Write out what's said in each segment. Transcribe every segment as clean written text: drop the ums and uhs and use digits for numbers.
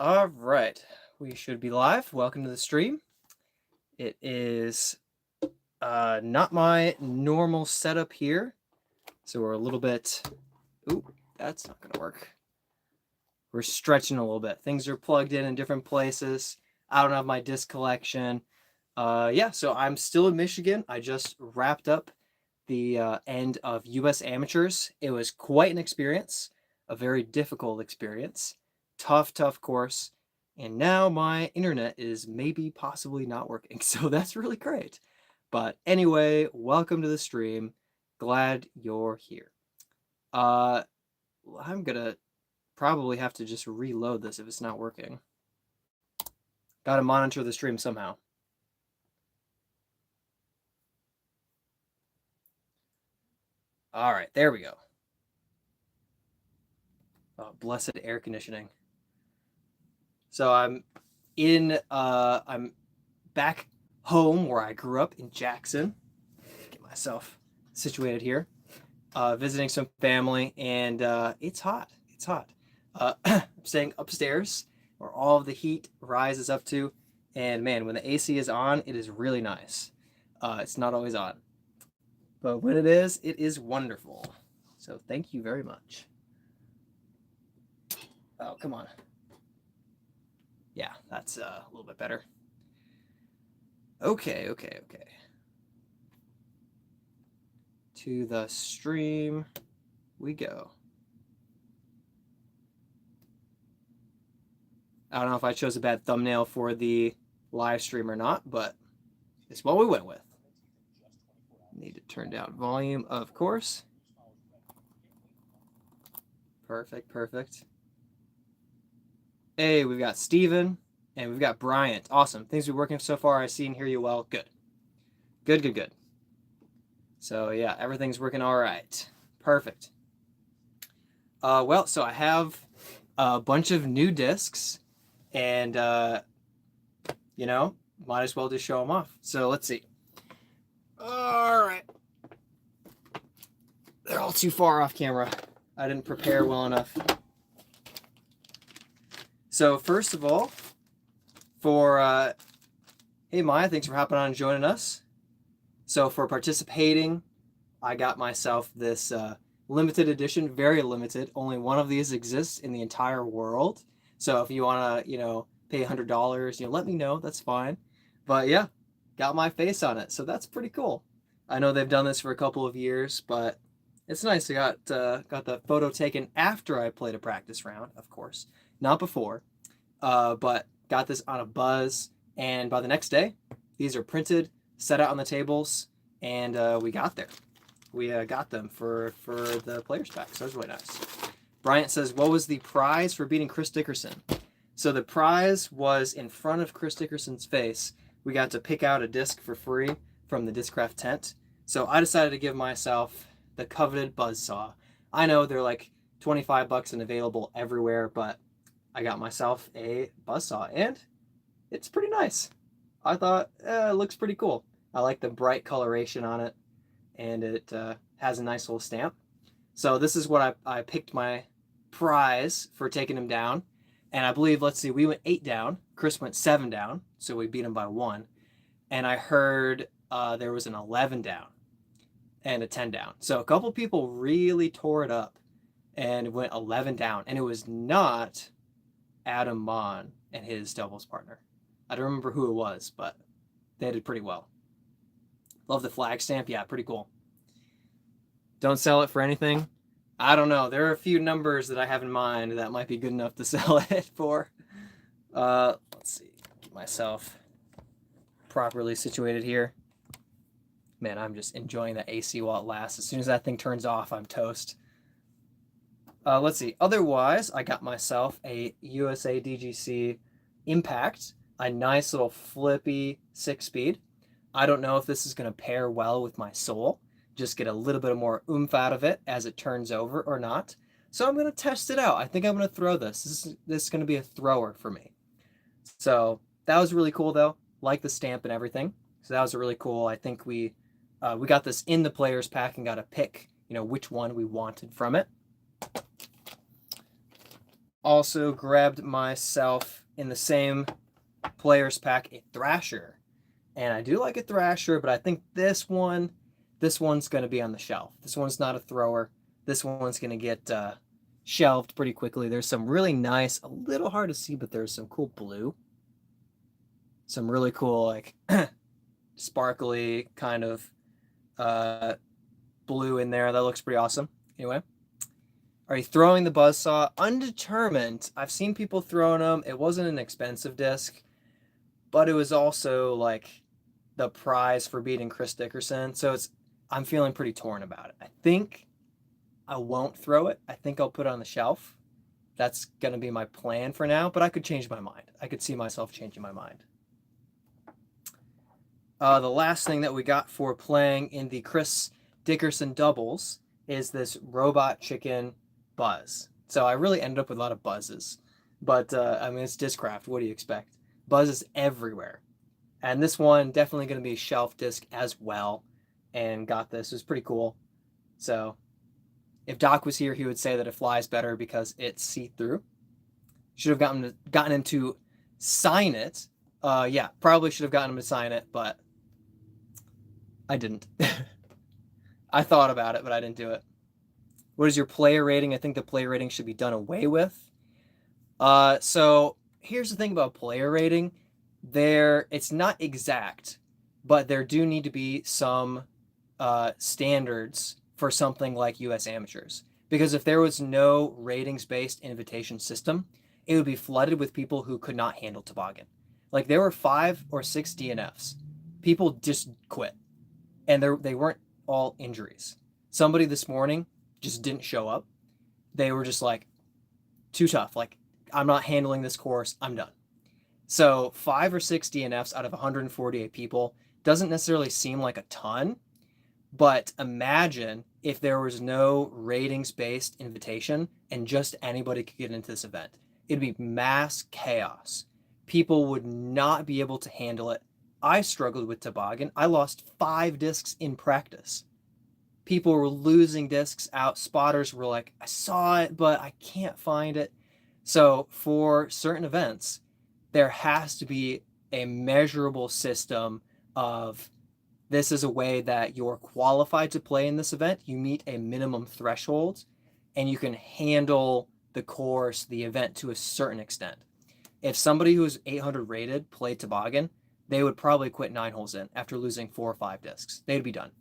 All right, we should be live. Welcome to the stream. It is not my normal setup here, so we're a little bit. Ooh, that's not gonna work. We're stretching a little bit. Things are plugged in different places. I don't have my disc collection. Yeah, so I'm still in Michigan. I just wrapped up the end of U.S. Amateurs. It was quite an experience, a very difficult experience, tough course. And now my internet is maybe possibly not working. So that's really great. But anyway, welcome to the stream. Glad you're here. Uh, I'm gonna probably have to just reload this if it's not working. Gotta monitor the stream somehow. All right, there we go. Oh, blessed air conditioning. So I'm back home where I grew up in Jackson. Get myself situated here. Visiting some family, and it's hot. It's hot. I'm staying upstairs where all of the heat rises up to, and man, when the AC is on, it is really nice. It's not always on, but when it is wonderful. So thank you very much. Oh, come on. Yeah, that's a little bit better. Okay. To the stream we go. I don't know if I chose a bad thumbnail for the live stream or not, but it's what we went with. Need to turn down volume, of course. Perfect. Hey, we've got Steven and we've got Bryant. Awesome. Things are working so far. I see and hear you well. Good. So yeah, everything's working all right. Perfect. Well, so I have a bunch of new discs, and might as well just show them off. So let's see. All right. They're all too far off camera. I didn't prepare well enough. So first of all, hey Maya, thanks for hopping on and joining us. So for participating, I got myself this limited edition, very limited. Only one of these exists in the entire world. So if you want to, pay $100, let me know. That's fine. But yeah, got my face on it. So that's pretty cool. I know they've done this for a couple of years, but it's nice. I got the photo taken after I played a practice round, of course, not before. But got this on a buzz, and by the next day, these are printed, set out on the tables, and we got there. We got them for the players pack, so it was really nice. Bryant says, what was the prize for beating Chris Dickerson? So the prize was in front of Chris Dickerson's face. We got to pick out a disc for free from the Discraft tent. So I decided to give myself the coveted buzzsaw. I know they're like $25 and available everywhere, but I got myself a buzzsaw, and it's pretty nice. I thought it looks pretty cool. I like the bright coloration on it, and it has a nice little stamp. So this is what I picked my prize for taking him down. And I believe, let's see, we went 8 down. Chris went 7 down, so we beat him by 1. And I heard there was an 11 down and a 10 down. So a couple people really tore it up and went 11 down. And it was not Adam Mon and his doubles partner. I don't remember who it was, but they did pretty well. Love the flag stamp. Yeah, pretty cool. Don't sell it for anything. I don't know. There are a few numbers that I have in mind that might be good enough to sell it for. Let's see. Get myself properly situated here. Man, I'm just enjoying the AC while it lasts. As soon as that thing turns off, I'm toast. Let's see. Otherwise, I got myself a USA DGC Impact, a nice little flippy 6-speed. I don't know if this is going to pair well with my Soul. Just get a little bit more oomph out of it as it turns over or not. So I'm going to test it out. I think I'm going to throw this. This is going to be a thrower for me. So that was really cool, though. Like the stamp and everything. So that was really cool. I think we got this in the players pack and got to pick, which one we wanted from it. Also grabbed myself in the same players pack a Thrasher. And I do like a Thrasher, but I think this one's going to be on the shelf. This one's not a thrower. This one's going to get shelved pretty quickly. There's some really nice, a little hard to see, but there's some cool blue. Some really cool, like, sparkly kind of blue in there. That looks pretty awesome. Anyway, are you throwing the Buzzsaw? Undetermined. I've seen people throwing them. It wasn't an expensive disc, but it was also like the prize for beating Chris Dickerson. So I'm feeling pretty torn about it. I think I won't throw it. I think I'll put it on the shelf. That's going to be my plan for now, but I could change my mind. I could see myself changing my mind. The last thing that we got for playing in the Chris Dickerson doubles is this Robot Chicken Buzz. So I really ended up with a lot of buzzes. But, I mean, it's Discraft. What do you expect? Buzzes everywhere. And this one definitely going to be a shelf disc as well. And got this. It was pretty cool. So if Doc was here, he would say that it flies better because it's see-through. Should have gotten him to sign it. Yeah, probably should have gotten him to sign it, but I didn't. I thought about it, but I didn't do it. What is your player rating? I think the player rating should be done away with. So here's the thing about player rating. It's not exact, but there do need to be some standards for something like U.S. Amateurs. Because if there was no ratings-based invitation system, it would be flooded with people who could not handle toboggan. Like there were 5 or 6 DNFs. People just quit. And they weren't all injuries. Somebody this morning just didn't show up. They were just like, too tough. Like, I'm not handling this course. I'm done. So 5 or 6 DNFs out of 148 people doesn't necessarily seem like a ton, but imagine if there was no ratings-based invitation and just anybody could get into this event. It'd be mass chaos. People would not be able to handle it. I struggled with toboggan. I lost 5 discs in practice. People were losing discs out. Spotters were like, I saw it, but I can't find it. So for certain events, there has to be a measurable system of this is a way that you're qualified to play in this event. You meet a minimum threshold and you can handle the course, the event to a certain extent. If somebody who was 800 rated played toboggan, they would probably quit 9 holes in after losing 4 or 5 discs. They'd be done.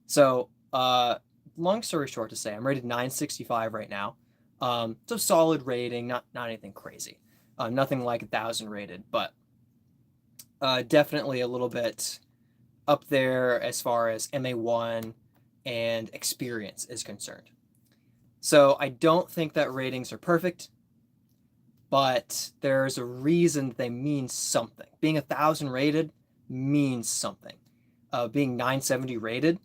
So, long story short to say, I'm rated 965 right now. So solid rating, not anything crazy. Nothing like 1,000 rated, but definitely a little bit up there as far as MA1 and experience is concerned. So I don't think that ratings are perfect, but there's a reason they mean something. Being 1,000 rated means something. Being 970 rated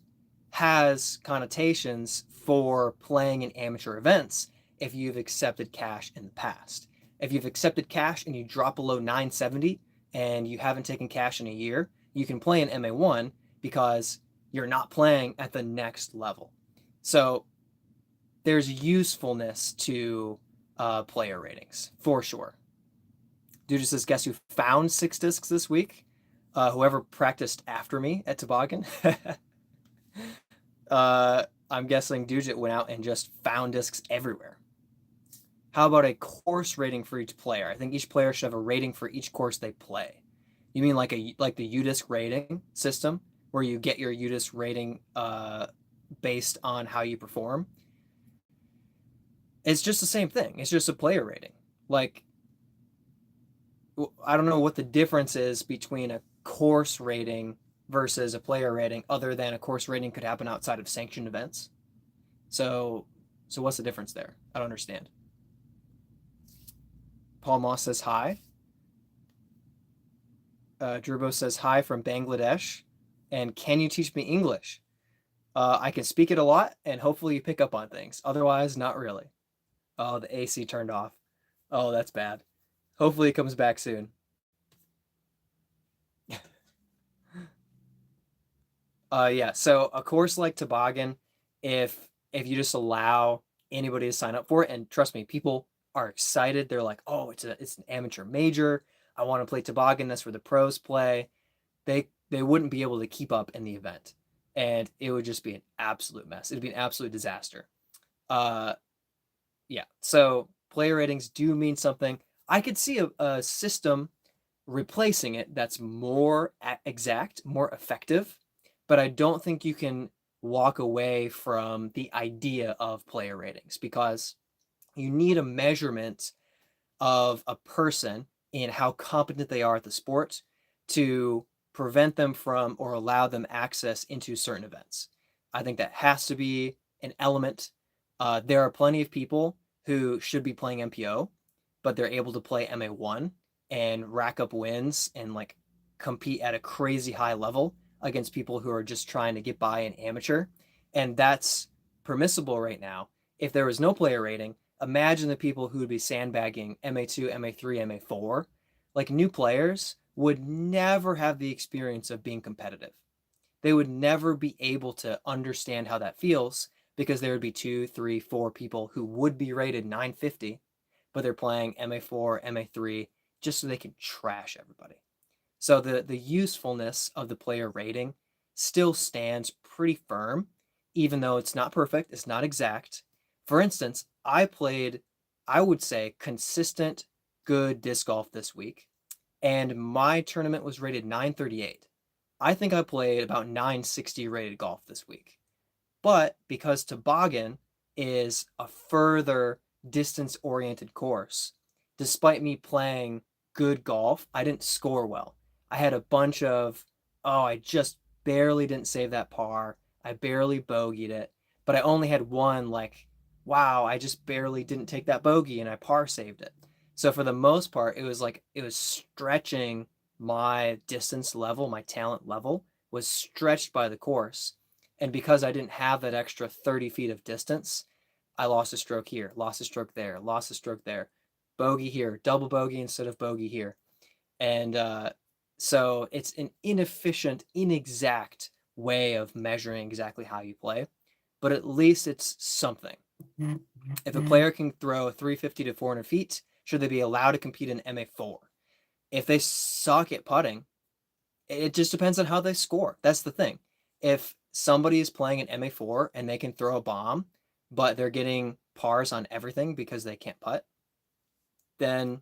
has connotations for playing in amateur events if you've accepted cash in the past. If you've accepted cash and you drop below 970 and you haven't taken cash in a year, you can play in MA1 because you're not playing at the next level. So there's usefulness to player ratings, for sure. Dude just says, guess who found 6 discs this week? Whoever practiced after me at toboggan. I'm guessing Dugit went out and just found discs everywhere. How about a course rating for each player? I think each player should have a rating for each course they play. You mean like the UDisc rating system, where you get your UDisc rating based on how you perform? It's just the same thing. It's just a player rating. Like, I don't know what the difference is between a course rating versus a player rating, other than a course rating could happen outside of sanctioned events. So what's the difference there? I don't understand. Paul Moss says hi. Drubo says hi from Bangladesh. And can you teach me English? I can speak it a lot, and hopefully you pick up on things. Otherwise, not really. Oh, the AC turned off. Oh, that's bad. Hopefully it comes back soon. Yeah, so a course like toboggan, if you just allow anybody to sign up for it, and trust me, people are excited. They're like, oh, it's an amateur major. I want to play toboggan. That's where the pros play. They wouldn't be able to keep up in the event, and it would just be an absolute mess. It'd be an absolute disaster. Uh, yeah. So player ratings do mean something. I could see a system replacing it that's more exact, more effective, but I don't think you can walk away from the idea of player ratings because you need a measurement of a person in how competent they are at the sport to prevent them from or allow them access into certain events. I think that has to be an element. There are plenty of people who should be playing MPO, but they're able to play MA1 and rack up wins and like compete at a crazy high level against people who are just trying to get by in amateur. And that's permissible right now. If there was no player rating, imagine the people who would be sandbagging MA2, MA3, MA4. Like new players would never have the experience of being competitive. They would never be able to understand how that feels because there would be two, three, four people who would be rated 950, but they're playing MA4, MA3 just so they can trash everybody. So the usefulness of the player rating still stands pretty firm, even though it's not perfect, it's not exact. For instance, I played, I would say, consistent good disc golf this week, and my tournament was rated 938. I think I played about 960 rated golf this week. But because toboggan is a further distance oriented course, despite me playing good golf, I didn't score well. I had a bunch of, oh, I just barely didn't save that par. I barely bogeyed it, but I only had one like, wow, I just barely didn't take that bogey and I par saved it. So for the most part, it was like it was stretching my distance level, my talent level was stretched by the course. And because I didn't have that extra 30 feet of distance, I lost a stroke here, lost a stroke there, lost a stroke there, bogey here, double bogey instead of bogey here. And so it's an inefficient, inexact way of measuring exactly how you play, but at least it's something. If a player can throw 350 to 400 feet, should they be allowed to compete in MA4? If they suck at putting, it just depends on how they score. That's the thing. If somebody is playing an MA4 and they can throw a bomb, but they're getting pars on everything because they can't putt, then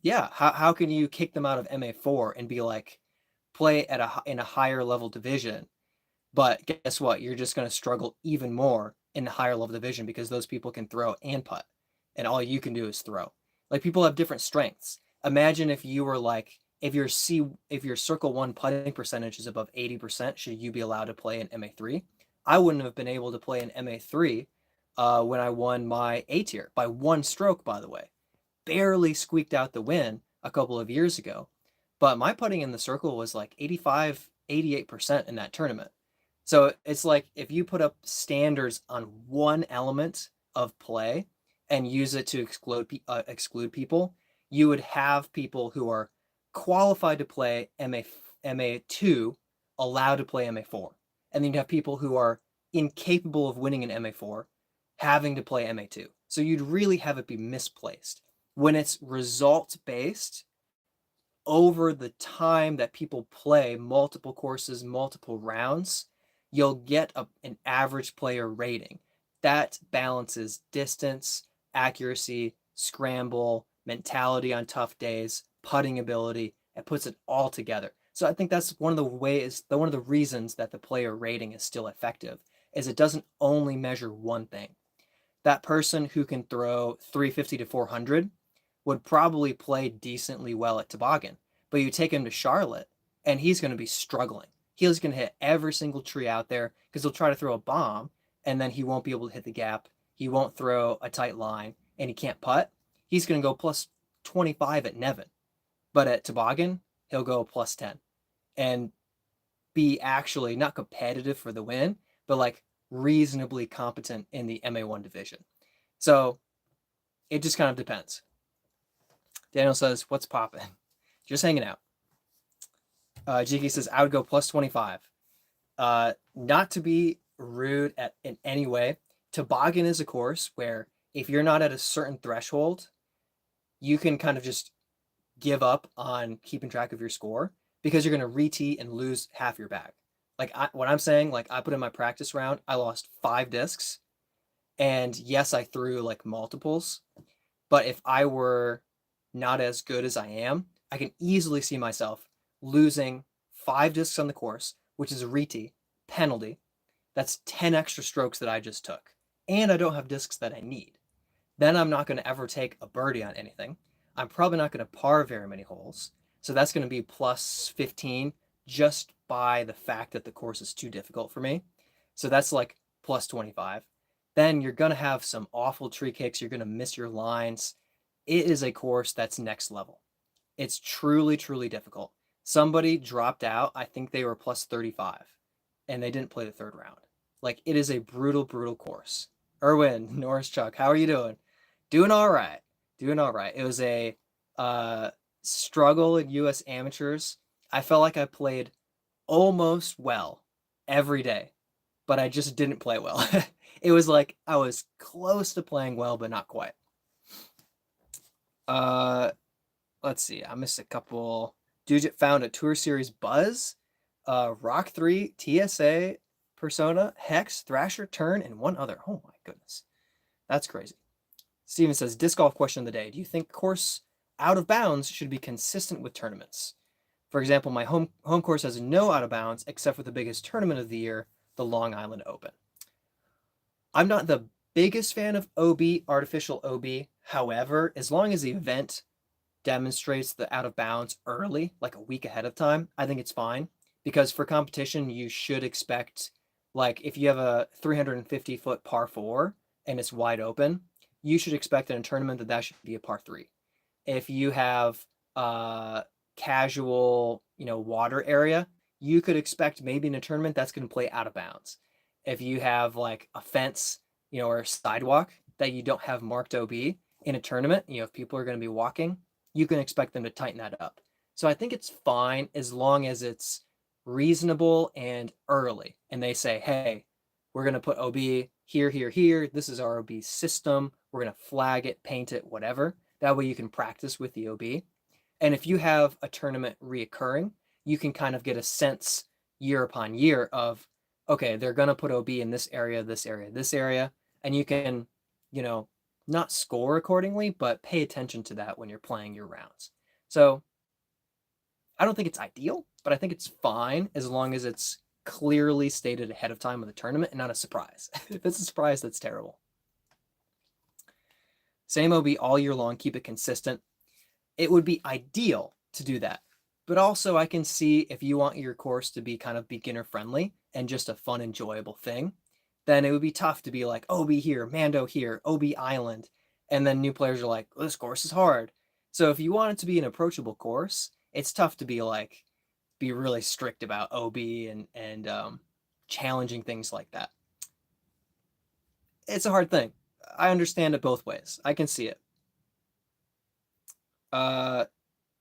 yeah, how can you kick them out of MA4 and be like, play at in a higher level division, but guess what? You're just going to struggle even more in the higher level division because those people can throw and putt, and all you can do is throw. Like people have different strengths. Imagine if you were like, if your circle one putting percentage is above 80%, should you be allowed to play in MA3? I wouldn't have been able to play in MA3 when I won my A tier by one stroke, by the way. Barely squeaked out the win a couple of years ago, but my putting in the circle was like 85, 88% in that tournament. So it's like if you put up standards on one element of play and use it to exclude people, you would have people who are qualified to play MA2 allowed to play MA4. And then you'd have people who are incapable of winning an MA4 having to play MA2. So you'd really have it be misplaced. When it's results based, over the time that people play multiple courses, multiple rounds, you'll get an average player rating. That balances distance, accuracy, scramble, mentality on tough days, putting ability. It puts it all together. So I think that's one of the reasons that the player rating is still effective, is it doesn't only measure one thing. That person who can throw 350 to 400 would probably play decently well at toboggan, but you take him to Charlotte and he's going to be struggling. He's going to hit every single tree out there because he'll try to throw a bomb and then he won't be able to hit the gap. He won't throw a tight line and he can't putt. He's going to go plus 25 at Nevin, but at toboggan, he'll go plus 10 and be actually not competitive for the win, but like reasonably competent in the MA1 division. So it just kind of depends. Daniel says, what's poppin'? Just hanging out. Jiki says, I would go plus 25. Not to be rude in any way, toboggan is a course where if you're not at a certain threshold, you can kind of just give up on keeping track of your score because you're going to re-tee and lose half your bag. Like what I'm saying, like I put in my practice round, I lost 5 discs, and yes, I threw like multiples, but if I were not as good as I am, I can easily see myself losing 5 discs on the course, which is a re-tee penalty. That's 10 extra strokes that I just took, and I don't have discs that I need. Then I'm not going to ever take a birdie on anything. I'm probably not going to par very many holes. So that's going to be plus 15 just by the fact that the course is too difficult for me. So that's like plus 25. Then you're going to have some awful tree kicks. You're going to miss your lines. It is a course that's next level. It's truly, truly difficult. Somebody dropped out. I think they were plus 35 and they didn't play the third round. Like, it is a brutal, brutal course. Erwin, Norris Chuck, how are you doing? Doing all right. Doing all right. It was a struggle in U.S. amateurs. I felt like I played almost well every day, but I just didn't play well. It was like I was close to playing well, but not quite. Let's see. I missed a couple. Dujit found a Tour Series Buzz, Rock 3, TSA, Persona, Hex, Thrasher, Turn, and one other. Oh my goodness. That's crazy. Steven says, disc golf question of the day. Do you think course out of bounds should be consistent with tournaments? For example, my home course has no out of bounds except for the biggest tournament of the year, the Long Island Open. I'm not the biggest fan of OB, artificial OB. However, as long as the event demonstrates the out of bounds early, like a week ahead of time, I think it's fine. Because for competition, you should expect, like, if you have a 350-foot par 4 and it's wide open, you should expect in a tournament that should be a par 3. If you have casual, water area, you could expect maybe in a tournament that's going to play out of bounds. If you have like a fence, or a sidewalk that you don't have marked OB in a tournament, if people are going to be walking, you can expect them to tighten that up. So I think it's fine as long as it's reasonable and early. And they say, hey, we're going to put OB here, here, here. This is our OB system. We're going to flag it, paint it, whatever. That way you can practice with the OB. And if you have a tournament reoccurring, you can kind of get a sense year upon year of, okay, they're going to put OB in this area, this area, this area. And you can, not score accordingly, but pay attention to that when you're playing your rounds. So I don't think it's ideal, but I think it's fine as long as it's clearly stated ahead of time of the tournament and not a surprise. If it's a surprise, that's terrible. Same OB all year long, keep it consistent. It would be ideal to do that. But also I can see if you want your course to be kind of beginner friendly and just a fun, enjoyable thing, then it would be tough to be like, OB here, Mando here, OB Island. And then new players are like, this course is hard. So if you want it to be an approachable course, it's tough to be really strict about OB and challenging things like that. It's a hard thing. I understand it both ways. I can see it.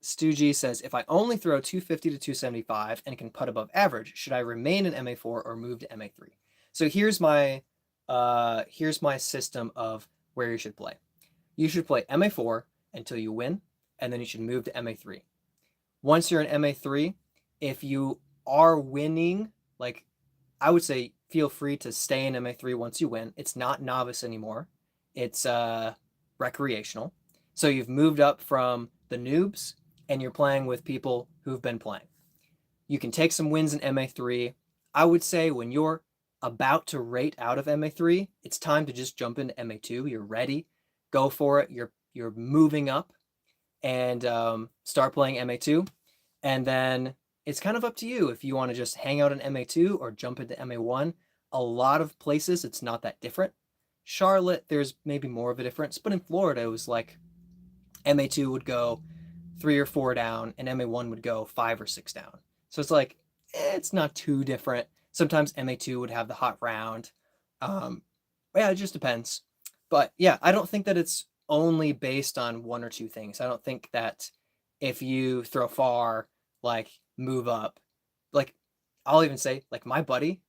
Stu G says, if I only throw 250 to 275 and can putt above average, should I remain in MA4 or move to MA3? So here's my system of where you should play. You should play MA4 until you win, and then you should move to MA3. Once you're in MA3, if you are winning, like, I would say feel free to stay in MA3 once you win. It's not novice anymore. It's recreational. So you've moved up from the noobs and you're playing with people who've been playing. You can take some wins in MA3. I would say when you're about to rate out of MA3, it's time to just jump into MA2. You're ready. Go for it. You're moving up and start playing MA2. And then it's kind of up to you if you want to just hang out in MA2 or jump into MA1. A lot of places, it's not that different. Charlotte, there's maybe more of a difference. But in Florida, it was like MA2 would go 3 or 4 down and MA1 would go 5 or 6 down. So it's like, it's not too different. Sometimes MA2 would have the hot round. Yeah, it just depends. But yeah, I don't think that it's only based on one or two things. I don't think that if you throw far, like move up, like I'll even say like my buddy,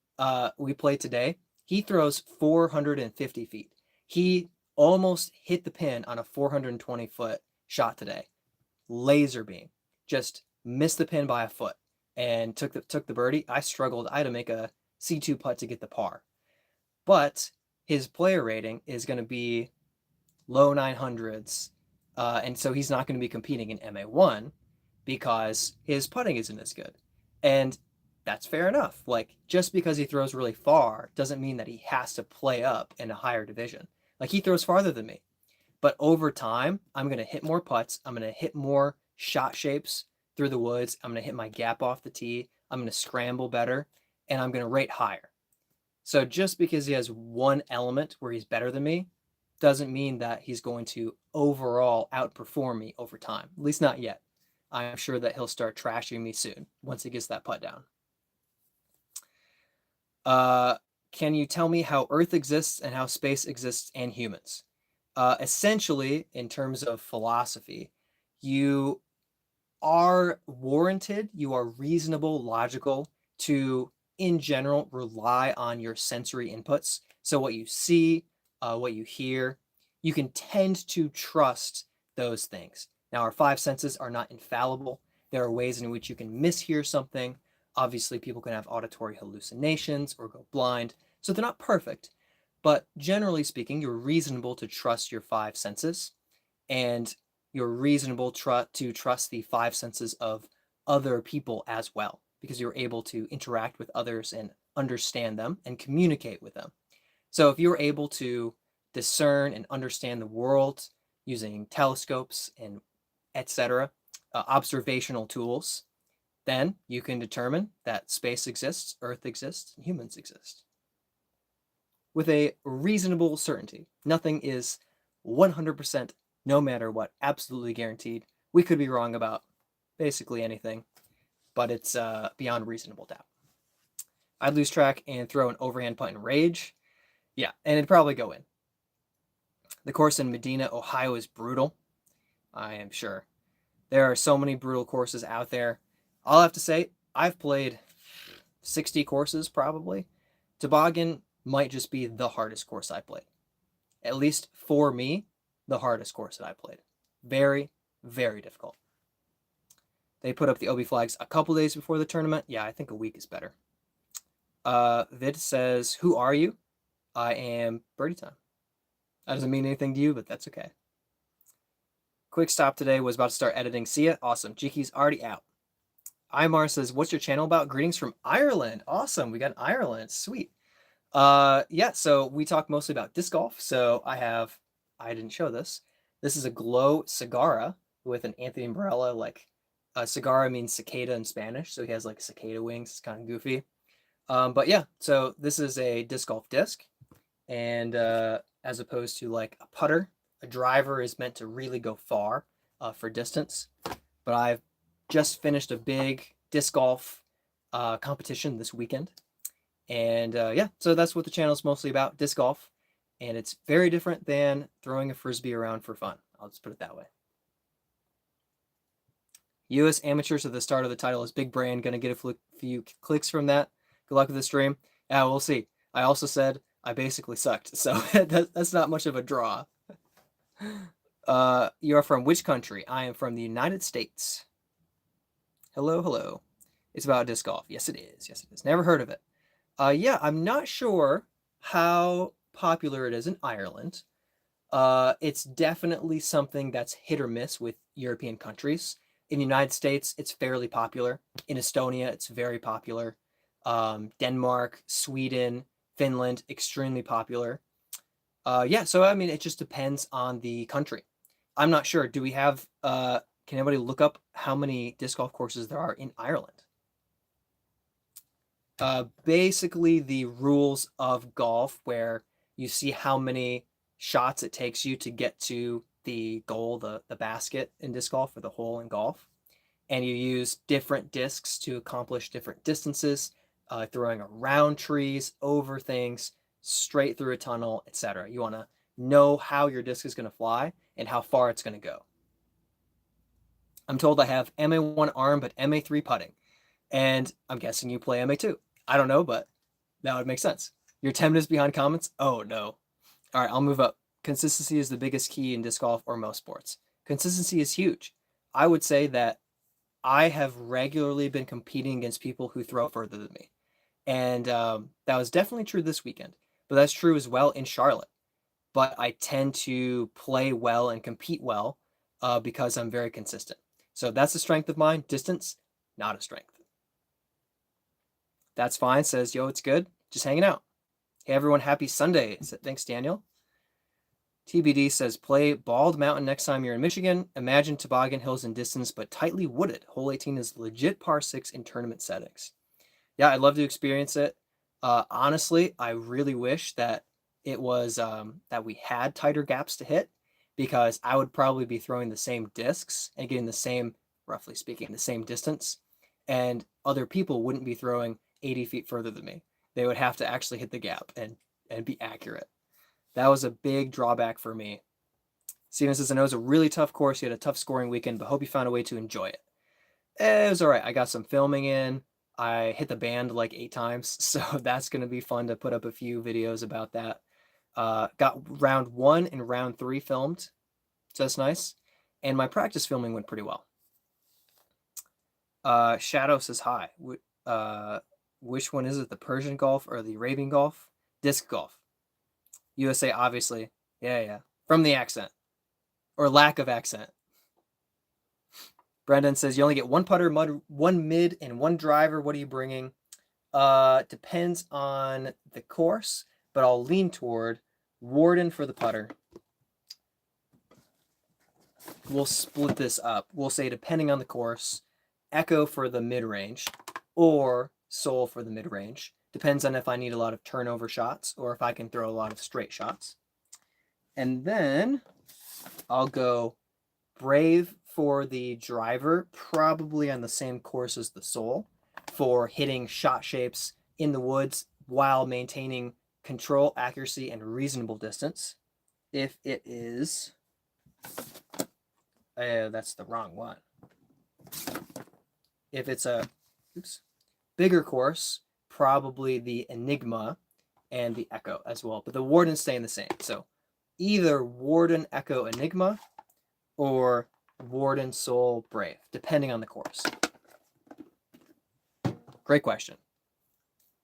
we played today, he throws 450 feet. He almost hit the pin on a 420-foot shot today. Laser beam. Just missed the pin by a foot and took the birdie. I struggled. I had to make a C2 putt to get the par. But his player rating is going to be low 900s. And so he's not going to be competing in MA1 because his putting isn't as good. And that's fair enough. Like, just because he throws really far doesn't mean that he has to play up in a higher division. Like, he throws farther than me. But over time, I'm going to hit more putts. I'm going to hit more shot shapes through the woods. I'm going to hit my gap off the tee. I'm going to scramble better. And I'm going to rate higher. So just because he has one element where he's better than me doesn't mean that he's going to overall outperform me over time. At least not yet. I'm sure that he'll start trashing me soon once he gets that putt down. Can you tell me how Earth exists and how space exists and humans? Essentially, in terms of philosophy, you are warranted, you are reasonable, logical to, in general, rely on your sensory inputs. So what you see, what you hear, you can tend to trust those things. Now, our five senses are not infallible. There are ways in which you can mishear something. Obviously, people can have auditory hallucinations or go blind, so they're not perfect. But generally speaking, you're reasonable to trust your five senses, and you're reasonable to trust the five senses of other people as well, because you're able to interact with others and understand them and communicate with them. So if you're able to discern and understand the world using telescopes and etc., observational tools, then you can determine that space exists, Earth exists, and humans exist. With a reasonable certainty. Nothing is 100%, no matter what, absolutely guaranteed. We could be wrong about basically anything, but it's beyond reasonable doubt. I'd lose track and throw an overhand putt in rage. Yeah, and it'd probably go in. The course in Medina, Ohio is brutal. I am sure. There are so many brutal courses out there. I'll have to say, I've played 60 courses probably. Toboggan might just be the hardest course I played. At least for me, the hardest course that I played. Very, very difficult. They put up the OB flags a couple days before the tournament. Yeah, I think a week is better. Vid says, who are you? I am Birdietime. That doesn't mean anything to you, but that's okay. Quick stop today, was about to start editing. See ya. Awesome. Jiki's already out. Imar says, what's your channel about? Greetings from Ireland. Awesome. We got Ireland. Sweet. Yeah, so we talk mostly about disc golf. So I didn't show this. This is a glow cigara with an Anthony Umbrella. Like, cigara means cicada in Spanish. So he has like cicada wings. It's kind of goofy. But yeah, so this is a disc golf disc. And as opposed to like a putter, a driver is meant to really go far for distance. But I've just finished a big disc golf competition this weekend. And yeah, so that's what the channel is mostly about, disc golf. And it's very different than throwing a frisbee around for fun. I'll just put it that way. US Amateurs at the start of the title is big brand. Going to get a few clicks from that. Good luck with the stream. Yeah, we'll see. I also said I basically sucked. So that's not much of a draw. You are from which country? I am from the United States. Hello, hello. It's about disc golf. Yes, it is. Yes, it is. Never heard of it. Yeah, I'm not sure how popular it is in Ireland. It's definitely something that's hit or miss with European countries. In the United States, it's fairly popular. In Estonia, it's very popular. Denmark, Sweden, Finland, extremely popular. Yeah, so I mean, it just depends on the country. I'm not sure. Do we have, can anybody look up how many disc golf courses there are in Ireland? Basically the rules of golf, where you see how many shots it takes you to get to the goal, the basket in disc golf, or the hole in golf. And you use different discs to accomplish different distances, throwing around trees, over things, straight through a tunnel, etc. You want to know how your disc is going to fly and how far it's going to go. I'm told I have MA1 arm, but MA3 putting. And I'm guessing you play MA2. I don't know, but that would make sense. You're 10 minutes behind comments? Oh, no. All right, I'll move up. consistency is the biggest key in disc golf or most sports. Consistency is huge. I would say that I have regularly been competing against people who throw further than me. And that was definitely true this weekend. But that's true as well in Charlotte. But I tend to play well and compete well because I'm very consistent. So that's a strength of mine. Distance, not a strength. That's fine. Says, yo, it's good. Just hanging out. Hey, everyone, happy Sunday. Thanks, Daniel. TBD says, play Bald Mountain next time you're in Michigan. Imagine toboggan hills in distance, but tightly wooded. Hole 18 is legit par 6 in tournament settings. Yeah, I'd love to experience it. Honestly, I really wish that it was that we had tighter gaps to hit, because I would probably be throwing the same discs and getting the same, roughly speaking, the same distance, and other people wouldn't be throwing 80 feet further than me. They would have to actually hit the gap and be accurate. That was a big drawback for me. Steven says, I know it was a really tough course. You had a tough scoring weekend, but hope you found a way to enjoy it. It was all right. I got some filming in. I hit the band like 8 times, so that's going to be fun to put up a few videos about that. Got round 1 and round 3 filmed, so that's nice. And my practice filming went pretty well. Shadow says hi. Which one is it, the Persian Golf or the Arabian Golf? Disc golf. USA, obviously. Yeah. From the accent. Or lack of accent. Brendan says, you only get one putter, one mid, and one driver. What are you bringing? Depends on the course, but I'll lean toward Warden for the putter. We'll split this up. We'll say, depending on the course, Echo for the mid-range or Soul for the mid-range. Depends on if I need a lot of turnover shots or if I can throw a lot of straight shots. And then I'll go Brave for the driver, probably on the same course as the Soul, for hitting shot shapes in the woods while maintaining control, accuracy, and reasonable distance. If it is... that's the wrong one. If it's a bigger course, probably the Enigma and the Echo as well. But the Warden's staying the same. So either Warden, Echo, Enigma, or Warden, Soul, Brave, depending on the course. Great question.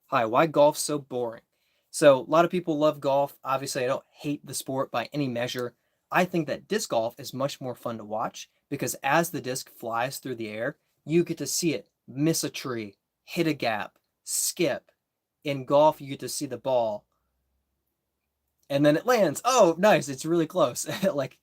Hi, why golf's so boring? So a lot of people love golf. Obviously, I don't hate the sport by any measure. I think that disc golf is much more fun to watch because as the disc flies through the air, you get to see it miss a tree, hit a gap, skip. In golf, you get to see the ball and then it lands. Oh, nice. It's really close. Like,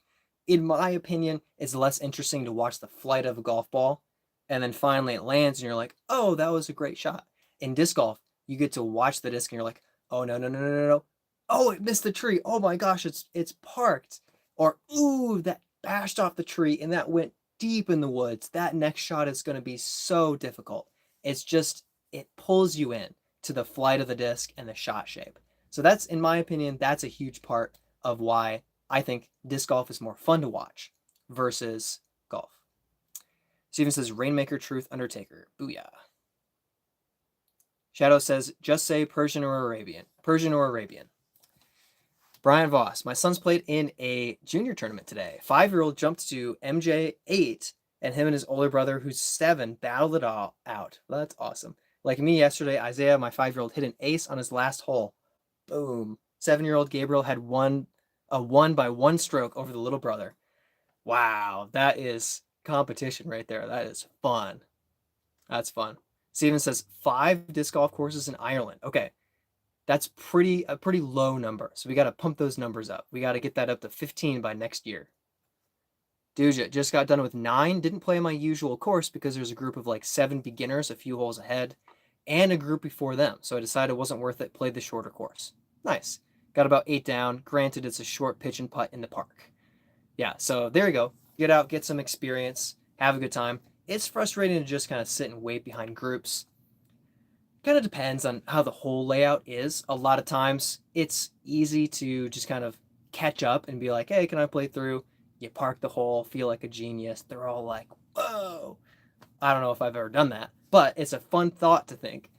in my opinion, it's less interesting to watch the flight of a golf ball and then finally it lands and you're like, oh, that was a great shot. In disc golf, you get to watch the disc and you're like, oh, no. Oh, it missed the tree. Oh my gosh, it's parked. Or, ooh, that bashed off the tree and that went deep in the woods. That next shot is going to be so difficult. It's just, it pulls you in to the flight of the disc and the shot shape. So that's, in my opinion, that's a huge part of why I think disc golf is more fun to watch versus golf. Steven says, Rainmaker, Truth, Undertaker. Booyah. Shadow says, just say Persian or Arabian. Persian or Arabian. Brian Voss, my son's played in a junior tournament today. 5-year-old jumped to MJ 8, and him and his older brother, who's 7, battled it all out. Well, that's awesome. Like me yesterday, Isaiah, my 5-year-old, hit an ace on his last hole. Boom. 7-year-old Gabriel had won by 1 stroke over the little brother. Wow, that is competition right there. That is fun. That's fun. Steven says 5 disc golf courses in Ireland. Okay. That's a pretty low number. So we got to pump those numbers up. We got to get that up to 15 by next year. Duja just got done with 9. Didn't play my usual course because there's a group of like 7 beginners, a few holes ahead, and a group before them. So I decided it wasn't worth it. Played the shorter course. Nice. Got about 8 down. Granted, it's a short pitch and putt in the park. Yeah, so there you go. Get out, get some experience, have a good time. It's frustrating to just kind of sit and wait behind groups. Kind of depends on how the whole layout is. A lot of times it's easy to just kind of catch up and be like, hey, can I play through? You park the hole, feel like a genius. They're all like, whoa. I don't know if I've ever done that, but it's a fun thought to think.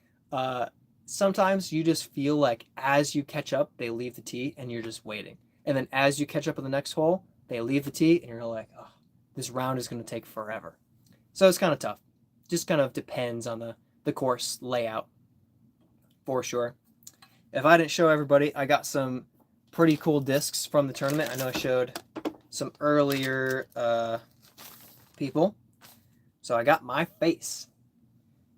Sometimes you just feel like as you catch up, they leave the tee and you're just waiting. And then as you catch up on the next hole, they leave the tee, and you're like, oh, this round is going to take forever. So it's kind of tough. Just kind of depends on the course layout, for sure. If I didn't show everybody, I got some pretty cool discs from the tournament. I know I showed some earlier people. So I got my face.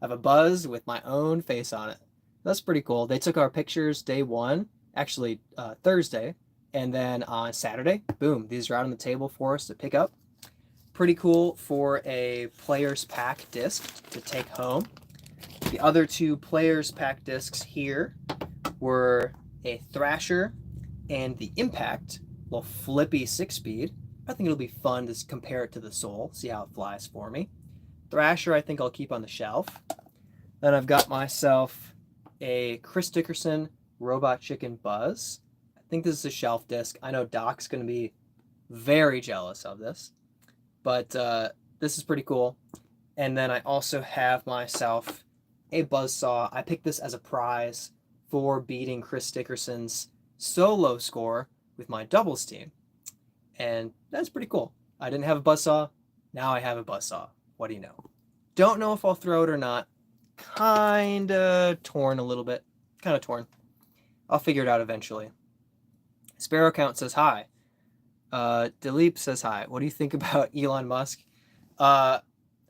I have a buzz with my own face on it. That's pretty cool. They took our pictures day one, actually Thursday, and then on Saturday, boom, these are out on the table for us to pick up. Pretty cool for a player's pack disc to take home. The other two player's pack discs here were a Thrasher and the Impact, little flippy 6-speed. I think it'll be fun to compare it to the Soul, see how it flies for me. Thrasher I think I'll keep on the shelf. Then I've got myself a Chris Dickerson Robot Chicken Buzz. I think this is a shelf disc. I know Doc's going to be very jealous of this, but this is pretty cool. And then I also have myself a Buzzsaw. I picked this as a prize for beating Chris Dickerson's solo score with my doubles team. And that's pretty cool. I didn't have a Buzzsaw. Now I have a Buzzsaw. What do you know? Don't know if I'll throw it or not. Kinda torn a little bit. Kinda torn. I'll figure it out eventually. Sparrow Count says hi. Dilip says hi. What do you think about Elon Musk? I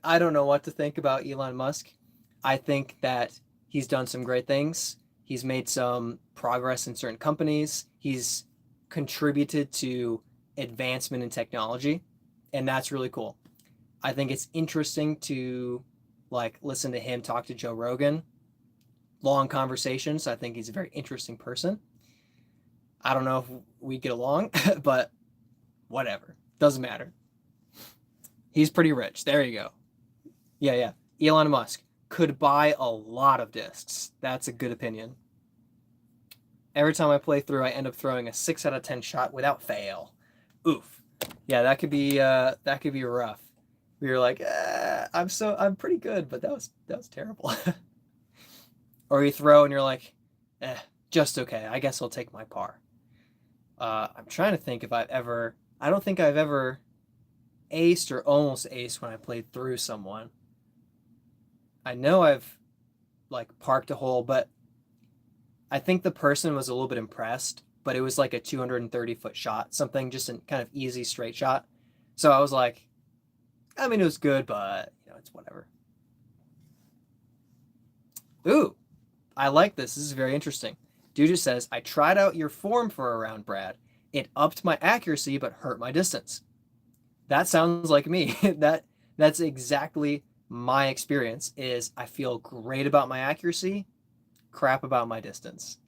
don't know what to think about Elon Musk. I think that he's done some great things. He's made some progress in certain companies. He's contributed to advancement in technology, and that's really cool. I think it's interesting to listen to him talk to Joe Rogan. Long conversations. I think he's a very interesting person. I don't know if we get along, but whatever. Doesn't matter. He's pretty rich. There you go. Yeah. Elon Musk could buy a lot of discs. That's a good opinion. Every time I play through, I end up throwing a 6 out of 10 shot without fail. Oof. Yeah, that could be rough. We were like, I'm pretty good, but that was terrible. Or you throw and you're like, just okay. I guess I'll take my par. I'm trying to think if I don't think I've ever aced or almost aced when I played through someone. I know I've parked a hole, but I think the person was a little bit impressed, but it was like a 230-foot shot, something just a kind of easy straight shot. So I was like, I mean, it was good, but it's whatever. Ooh, I like this. This is very interesting. Dude just says, I tried out your form for a round, Brad. It upped my accuracy, but hurt my distance. That sounds like me. That's exactly my experience. Is I feel great about my accuracy, crap about my distance.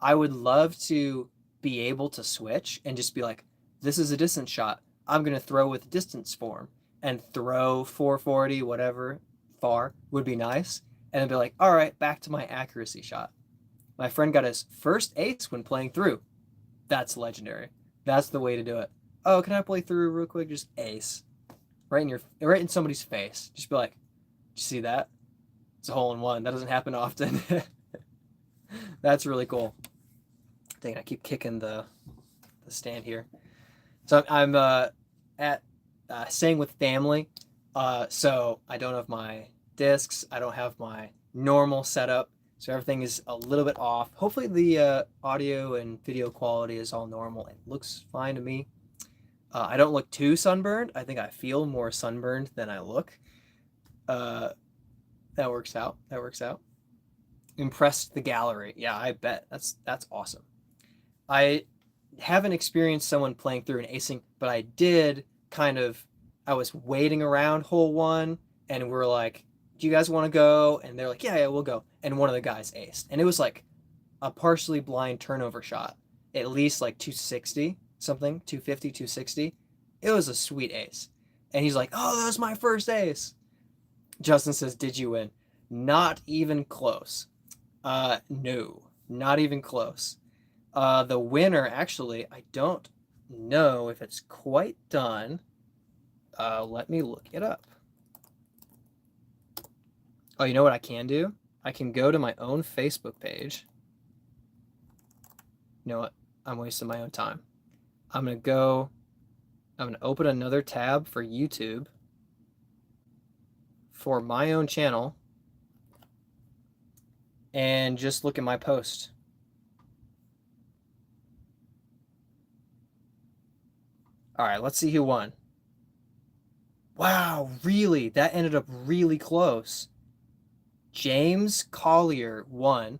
I would love to be able to switch and just be like, this is a distance shot. I'm going to throw with distance form and throw 440, whatever, far would be nice. And then be like, all right, back to my accuracy shot. My friend got his first ace when playing through. That's legendary. That's the way to do it. Oh, can I play through real quick? Just ace. Right in somebody's face. Just be like, did you see that? It's a hole in one. That doesn't happen often. That's really cool. Dang, I keep kicking the stand here. So I'm staying with family. So I don't have my discs. I don't have my normal setup. So everything is a little bit off. Hopefully the audio and video quality is all normal. It looks fine to me. I don't look too sunburned. I think I feel more sunburned than I look. That works out. Impressed the gallery. Yeah, I bet. That's awesome. I haven't experienced someone playing through and acing, but I did I was waiting around hole 1 and we're like, do you guys want to go? And they're like, yeah, we'll go. And one of the guys aced. And it was like a partially blind turnover shot, at least 260 something, 250, 260. It was a sweet ace. And he's like, oh, that was my first ace. Justin says, did you win? Not even close. No, not even close. The winner, actually, I don't know if it's quite done. Let me look it up. Oh, you know what I can do? I can go to my own Facebook page. You know what? I'm wasting my own time. I'm gonna go. I'm gonna open another tab for YouTube for my own channel and just look at my post. All right, let's see who won. Wow, really? That ended up really close. James Collier won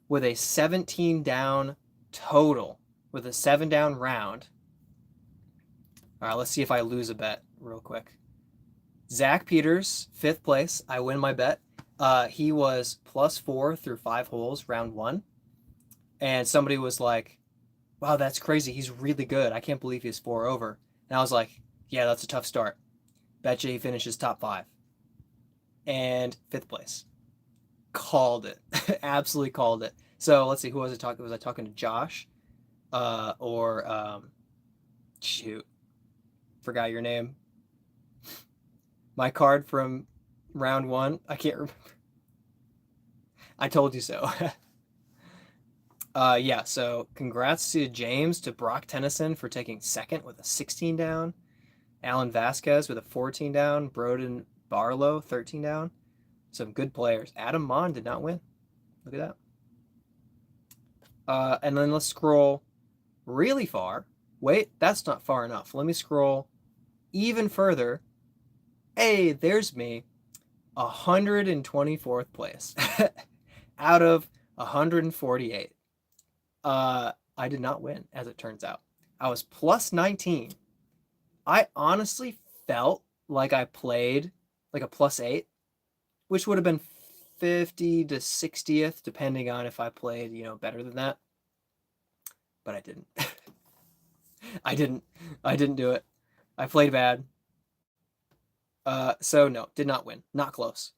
with a 17 down total with a 7 down round. All right, let's see if I lose a bet real quick. Zach Peters, 5th place. I win my bet. He was +4 through 5 holes, round 1. And somebody was like, wow, that's crazy. He's really good. I can't believe he's 4 over. And I was like, yeah, that's a tough start. Bet you he finishes top 5. And 5th place. Called it. Absolutely called it. So let's see, who was I talking? Was I talking to Josh? Shoot, forgot your name. My card from round 1. I can't remember. I told you so. Yeah, so congrats to James, to Brock Tennyson for taking 2nd with a 16 down. Alan Vasquez with a 14 down. Broden Barlow, 13 down. Some good players. Adam Mon did not win. Look at that. And then let's scroll really far. Wait, that's not far enough. Let me scroll even further. Hey, there's me. 124th place out of 148. I did not win, as it turns out. I was +19. I honestly felt like I played like a +8, which would have been 50 to 60th, depending on if I played, better than that. But I didn't. I didn't do it. I played bad. So no, did not win. Not close.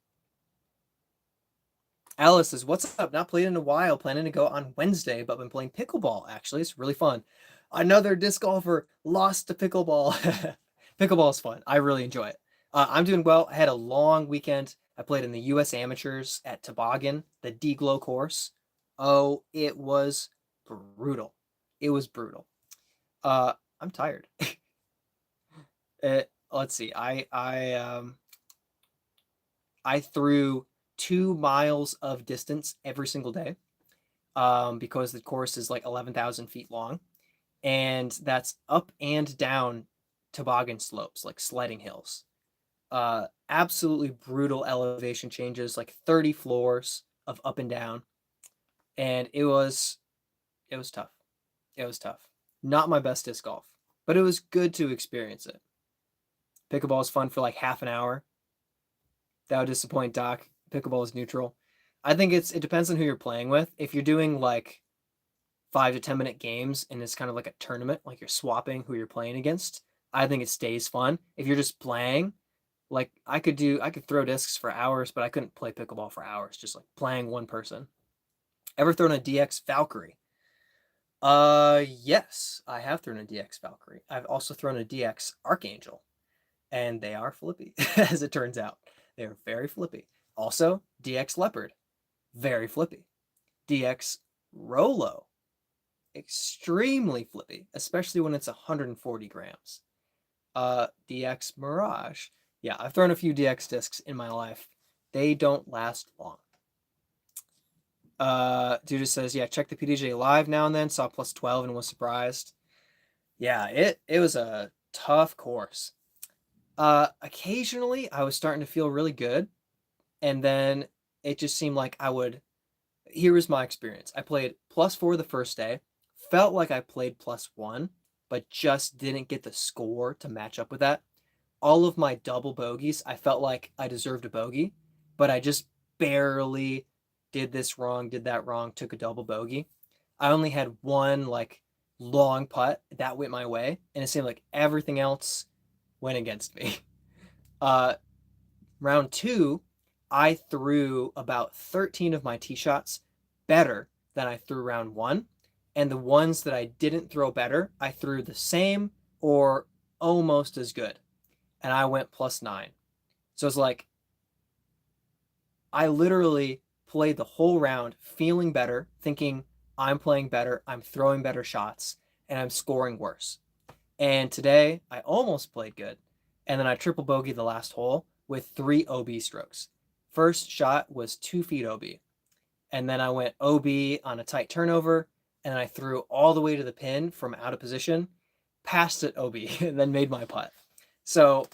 Alice says, what's up? Not played in a while. Planning to go on Wednesday, but been playing pickleball, actually. It's really fun. Another disc golfer lost to pickleball. Pickleball is fun. I really enjoy it. I'm doing well. I had a long weekend. I played in the U.S. Amateurs at Toboggan, the D-Glow course. Oh, it was brutal. It was brutal. I'm tired. Let's see. I threw 2 miles of distance every single day, because the course is like 11,000 feet long, and that's up and down toboggan slopes, like sledding hills. Absolutely brutal elevation changes, like 30 floors of up and down, and it was tough. It was tough. Not my best disc golf, but it was good to experience it. Pickleball is fun for like half an hour. That would disappoint Doc. Pickleball is neutral. I think it depends on who you're playing with. If you're doing like 5 to 10 minute games and it's kind of like a tournament, like you're swapping who you're playing against, I think it stays fun. If you're just playing, like I could throw discs for hours, but I couldn't play pickleball for hours, just like playing one person. Ever thrown a DX Valkyrie? Yes, I have thrown a DX Valkyrie. I've also thrown a DX Archangel, and they are flippy, as it turns out. They are very flippy. Also, DX Leopard, very flippy. DX Rolo, extremely flippy, especially when it's 140 grams. DX Mirage. Yeah, I've thrown a few DX discs in my life. They don't last long. Dude says, yeah, check the PDJ live now and then, saw +12 and was surprised. Yeah, it was a tough course. Occasionally I was starting to feel really good, and then it just seemed like here was my experience. I played +4 the first day, felt like I played +1, but just didn't get the score to match up with that. All of my double bogeys, I felt like I deserved a bogey, but I just barely did this wrong, did that wrong, took a double bogey. I only had one like long putt that went my way, and it seemed like everything else went against me. Round 2, I threw about 13 of my tee shots better than I threw round 1, and the ones that I didn't throw better, I threw the same or almost as good, and I went +9. So it's like I literally played the whole round feeling better, thinking I'm playing better, I'm throwing better shots, and I'm scoring worse. And today I almost played good. And then I triple bogeyed the last hole with 3 OB strokes. First shot was 2 feet OB. And then I went OB on a tight turnover. And then I threw all the way to the pin from out of position, passed it OB, and then made my putt. So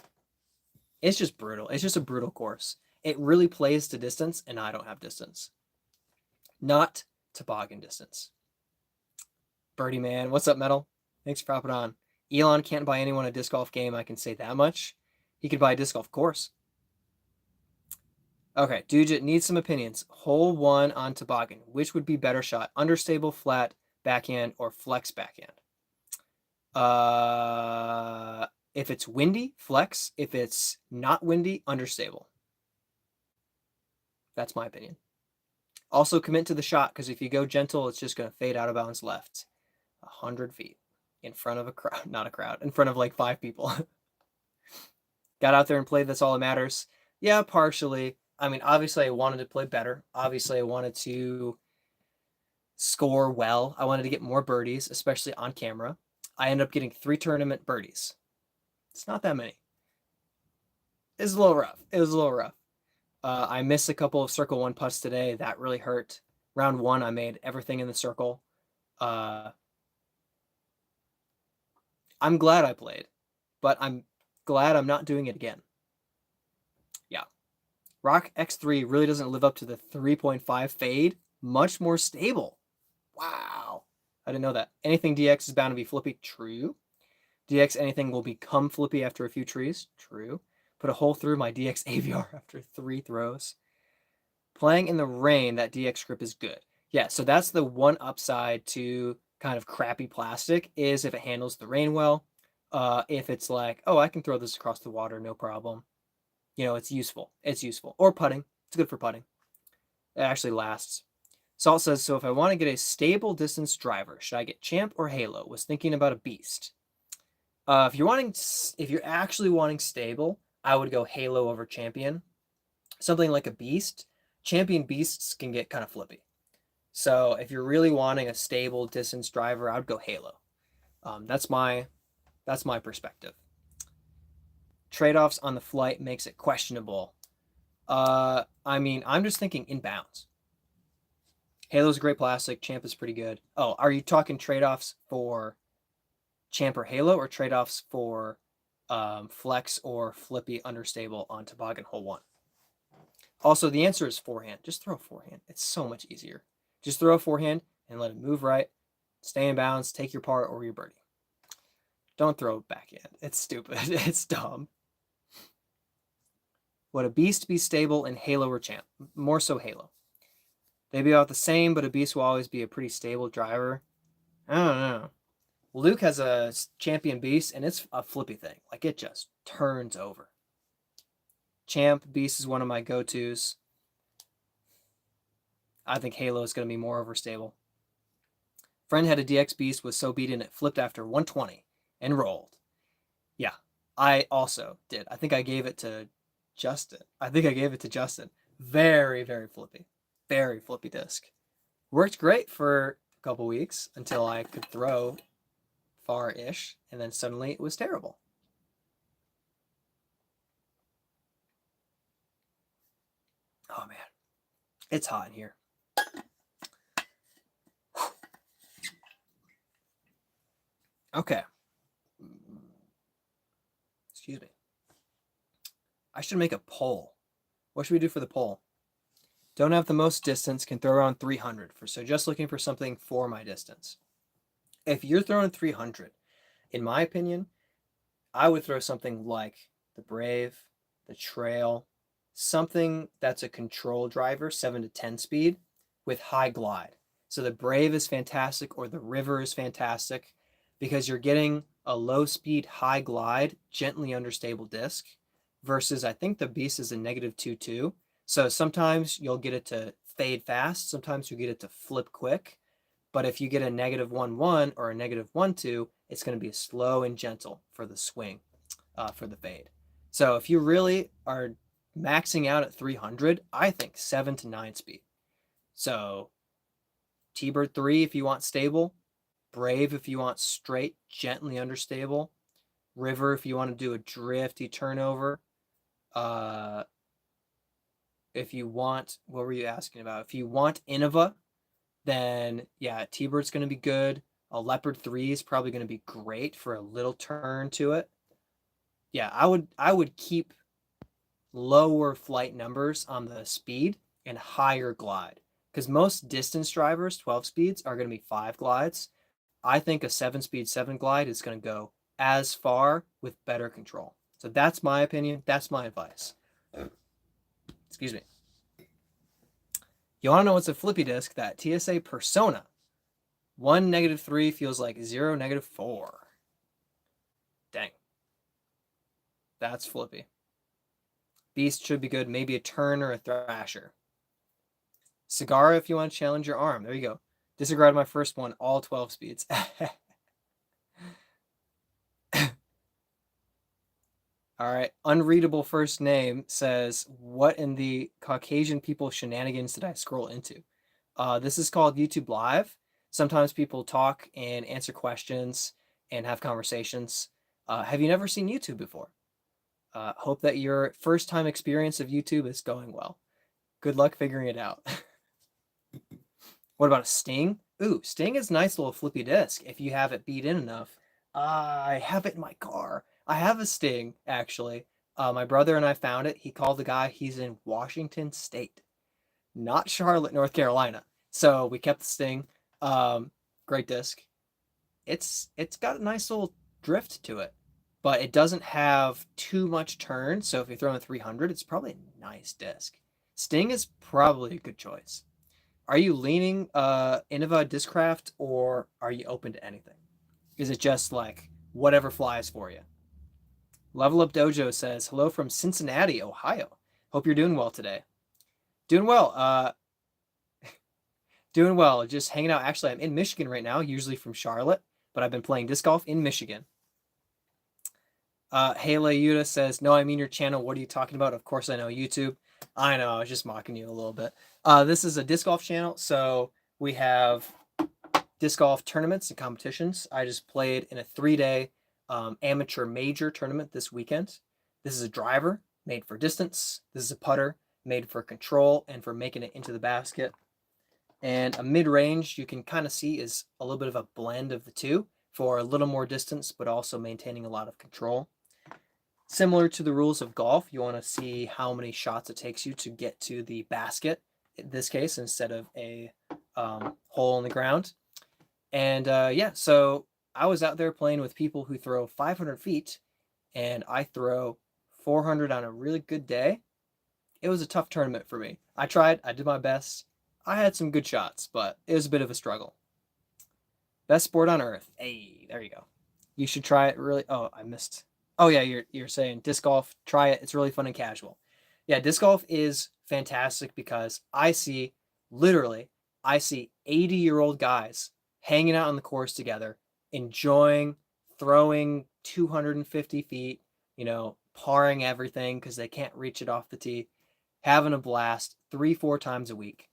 it's just brutal. It's just a brutal course. It really plays to distance, and I don't have distance. Not toboggan distance. Birdie man, what's up, Metal? Thanks for popping on. Elon can't buy anyone a disc golf game, I can say that much. He could buy a disc golf course. Okay, Dujit needs some opinions. Hole 1 on toboggan. Which would be better shot? Understable, flat, backhand, or flex backhand? If it's windy, flex. If it's not windy, understable. That's my opinion. Also commit to the shot, because if you go gentle, it's just going to fade out of bounds left. 100 feet in front of a crowd, not a crowd, in front of like 5 people. Got out there and played, that's all that matters. Yeah, partially. I mean, obviously I wanted to play better. Obviously I wanted to score well. I wanted to get more birdies, especially on camera. I ended up getting 3 tournament birdies. It's not that many. It was a little rough. I missed a couple of circle 1 putts today. That really hurt. Round 1, I made everything in the circle. I'm glad I played, but I'm glad I'm not doing it again. Yeah. Rock X3 really doesn't live up to the 3.5 fade. Much more stable. Wow. I didn't know that. Anything DX is bound to be flippy. True. DX anything will become flippy after a few trees. True. Put a hole through my DX AVR after 3 throws. Playing in the rain, that DX grip is good. Yeah, so that's the one upside to kind of crappy plastic, is if it handles the rain well. If it's like, oh, I can throw this across the water, no problem. You know, it's useful. It's useful. Or putting. It's good for putting. It actually lasts. Salt says, so if I want to get a stable distance driver, should I get Champ or Halo? Was thinking about a Beast. If you're actually wanting stable, I would go Halo over Champion. Something like a Beast. Champion Beasts can get kind of flippy. So if you're really wanting a stable distance driver, I would go Halo. That's my perspective. Trade-offs on the flight makes it questionable. I mean, I'm just thinking inbounds. Halo's a great plastic. Champ is pretty good. Oh, are you talking trade-offs for Champ or Halo, or trade-offs for flex or flippy understable on toboggan hole 1? Also, the answer is forehand. Just throw a forehand. It's so much easier. Just throw a forehand and let it move right. Stay in bounds, take your par or your birdie. Don't throw backhand. It's stupid. It's dumb. Would a Beast be stable in Halo or Champ? More so Halo. They'd be about the same, but a Beast will always be a pretty stable driver. I don't know. Luke has a Champion Beast, and it's a flippy thing. Like, it just turns over. Champ Beast is one of my go-tos. I think Halo is going to be more overstable. Friend had a DX Beast, was so beaten it flipped after 120 and rolled. Yeah, I also did. I think I gave it to Justin. Very, very flippy. Very flippy disc. Worked great for a couple weeks until I could throw far-ish, and then suddenly it was terrible. Oh, man. It's hot in here. Okay. Excuse me. I should make a poll. What should we do for the poll? Don't have the most distance, can throw around 300. So just looking for something for my distance. If you're throwing 300, in my opinion, I would throw something like the Brave, the Trail, something that's a control driver, 7 to 10 speed, with high glide. So the Brave is fantastic, or the River is fantastic, because you're getting a low speed, high glide, gently understable disc, versus I think the Beast is a -2.2. So sometimes you'll get it to fade fast, sometimes you get it to flip quick. But if you get a -1.1 or a -1.2, it's going to be slow and gentle for the swing, for the fade. So if you really are maxing out at 300, I think 7 to 9 speed. So T-Bird 3 if you want stable, Brave if you want straight, gently understable. River if you want to do a drifty turnover. If you want, what were you asking about? If you want Innova, then yeah, T-Bird's going to be good. A Leopard 3 is probably going to be great for a little turn to it. Yeah, I would keep lower flight numbers on the speed and higher glide, because most distance drivers, 12 speeds, are going to be 5 glides. I think a 7-speed 7 glide is going to go as far with better control. So that's my opinion. That's my advice. Excuse me. You want to know what's a flippy disc? That TSA Persona. 1 -3 feels like 0 -4. Dang. That's flippy. Beast should be good. Maybe a turn or a thrasher. Cigar if you want to challenge your arm. There you go. Disregard my first one. All 12 speeds. All right. Unreadable first name says, what in the Caucasian people shenanigans did I scroll into? This is called YouTube Live. Sometimes people talk and answer questions and have conversations. Have you never seen YouTube before? Hope that your first time experience of YouTube is going well. Good luck figuring it out. What about a Sting? Ooh, Sting is a nice little flippy disc if you have it beat in enough. I have it in my car. I have a Sting, actually. My brother and I found it. He called the guy. He's in Washington State, not Charlotte, North Carolina. So we kept the Sting. Great disc. It's got a nice little drift to it, but it doesn't have too much turn. So if you're throwing a 300, it's probably a nice disc. Sting is probably a good choice. Are you leaning Innova Discraft, or are you open to anything? Is it just like whatever flies for you? Level Up Dojo says, hello from Cincinnati, Ohio. Hope you're doing well today. Doing well. Doing well. Just hanging out. Actually, I'm in Michigan right now, usually from Charlotte, but I've been playing disc golf in Michigan. Haley Yuta says, no, I mean your channel. What are you talking about? Of course I know YouTube. I know, I was just mocking you a little bit. This is a disc golf channel, so we have disc golf tournaments and competitions. I just played in a 3-day amateur major tournament this weekend. This is a driver made for distance. This is a putter made for control and for making it into the basket. And a mid-range, you can kind of see, is a little bit of a blend of the two for a little more distance, but also maintaining a lot of control. Similar to the rules of golf, you want to see how many shots it takes you to get to the basket, in this case, instead of a hole in the ground. And yeah, so I was out there playing with people who throw 500 feet, and I throw 400 on a really good day. It was a tough tournament for me. I tried, I did my best. I had some good shots, but it was a bit of a struggle. Best sport on earth. Hey, there you go. You should try it. Really. Oh, I missed. Oh yeah, you're saying disc golf. Try it. It's really fun and casual. Yeah, disc golf is fantastic because I see 80-year-old guys hanging out on the course together, enjoying throwing 250 feet, parring everything because they can't reach it off the tee, having a blast 3-4 times a week.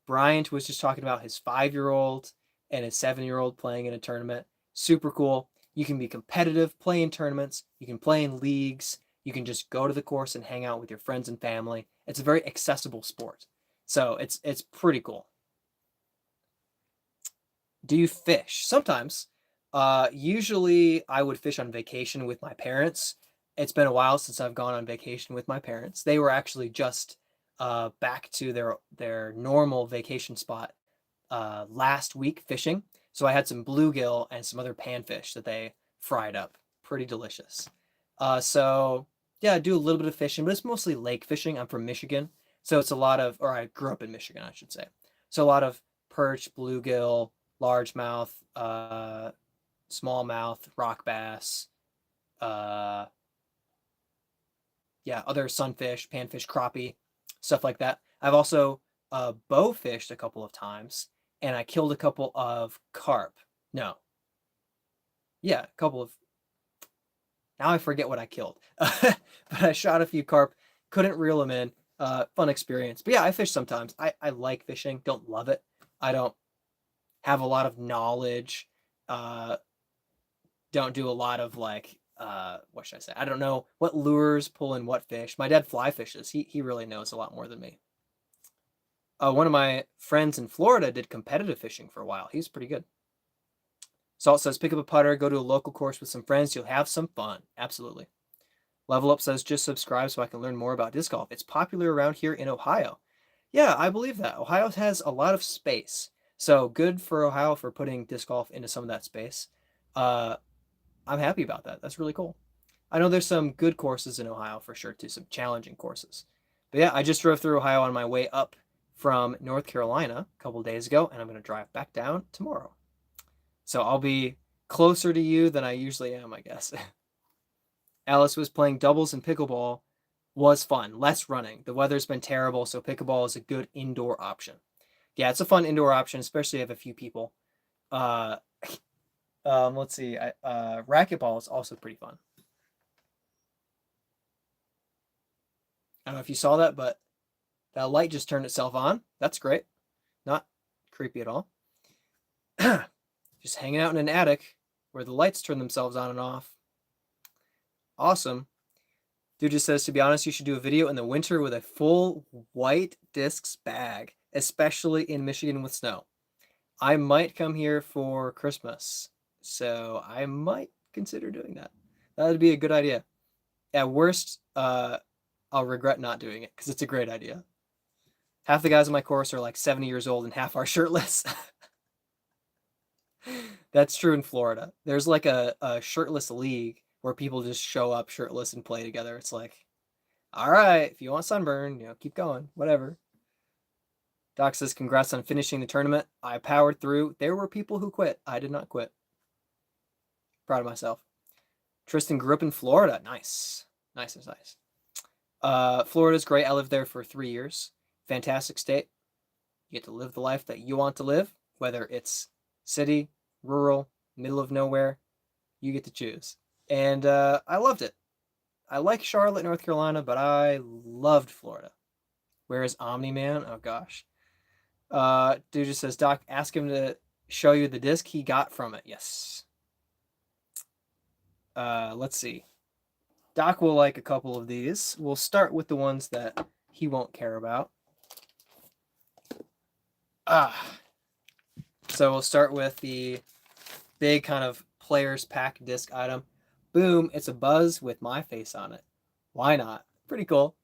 Bryant was just talking about his 5-year-old and his 7-year-old playing in a tournament. Super cool. You can be competitive, play in tournaments. You can play in leagues. You can just go to the course and hang out with your friends and family. It's a very accessible sport. So it's pretty cool. Do you fish? Sometimes. Usually I would fish on vacation with my parents. It's been a while since I've gone on vacation with my parents. They were actually just back to their normal vacation spot last week fishing. So I had some bluegill and some other panfish that they fried up. Pretty delicious. So yeah, I do a little bit of fishing, but it's mostly lake fishing. I'm from Michigan, so it's a lot of, or I grew up in Michigan, I should say. So a lot of perch, bluegill, largemouth, smallmouth, rock bass, yeah, other sunfish, panfish, crappie, stuff like that. I've also bow fished a couple of times, and I killed a couple of carp. No. Yeah, a couple of. Now I forget what I killed. But I shot a few carp, couldn't reel them in. Fun experience. But yeah, I fish sometimes. I like fishing, don't love it. I don't have a lot of knowledge don't do a lot of like, what should I say? I don't know what lures pull in what fish. My dad fly fishes. He really knows a lot more than me. One of my friends in Florida did competitive fishing for a while. He's pretty good. Salt says, pick up a putter, go to a local course with some friends. You'll have some fun. Absolutely. Level Up says, just subscribe so I can learn more about disc golf. It's popular around here in Ohio. Yeah, I believe that. Ohio has a lot of space. So good for Ohio for putting disc golf into some of that space. I'm happy about that. That's really cool. I know there's some good courses in Ohio for sure, too, some challenging courses. But yeah, I just drove through Ohio on my way up from North Carolina a couple days ago, and I'm going to drive back down tomorrow. So I'll be closer to you than I usually am, I guess. Alice was playing doubles and pickleball. Was fun. Less running. The weather's been terrible, so pickleball is a good indoor option. Yeah, it's a fun indoor option, especially if you have a few people. Let's see. Racquetball is also pretty fun. I don't know if you saw that, but that light just turned itself on. That's great. Not creepy at all. Just hanging out in an attic where the lights turn themselves on and off. Awesome. Dude just says, to be honest, you should do a video in the winter with a full white discs bag, especially in Michigan with snow. I might come here for Christmas, so I might consider doing that. That would be a good idea. At worst, I'll regret not doing it because it's a great idea. Half the guys on my course are like 70 years old and half are shirtless. That's true in Florida. There's like a shirtless league where people just show up shirtless and play together. It's like, all right, if you want sunburn, keep going, whatever. Doc says, congrats on finishing the tournament. I powered through. There were people who quit. I did not quit. Proud of myself. Tristan grew up in Florida. Nice. Nice. Florida's great. I lived there for 3 years. Fantastic state. You get to live the life that you want to live, whether it's city, rural, middle of nowhere. You get to choose. And I loved it. I like Charlotte, North Carolina, but I loved Florida. Where is Omni-Man? Oh, gosh. Dude just says, Doc, ask him to show you the disc he got from it. Yes. Let's see. Doc will like a couple of these. We'll start with the ones that he won't care about. So we'll start with the big kind of players pack disc item. Boom, it's a Buzz with my face on it. Why not? Pretty cool.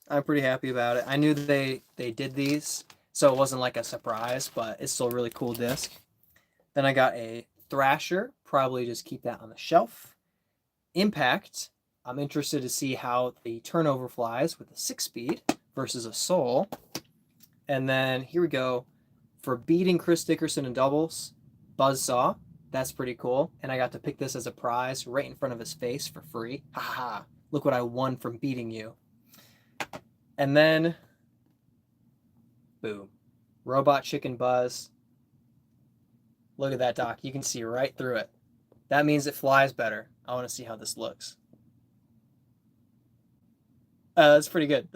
I'm pretty happy about it. I knew they did these, so it wasn't like a surprise, but it's still a really cool disc. Then I got a Thrasher, probably just keep that on the shelf. Impact, I'm interested to see how the turnover flies with a 6-speed versus a Soul. And then here we go for beating Chris Dickerson in doubles, Buzzsaw. That's pretty cool. And I got to pick this as a prize right in front of his face for free. Ha ha. Look what I won from beating you. And then, boom. Robot Chicken Buzz. Look at that, Doc. You can see right through it. That means it flies better. I want to see how this looks. That's pretty good.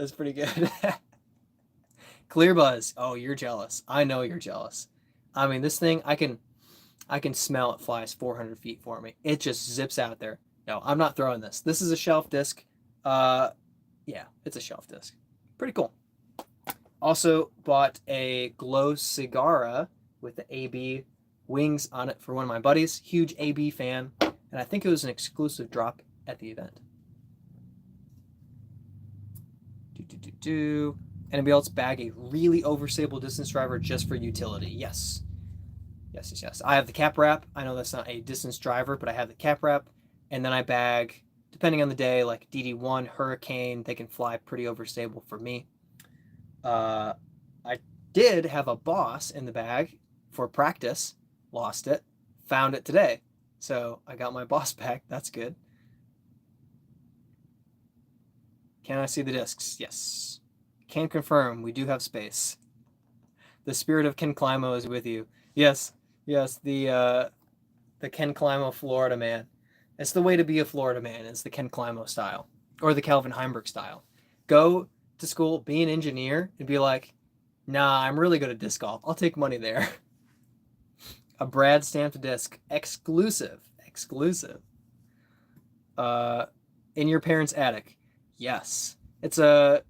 Clear Buzz. Oh, you're jealous. I know you're jealous. I mean, this thing, I can smell it flies 400 feet for me. It just zips out there. No, I'm not throwing this. This is a shelf disc. Yeah, it's a shelf disc. Pretty cool. Also bought a Glow Cigara with the AB wings on it for one of my buddies. Huge AB fan. And I think it was an exclusive drop at the event. Anybody else bag a really overstable distance driver just for utility? Yes. I have the cap wrap. I know that's not a distance driver, but I have the cap wrap. And then I bag, depending on the day, like DD1, Hurricane. They can fly pretty overstable for me. I did have a Boss in the bag for practice. Lost it. Found it today. So I got my Boss back. That's good. Can I see the discs? Yes. Can confirm we do have space. The spirit of Ken Climo is with you. Yes, the Ken Climo Florida man. It's the way to be a Florida man. It's the Ken Climo style. Or the Calvin Heimberg style. Go to school, be an engineer, and be like, nah, I'm really good at disc golf. I'll take money there. A Brad stamped disc. Exclusive. Exclusive. In your parents' attic. Yes. It's a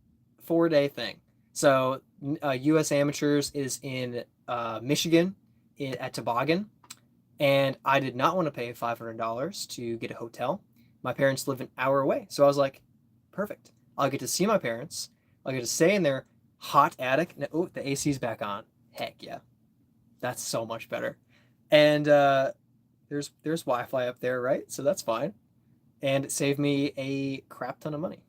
4-day thing. So U.S. Amateurs is in Michigan at Toboggan. And I did not want to pay $500 to get a hotel. My parents live an hour away. So I was like, perfect. I'll get to see my parents. I'll get to stay in their hot attic. Oh, the AC's back on. Heck yeah. That's so much better. And there's Wi-Fi up there, right? So that's fine. And it saved me a crap ton of money.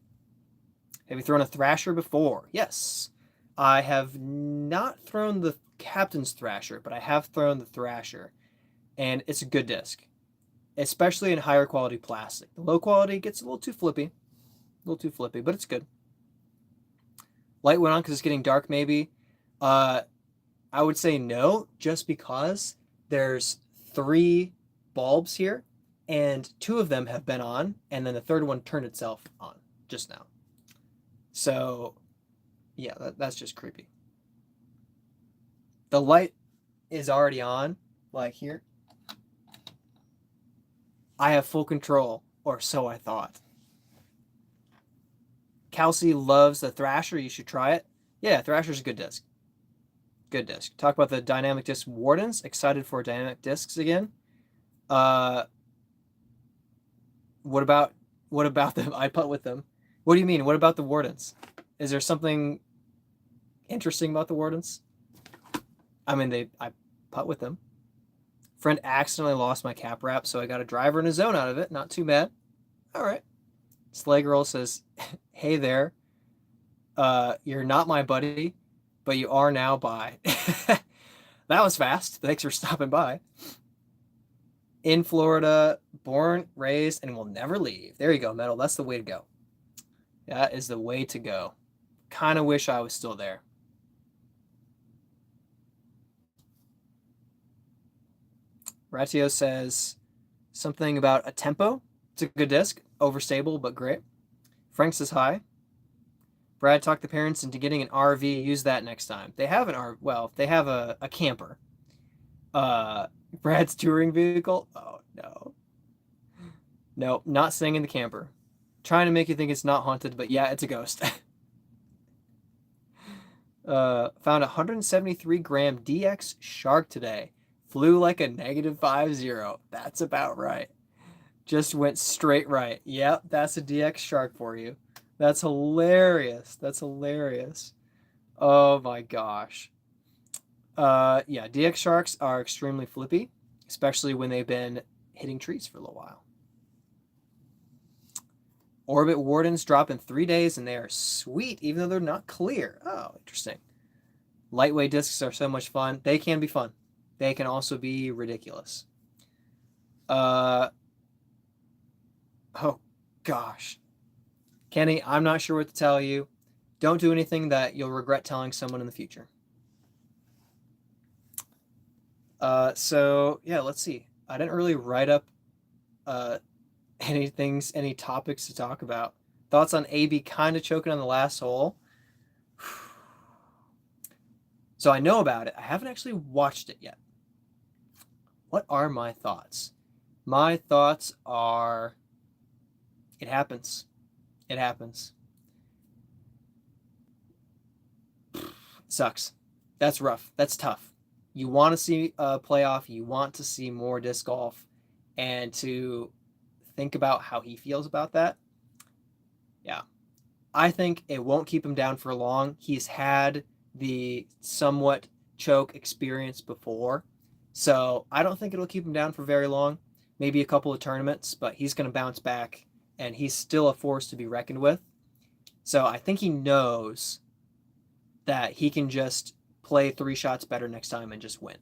Have you thrown a Thrasher before? Yes. I have not thrown the Captain's Thrasher, but I have thrown the Thrasher. And it's a good disc, especially in higher quality plastic. The low quality gets a little too flippy, but it's good. Light went on because it's getting dark, maybe. I would say no, just because there's 3 bulbs here, and 2 of them have been on, and then the third one turned itself on just now. So, yeah, that's just creepy. The light is already on, like here. I have full control, or so I thought. Kelsey loves the Thrasher. You should try it. Yeah, Thrasher's a good disc. Good disc. Talk about the dynamic disc Wardens. Excited for dynamic discs again. What about them? I putt with them. What do you mean? What about the Wardens? Is there something interesting about the Wardens? I mean, I putt with them. Friend accidentally lost my cap wrap, so I got a driver in a zone out of it. Not too bad. All right. Slay Girl says, hey there. You're not my buddy, but you are now. Bye. That was fast. Thanks for stopping by. In Florida, born, raised, and will never leave. There you go, Metal. That's the way to go. That is the way to go. Kind of wish I was still there. Ratio says something about a tempo. It's a good disc. Overstable, but great. Frank says hi. Brad talked the parents into getting an RV. Use that next time. They have an RV. Well, they have a camper. Brad's touring vehicle. Oh, no. No, not staying in the camper. Trying to make you think it's not haunted, but yeah, it's a ghost. Found a 173-gram DX shark today. Flew like a -50. That's about right. Just went straight right. Yep, that's a DX shark for you. That's hilarious. That's hilarious. Oh my gosh. Yeah, DX sharks are extremely flippy, especially when they've been hitting trees for a little while. Orbit Wardens drop in 3 days, and they are sweet, even though they're not clear. Oh, interesting. Lightweight discs are so much fun. They can be fun. They can also be ridiculous. Oh, gosh. Kenny, I'm not sure what to tell you. Don't do anything that you'll regret telling someone in the future. So, yeah, let's see. I didn't really write up any topics to talk about. Thoughts on AB kind of choking on the last hole. So I know about it. I haven't actually watched it yet. What are my thoughts? My thoughts are, it happens. It happens. Sucks. That's rough. That's tough. You want to see a playoff. You want to see more disc golf. And to think about how he feels about that. Yeah. I think it won't keep him down for long. He's had the somewhat choke experience before. So I don't think it'll keep him down for very long. Maybe a couple of tournaments, but he's going to bounce back. And he's still a force to be reckoned with. So I think he knows that he can just play 3 shots better next time and just win.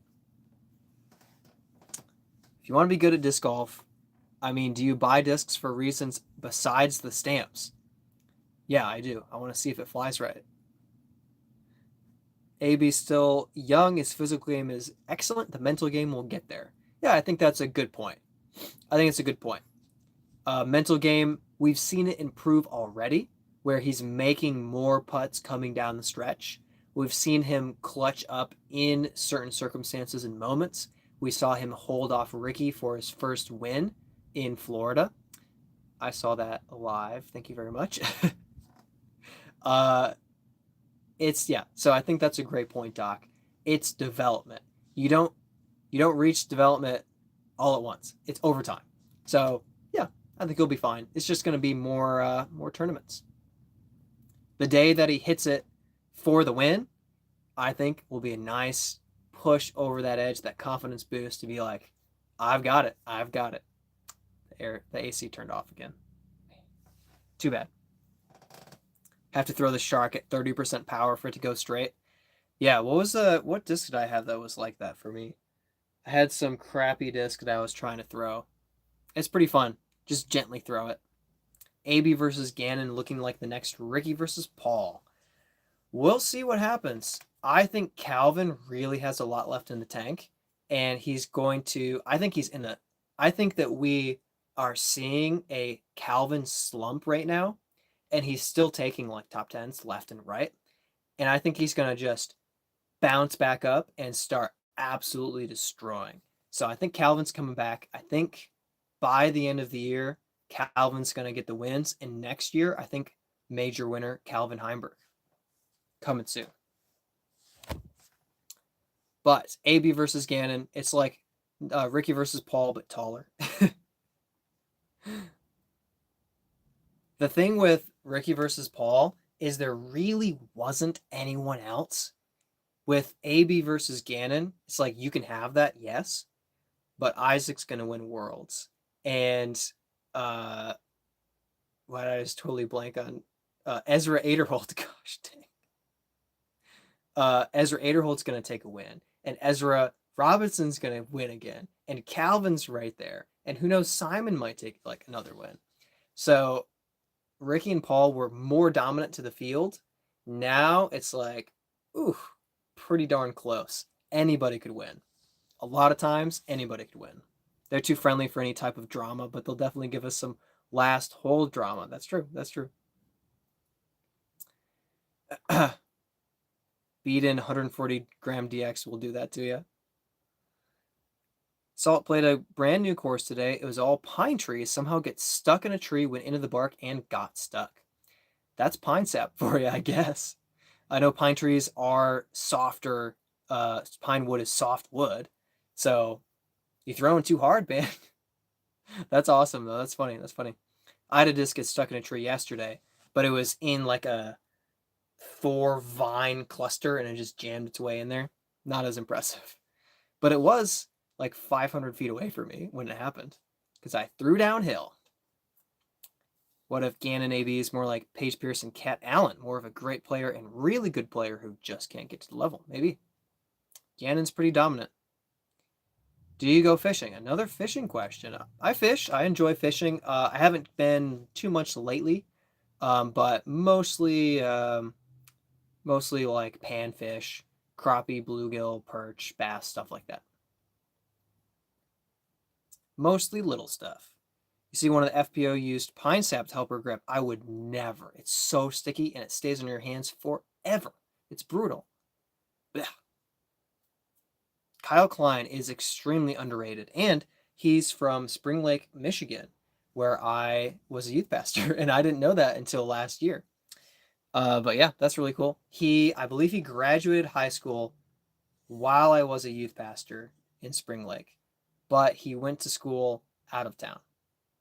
If you want to be good at disc golf, I mean, do you buy discs for reasons besides the stamps? Yeah, I do. I want to see if it flies right. AB's still young. His physical game is excellent. The mental game will get there. Yeah, I think that's a good point. Mental game, we've seen it improve already, where he's making more putts coming down the stretch. We've seen him clutch up in certain circumstances and moments. We saw him hold off Ricky for his first win in Florida. I saw that live. Thank you very much. So I think that's a great point, Doc. It's development. You don't reach development all at once. It's over time. So yeah, I think he'll be fine. It's just going to be more tournaments. The day that he hits it for the win, I think will be a nice push over that edge, that confidence boost to be like, I've got it. The AC turned off again. Too bad. Have to throw the shark at 30% power for it to go straight. Yeah, what disc did I have that was like that for me? I had some crappy disc that I was trying to throw. It's pretty fun. Just gently throw it. AB versus Gannon looking like the next Ricky versus Paul. We'll see what happens. I think Calvin really has a lot left in the tank, and I think that we are seeing a Calvin slump right now, and he's still taking like top 10s left and right. And I think he's going to just bounce back up and start absolutely destroying. So I think Calvin's coming back. I think by the end of the year, Calvin's going to get the wins. And next year, I think major winner, Calvin Heimberg. Coming soon. But AB versus Gannon, it's like Ricky versus Paul, but taller. The thing with Ricky versus Paul is there really wasn't anyone else. With AB versus Gannon, it's like you can have that, yes, but Isaac's going to win Worlds. And why did I just totally blank on Ezra Aderholt? Gosh dang. Ezra Aderholt's going to take a win, and Ezra Robinson's going to win again, and Calvin's right there, and who knows, Simon might take like another win. So Ricky and Paul were more dominant to the field. Now it's like, ooh, pretty darn close. Anybody could win. A lot of times, anybody could win. They're too friendly for any type of drama, but they'll definitely give us some last hole drama. That's true. Beat in 140 gram DX will do that to you. Salt played a brand new course today. It was all pine trees. Somehow gets stuck in a tree, went into the bark, and got stuck. That's pine sap for you, I guess. I know pine trees are softer. Pine wood is soft wood. So you're throwing too hard, man. That's awesome, though. That's funny. I had a disc get stuck in a tree yesterday, but it was in like a 4-vine cluster, and it just jammed its way in there. Not as impressive. But it was like 500 feet away from me when it happened, because I threw downhill. What if Gannon AB is more like Paige Pierce and Cat Allen, more of a great player and really good player who just can't get to the level? Maybe. Gannon's pretty dominant. Do you go fishing? Another fishing question. I fish. I enjoy fishing. I haven't been too much lately, but mostly like panfish, crappie, bluegill, perch, bass, stuff like that. Mostly little stuff. You see one of the FPO used pine sap to help her grip. I would never. It's so sticky and it stays in your hands forever. It's brutal. Blech. Kyle Klein is extremely underrated, and he's from Spring Lake, Michigan, where I was a youth pastor, and I didn't know that until last year. But yeah, that's really cool. I believe he graduated high school while I was a youth pastor in Spring Lake, but he went to school out of town,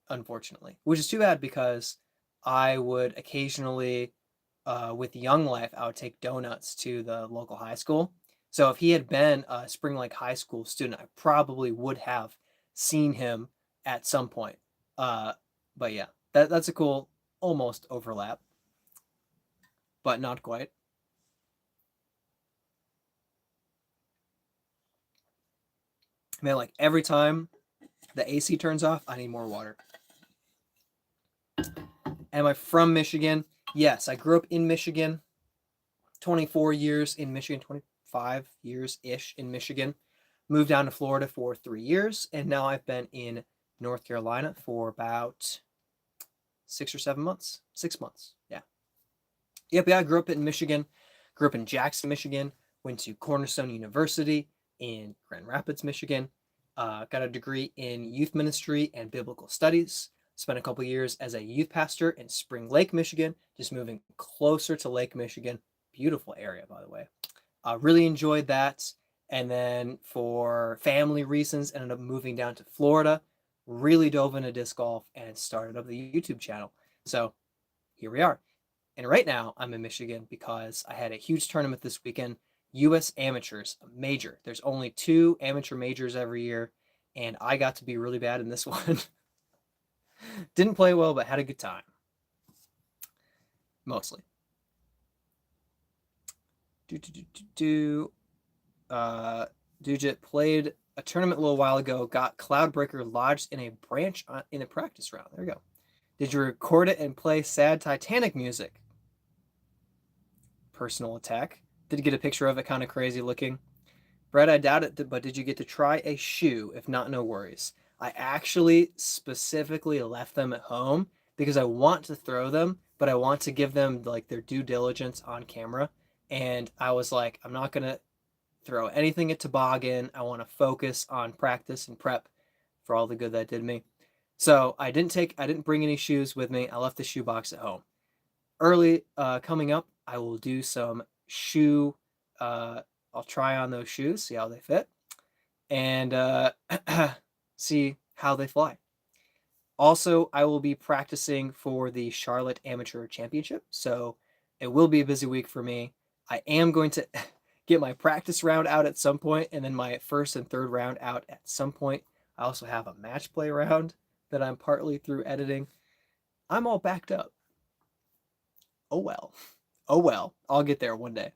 unfortunately, which is too bad because I would occasionally, with Young Life, I would take donuts to the local high school. So if he had been a Spring Lake High School student, I probably would have seen him at some point. But yeah, that's a cool almost overlap, but not quite. Man, like every time the AC turns off, I need more water. Am I from Michigan? Yes, I grew up in Michigan. 24 years in Michigan, 25 years-ish in Michigan. Moved down to Florida for 3 years, and now I've been in North Carolina for about 6 or 7 months. 6 months, yeah. Yep, yeah, I grew up in Michigan. Grew up in Jackson, Michigan. Went to Cornerstone University in Grand Rapids, Michigan. Got a degree in youth ministry and biblical studies. Spent a couple years as a youth pastor in Spring Lake, Michigan, just moving closer to Lake Michigan. Beautiful area, by the way. Really enjoyed that. And then for family reasons, ended up moving down to Florida, really dove into disc golf and started up the YouTube channel. So here we are. And right now I'm in Michigan because I had a huge tournament this weekend, US Amateurs, a major. There's only 2 amateur majors every year, and I got to be really bad in this one. Didn't play well, but had a good time. Mostly. Dujit played a tournament a little while ago, got Cloudbreaker lodged in a branch in the practice round. There we go. Did you record it and play sad Titanic music? Personal attack. Did get a picture of it, kind of crazy looking. Brett, I doubt it, but did you get to try a shoe? If not, no worries. I actually specifically left them at home because I want to throw them, but I want to give them like their due diligence on camera. And I was like, I'm not going to throw anything at toboggan. I want to focus on practice and prep for all the good that did me. So I didn't bring any shoes with me. I left the shoe box at home. Early coming up, I will do some shoe. I'll try on those shoes, see how they fit, and see how they fly. Also, I will be practicing for the Charlotte Amateur Championship, so it will be a busy week for me. I am going to get my practice round out at some point, and then my first and third round out at some point. I also have a match play round that I'm partly through editing. I'm all backed up. Oh well. Oh well. I'll get there one day.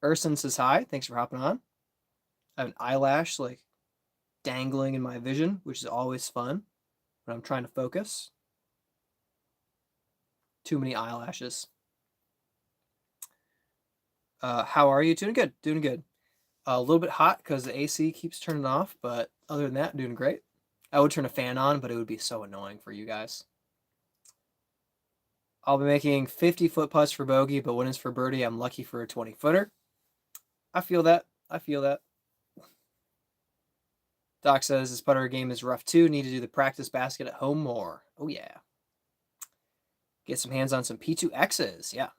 Urson says hi. Thanks for hopping on. I have an eyelash like dangling in my vision, which is always fun when I'm trying to focus. Too many eyelashes. How are you? Doing good. Doing good. A little bit hot because the AC keeps turning off, but other than that, doing great. I would turn a fan on, but it would be so annoying for you guys. I'll be making 50-foot putts for bogey, but when it's for birdie, I'm lucky for a 20-footer. I feel that. I feel that. Doc says his putter game is rough too. Need to do the practice basket at home more. Oh, yeah. Get some hands on some P2Xs. Yeah.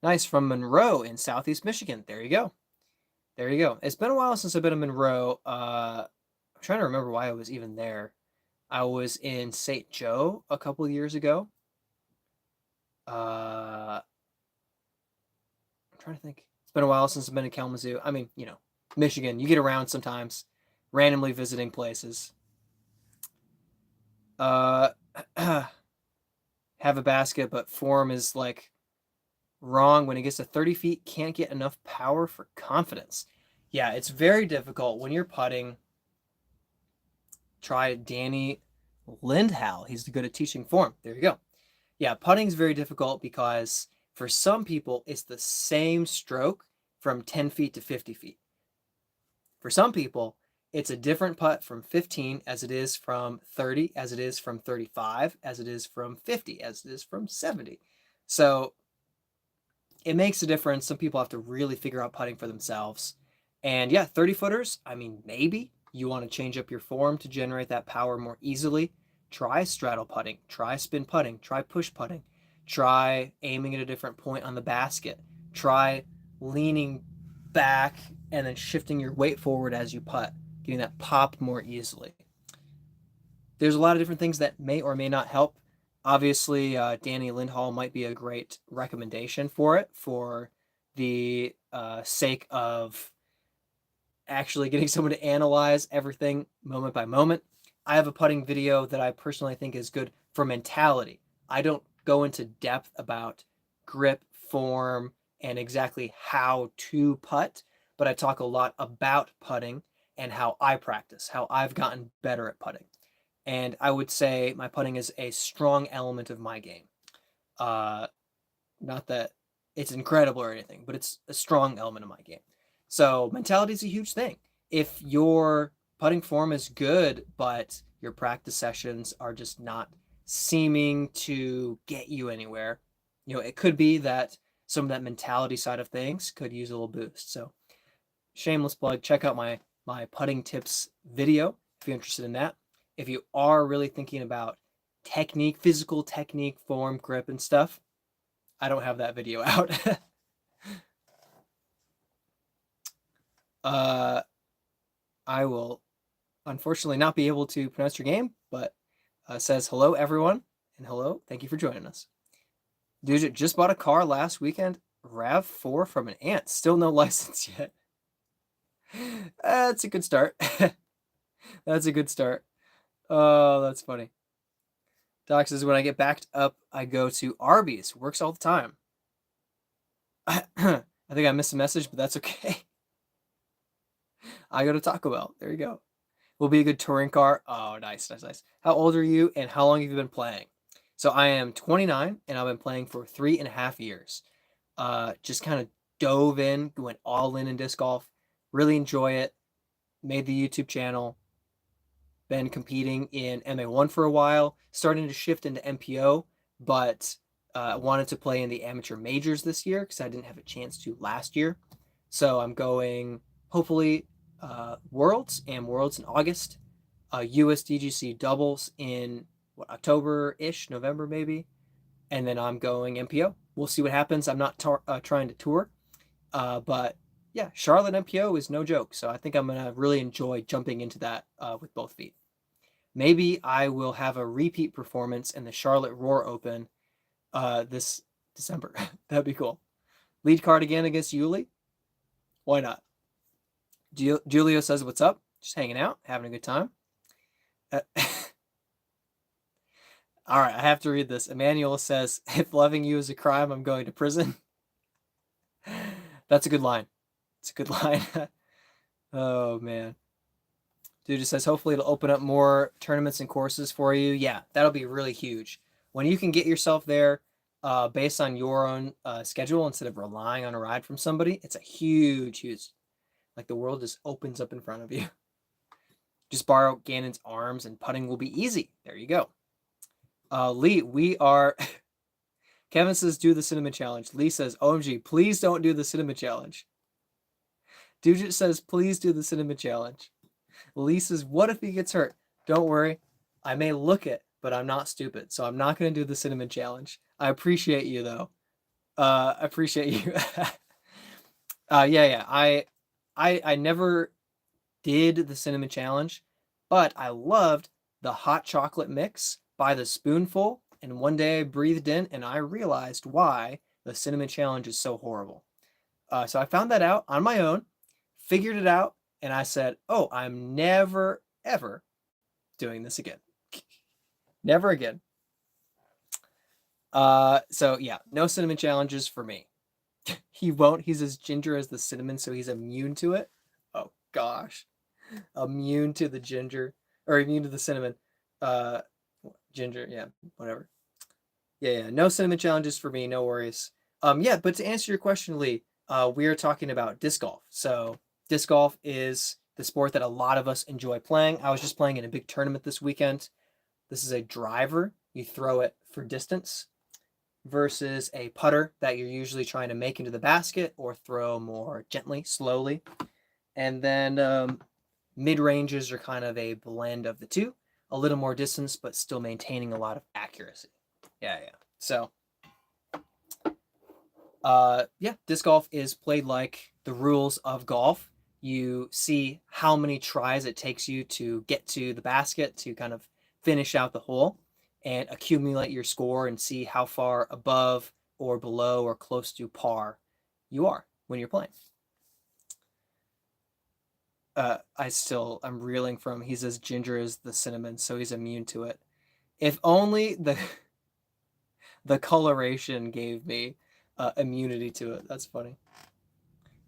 Nice. From Monroe in Southeast Michigan. There you go. There you go. It's been a while since I've been in Monroe. I'm trying to remember why I was even there. I was in St. Joe a couple of years ago. I'm trying to think. It's been a while since I've been in Kalamazoo. I mean, you know, Michigan. You get around sometimes, randomly visiting places. Have a basket, but form is like wrong. When it gets to 30 feet, can't get enough power for confidence. Yeah, it's very difficult when you're putting. Try Danny Lindhall. He's good at teaching form. There you go. Yeah, putting is very difficult because for some people, it's the same stroke from 10 feet to 50 feet. For some people, it's a different putt from 15 as it is from 30, as it is from 35, as it is from 50, as it is from 70. So it makes a difference. Some people have to really figure out putting for themselves. And yeah, 30-footers, I mean, maybe you want to change up your form to generate that power more easily. Try straddle putting, try spin putting, try push putting, try aiming at a different point on the basket, try leaning back and then shifting your weight forward as you putt, getting that pop more easily. There's a lot of different things that may or may not help. Obviously, Danny Lindhall might be a great recommendation for it for the sake of actually getting someone to analyze everything moment by moment. I have a putting video that I personally think is good for mentality. I don't go into depth about grip, form, and exactly how to putt, but I talk a lot about putting and how I practice, how I've gotten better at putting. And I would say my putting is a strong element of my game. Not that it's incredible or anything, but it's a strong element of my game. So mentality is a huge thing. If your putting form is good, but your practice sessions are just not seeming to get you anywhere, you know, it could be that some of that mentality side of things could use a little boost. So shameless plug, check out my my putting tips video if you're interested in that. If you are really thinking about technique, physical technique, form, grip, and stuff, I don't have that video out. I will unfortunately not be able to pronounce your game, but says hello everyone, and hello, thank you for joining us. Dude, just bought a car last weekend, RAV4 from an aunt, still no license yet. That's a good start. That's a good start. Oh, that's funny. Doc says, when I get backed up, I go to Arby's. Works all the time. I think I missed a message, but that's okay. I go to Taco Bell. There you go. Will be a good touring car. Oh, nice, nice, nice. How old are you, and how long have you been playing? So I am 29, and I've been playing for 3.5 years. Just kind of dove in, went all in disc golf. Really enjoy it. Made the YouTube channel. Been competing in MA1 for a while. Starting to shift into MPO, but wanted to play in the amateur majors this year because I didn't have a chance to last year. So I'm going, hopefully, Worlds in August. USDGC doubles in October-ish, November maybe. And then I'm going MPO. We'll see what happens. I'm not trying to tour. But yeah, Charlotte MPO is no joke. So I think I'm going to really enjoy jumping into that with both feet. Maybe I will have a repeat performance in the Charlotte Roar Open this December. That'd be cool. Lead card again against Yuli. Why not? Julio says, what's up? Just hanging out, having a good time. All right, I have to read this. Emmanuel says, if loving you is a crime, I'm going to prison. That's a good line. It's a good line. Oh, man. Dude just says, hopefully it'll open up more tournaments and courses for you. Yeah, that'll be really huge. When you can get yourself there based on your own schedule instead of relying on a ride from somebody, it's a huge. Like the world just opens up in front of you. Just borrow Gannon's arms and putting will be easy. There you go. Lee, we are... Kevin says, do the cinnamon challenge. Lee says, OMG, please don't do the cinnamon challenge. Dude says, please do the cinnamon challenge. Lee says, what if he gets hurt? Don't worry. I may look it, but I'm not stupid. So I'm not going to do the cinnamon challenge. I appreciate you, though. I appreciate you. Yeah. I never did the cinnamon challenge, but I loved the hot chocolate mix by the spoonful. And one day I breathed in and I realized why the cinnamon challenge is so horrible. So I found that out on my own, figured it out, and I said, oh, I'm never, ever doing this again. Never again. So yeah, no cinnamon challenges for me. He won't. He's as ginger as the cinnamon, so he's immune to it. Oh gosh. Immune to the ginger, or immune to the cinnamon. Ginger, yeah, whatever. Yeah, no cinnamon challenges for me, no worries. Yeah, but to answer your question, Lee, we are talking about disc golf. So disc golf is the sport that a lot of us enjoy playing. I was just playing in a big tournament this weekend. This is a driver. You throw it for distance versus a putter that you're usually trying to make into the basket or throw more gently, slowly. And then mid-ranges are kind of a blend of the two. A little more distance, but still maintaining a lot of accuracy. Yeah. So, yeah, disc golf is played like the rules of golf. You see how many tries it takes you to get to the basket to kind of finish out the hole and accumulate your score and see how far above or below or close to par you are when you're playing. I'm reeling from, he says ginger is the cinnamon, so he's immune to it. If only the coloration gave me immunity to it. That's funny.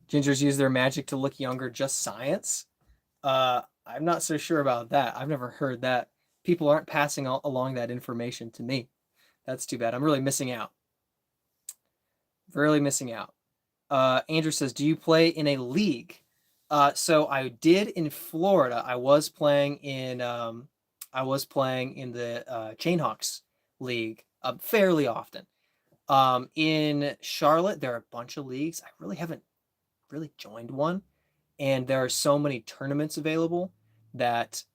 Gingers use their magic to look younger, just science? I'm not so sure about that. I've never heard that. People aren't passing along that information to me. That's too bad. I'm really missing out. Really missing out. Andrew says, do you play in a league? So I did in Florida. I was playing in the Chainhawks League fairly often. In Charlotte, there are a bunch of leagues. I really haven't really joined one. and there are so many tournaments available that,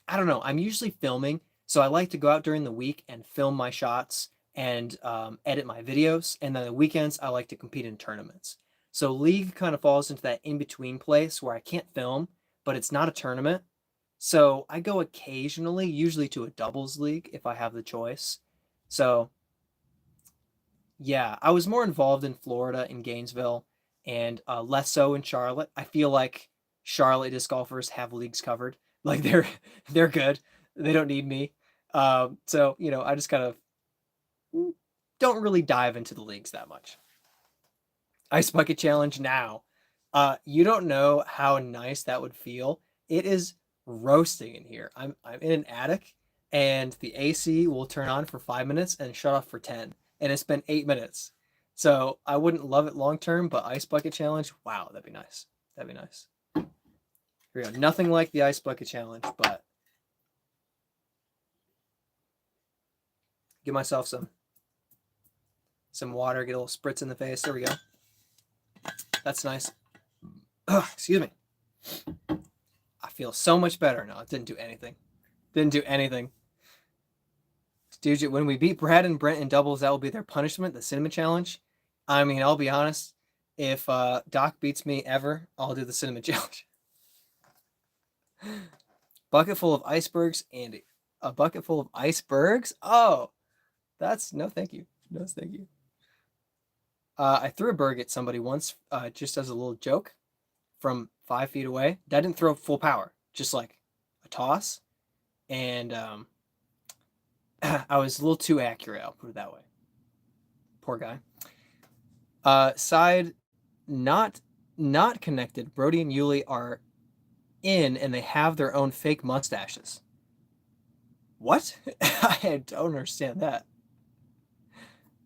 I don't know, I'm usually filming, so I like to go out during the week and film my shots and edit my videos, and then the weekends I like to compete in tournaments. So league kind of falls into that in-between place where I can't film, but it's not a tournament. So I go occasionally, usually to a doubles league if I have the choice. So yeah, I was more involved in Florida, in Gainesville, and less so in Charlotte. I feel like Charlotte disc golfers have leagues covered. Like they're good. They don't need me. So I just kind of don't really dive into the leagues that much. Ice bucket challenge now. You don't know how nice that would feel. It is roasting in here. I'm in an attic, and the AC will turn on for 5 minutes and shut off for 10, and it's been 8 minutes. So I wouldn't love it long term, but ice bucket challenge, wow, that'd be nice. That'd be nice. Here we go. Nothing like the ice bucket challenge, but give myself some water, get a little spritz in the face. There we go. That's nice. Ugh, excuse me. I feel so much better. No, it didn't do anything. Didn't do anything. Dude, when we beat Brad and Brent in doubles, that will be their punishment, the cinnamon challenge. I mean, I'll be honest. If Doc beats me ever, I'll do the cinnamon challenge. Bucket full of icebergs, Andy. A bucket full of icebergs? Oh, that's no thank you. No thank you. I threw a berg at somebody once, just as a little joke, from 5 feet away. I didn't throw full power, just like a toss, and I was a little too accurate. I'll put it that way. Poor guy. Side not connected. Brody and Yuli are in, and they have their own fake mustaches. What? I don't understand that.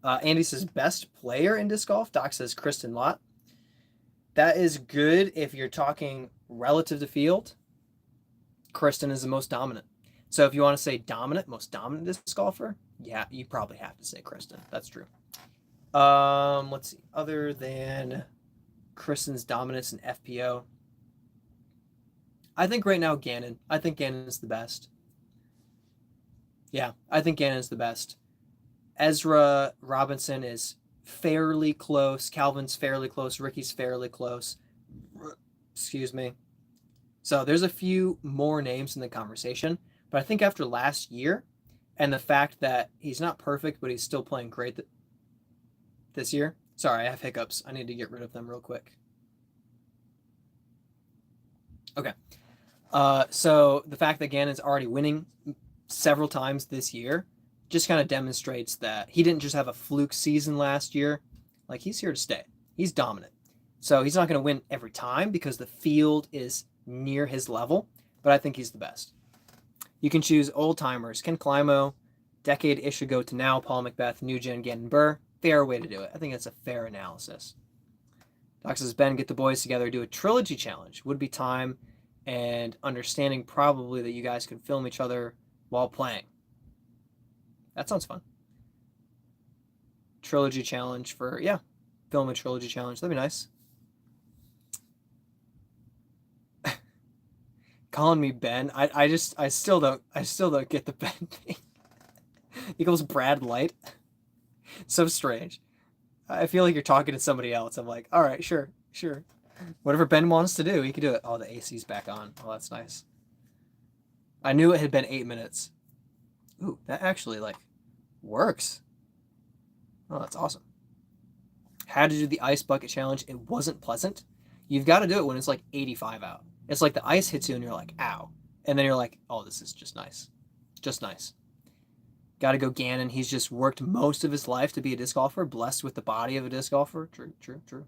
Andy says best player in disc golf. Doc says Kristen Lott. That is good if you're talking relative to field. Kristen is the most dominant. So if you want to say most dominant disc golfer, yeah, you probably have to say Kristen. That's true. Let's see. Other than Kristen's dominance in FPO, I think right now Gannon. I think Gannon is the best. Yeah, I think Gannon is the best. Ezra Robinson is fairly close. Calvin's fairly close. Ricky's fairly close. Excuse me. So there's a few more names in the conversation, but I think after last year and the fact that he's not perfect, but he's still playing great this year. Sorry, I have hiccups. I need to get rid of them real quick. Okay. So the fact that Gannon's already winning several times this year just kind of demonstrates that he didn't just have a fluke season last year. Like, he's here to stay. He's dominant. So he's not going to win every time because the field is near his level, but I think he's the best. You can choose old timers. Ken Climo, decade-ish ago to now, Paul Macbeth, New Gen, Gannon Burr. Fair way to do it. I think that's a fair analysis. Doc says, Ben, get the boys together, do a trilogy challenge. Would be time and understanding probably that you guys could film each other while playing. That sounds fun. Trilogy challenge for, yeah, film a trilogy challenge. That'd be nice. Calling me Ben. I still don't get the Ben thing. He goes Brad Light. So strange. I feel like you're talking to somebody else. I'm like, all right, sure. Whatever Ben wants to do, he can do it. Oh, the AC's back on. Oh, that's nice. I knew it had been 8 minutes. Ooh, that actually, like, works. Oh, that's awesome. Had to do the ice bucket challenge. It wasn't pleasant. You've got to do it when it's like 85 out. It's like the ice hits you and you're like, ow. And then you're like, oh, this is just nice. Just nice. Got to go Gannon. He's just worked most of his life to be a disc golfer, blessed with the body of a disc golfer. True.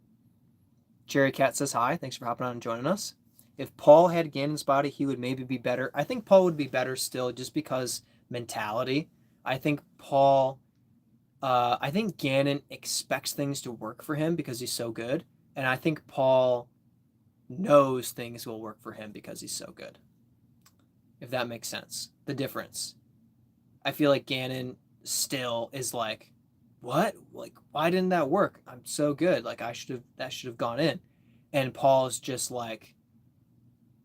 Cherry Cat says hi. Thanks for hopping on and joining us. If Paul had Gannon's body, he would maybe be better. I think Paul would be better still just because mentality. I think Gannon expects things to work for him because he's so good. And I think Paul knows things will work for him because he's so good. If that makes sense. The difference. I feel like Gannon still is like, what? Like, why didn't that work? I'm so good. Like, that should have gone in. and Paul's just like,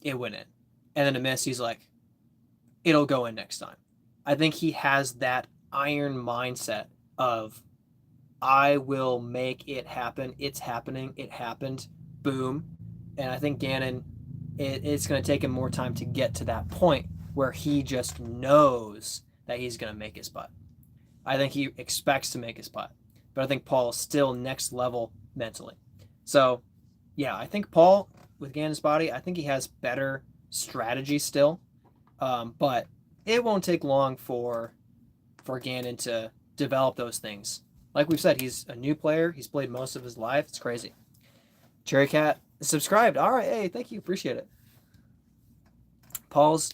it went in. And then a miss, he's like, it'll go in next time. I think he has that iron mindset of, I will make it happen. It's happening. It happened. Boom. And I think Gannon, it's going to take him more time to get to that point where he just knows that he's going to make his putt. I think he expects to make his putt. But I think Paul is still next level mentally. So, yeah, I think Paul, with Gannon's body, I think he has better strategy still. But it won't take long for Gannon to develop those things. Like we've said, he's a new player. He's played most of his life. It's crazy. Cherry Cat subscribed. All right, hey, thank you. Appreciate it. Paul's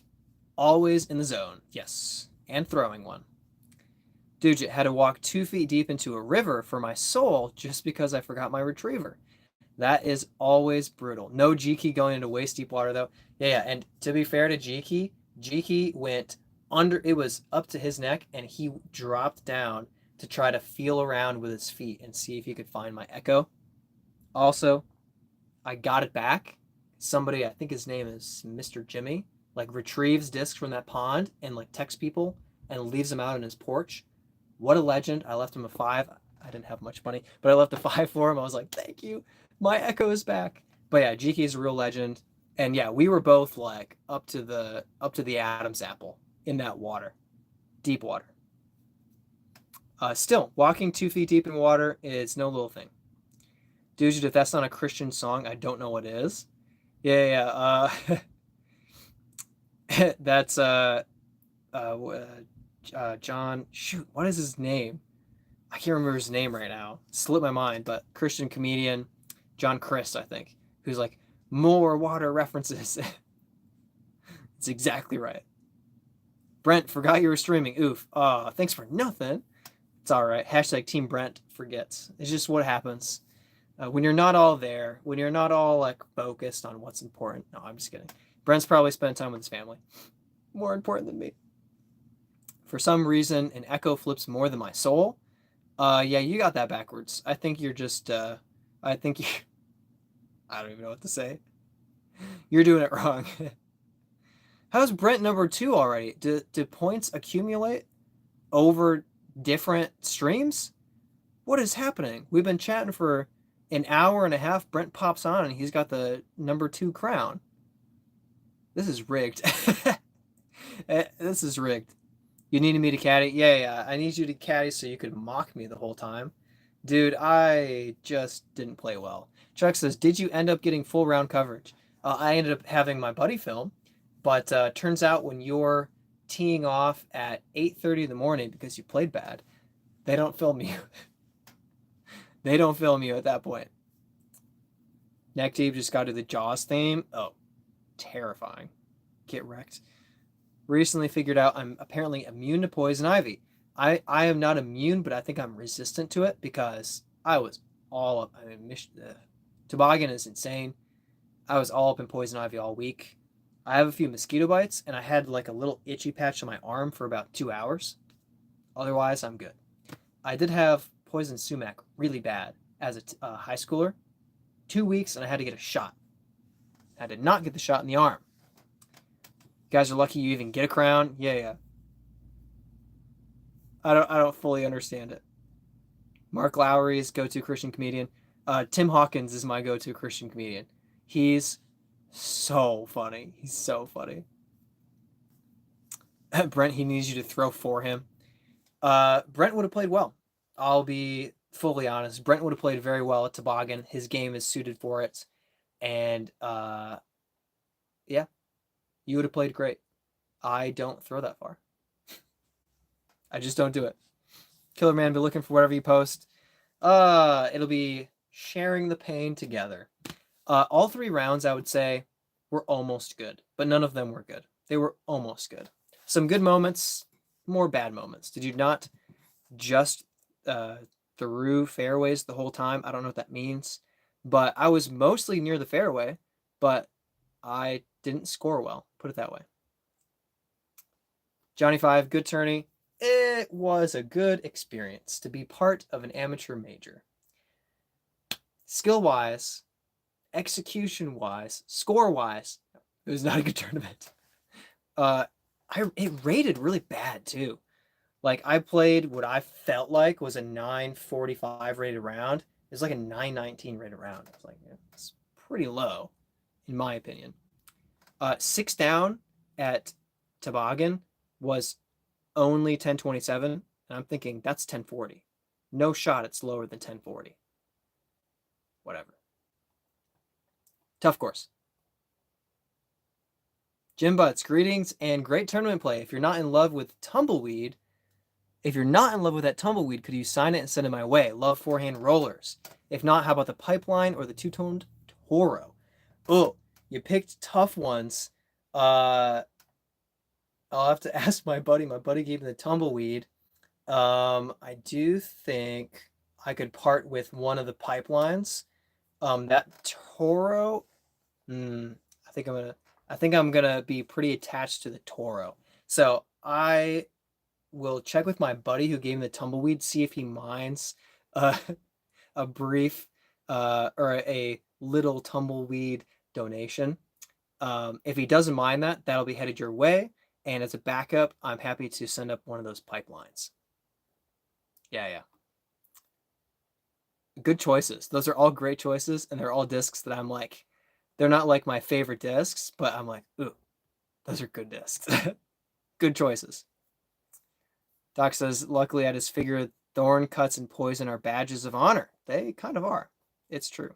always in the zone. Yes, and throwing one. Dujit had to walk 2 feet deep into a river for my soul just because I forgot my retriever. That is always brutal. No G-Key going into waist deep water, though. Yeah, and to be fair to G-Key went under, it was up to his neck, and he dropped down to try to feel around with his feet and see if he could find my echo. Also, I got it back. Somebody, I think his name is Mr. Jimmy, like retrieves discs from that pond and like texts people and leaves them out on his porch. What a legend. I left him a 5. I didn't have much money, but I left a 5 for him. I was like, thank you. My echo is back. But yeah, GK is a real legend. And yeah, we were both like up to the Adam's apple in that water. Deep water. Still, walking 2 feet deep in water is no little thing. Dude, if that's not a Christian song, I don't know what is. Yeah. That's John. Shoot, what is his name? I can't remember his name right now. Slipped my mind, but Christian comedian John Christ, I think, who's like, more water references. It's exactly right. Brent, forgot you were streaming. Oof. Thanks for nothing. It's all right. Hashtag Team Brent forgets. It's just what happens. When you're not all there, when you're not all like focused on what's important. No, I'm just kidding. Brent's probably spent time with his family. More important than me. For some reason, an echo flips more than my soul. Yeah, you got that backwards. I think you're just, I think you, I don't even know what to say. You're doing it wrong. How's Brent number 2 already? Do points accumulate over different streams? What is happening? We've been chatting for an hour and a half. Brent pops on and he's got the number 2 crown. This is rigged. This is rigged. You needed me to caddy? Yeah. I need you to caddy so you could mock me the whole time. Dude, I just didn't play well. Chuck says, did you end up getting full round coverage? I ended up having my buddy film, but turns out when you're teeing off at 8:30 in the morning because you played bad, they don't film you. They don't film you at that point. Neck deep just got to the Jaws theme. Oh, terrifying. Get wrecked. Recently figured out I'm apparently immune to poison ivy. I am not immune, but I think I'm resistant to it because I was all up. I mean, toboggan is insane. I was all up in poison ivy all week. I have a few mosquito bites, and I had like a little itchy patch on my arm for about 2 hours. Otherwise, I'm good. I did have poison sumac really bad as a high schooler. 2 weeks, and I had to get a shot. I did not get the shot in the arm. You guys are lucky you even get a crown. Yeah. I don't fully understand it. Mark Lowry's go-to Christian comedian. Tim Hawkins is my go-to Christian comedian. He's so funny. He's so funny. Brent, he needs you to throw for him. Brent would have played well. I'll be fully honest. Brent would have played very well at toboggan. His game is suited for it. And yeah, you would have played great. I don't throw that far. I just don't do it. Killer Man, be looking for whatever you post. It'll be sharing the pain together. All 3 rounds, I would say, were almost good, but none of them were good. They were almost good. Some good moments, more bad moments. Did you not just through fairways the whole time? I don't know what that means, but I was mostly near the fairway, but I didn't score well. Put it that way. Johnny 5, good tourney. It was a good experience to be part of an amateur major. Skill-wise, execution-wise, score-wise, it was not a good tournament. It rated really bad too. Like I played what I felt like was a 945 rated round. It was like a 919 rated round. It's like it's pretty low, in my opinion. 6 down at Toboggan was only 1027, and I'm thinking that's 1040. No shot it's lower than 1040. Whatever. Tough course. Jim Butts, greetings and great tournament play. If you're not in love with tumbleweed, could you sign it and send it my way? Love forehand rollers. If not, how about the pipeline or the two-toned Toro? Oh, you picked tough ones. I'll have to ask my buddy. My buddy gave me the tumbleweed. I do think I could part with one of the pipelines. That Toro, I think I'm gonna be pretty attached to the Toro. So I will check with my buddy who gave me the tumbleweed, see if he minds a brief or a little tumbleweed donation. If he doesn't mind that, that'll be headed your way. And as a backup, I'm happy to send up one of those pipelines. Yeah. Good choices. Those are all great choices, and they're all discs that I'm like, they're not like my favorite discs, but I'm like, ooh, those are good discs. Good choices. Doc says, luckily I just figured thorn, cuts, and poison are badges of honor. They kind of are. It's true.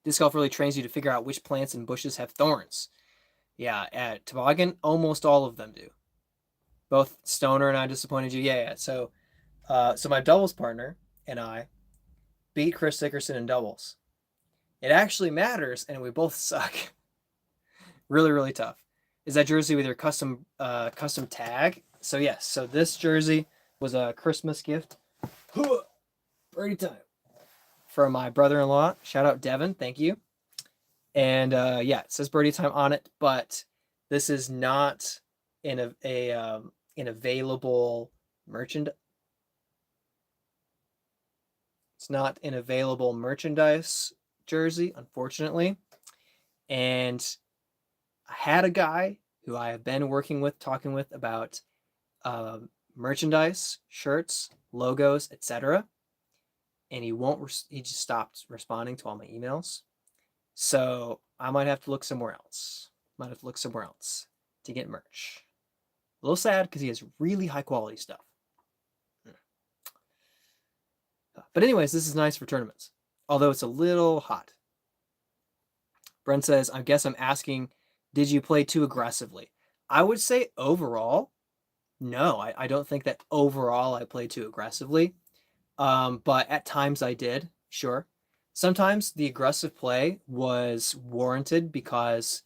Disc golf really trains you to figure out which plants and bushes have thorns. Yeah, at Toboggan, almost all of them do. Both Stoner and I disappointed you. Yeah. So my doubles partner and I beat Chris Dickerson in doubles. It actually matters, and we both suck. Really, really tough. Is that jersey with your custom tag? So yes. So this jersey was a Christmas gift. Birdie time. From my brother-in-law. Shout out Devin. Thank you. And it says birdie time on it, but this is not an available merchandise. It's not an available merchandise jersey, unfortunately. And I had a guy who I have been talking with about merchandise, shirts, logos, etc. And he just stopped responding to all my emails. So I might have to look somewhere else. To get merch. A little sad because he has really high quality stuff. But anyways, this is nice for tournaments. Although it's a little hot. Brent says, I guess I'm asking, did you play too aggressively? I would say overall, no. I don't think that overall I played too aggressively. But at times I did, sure. Sometimes the aggressive play was warranted because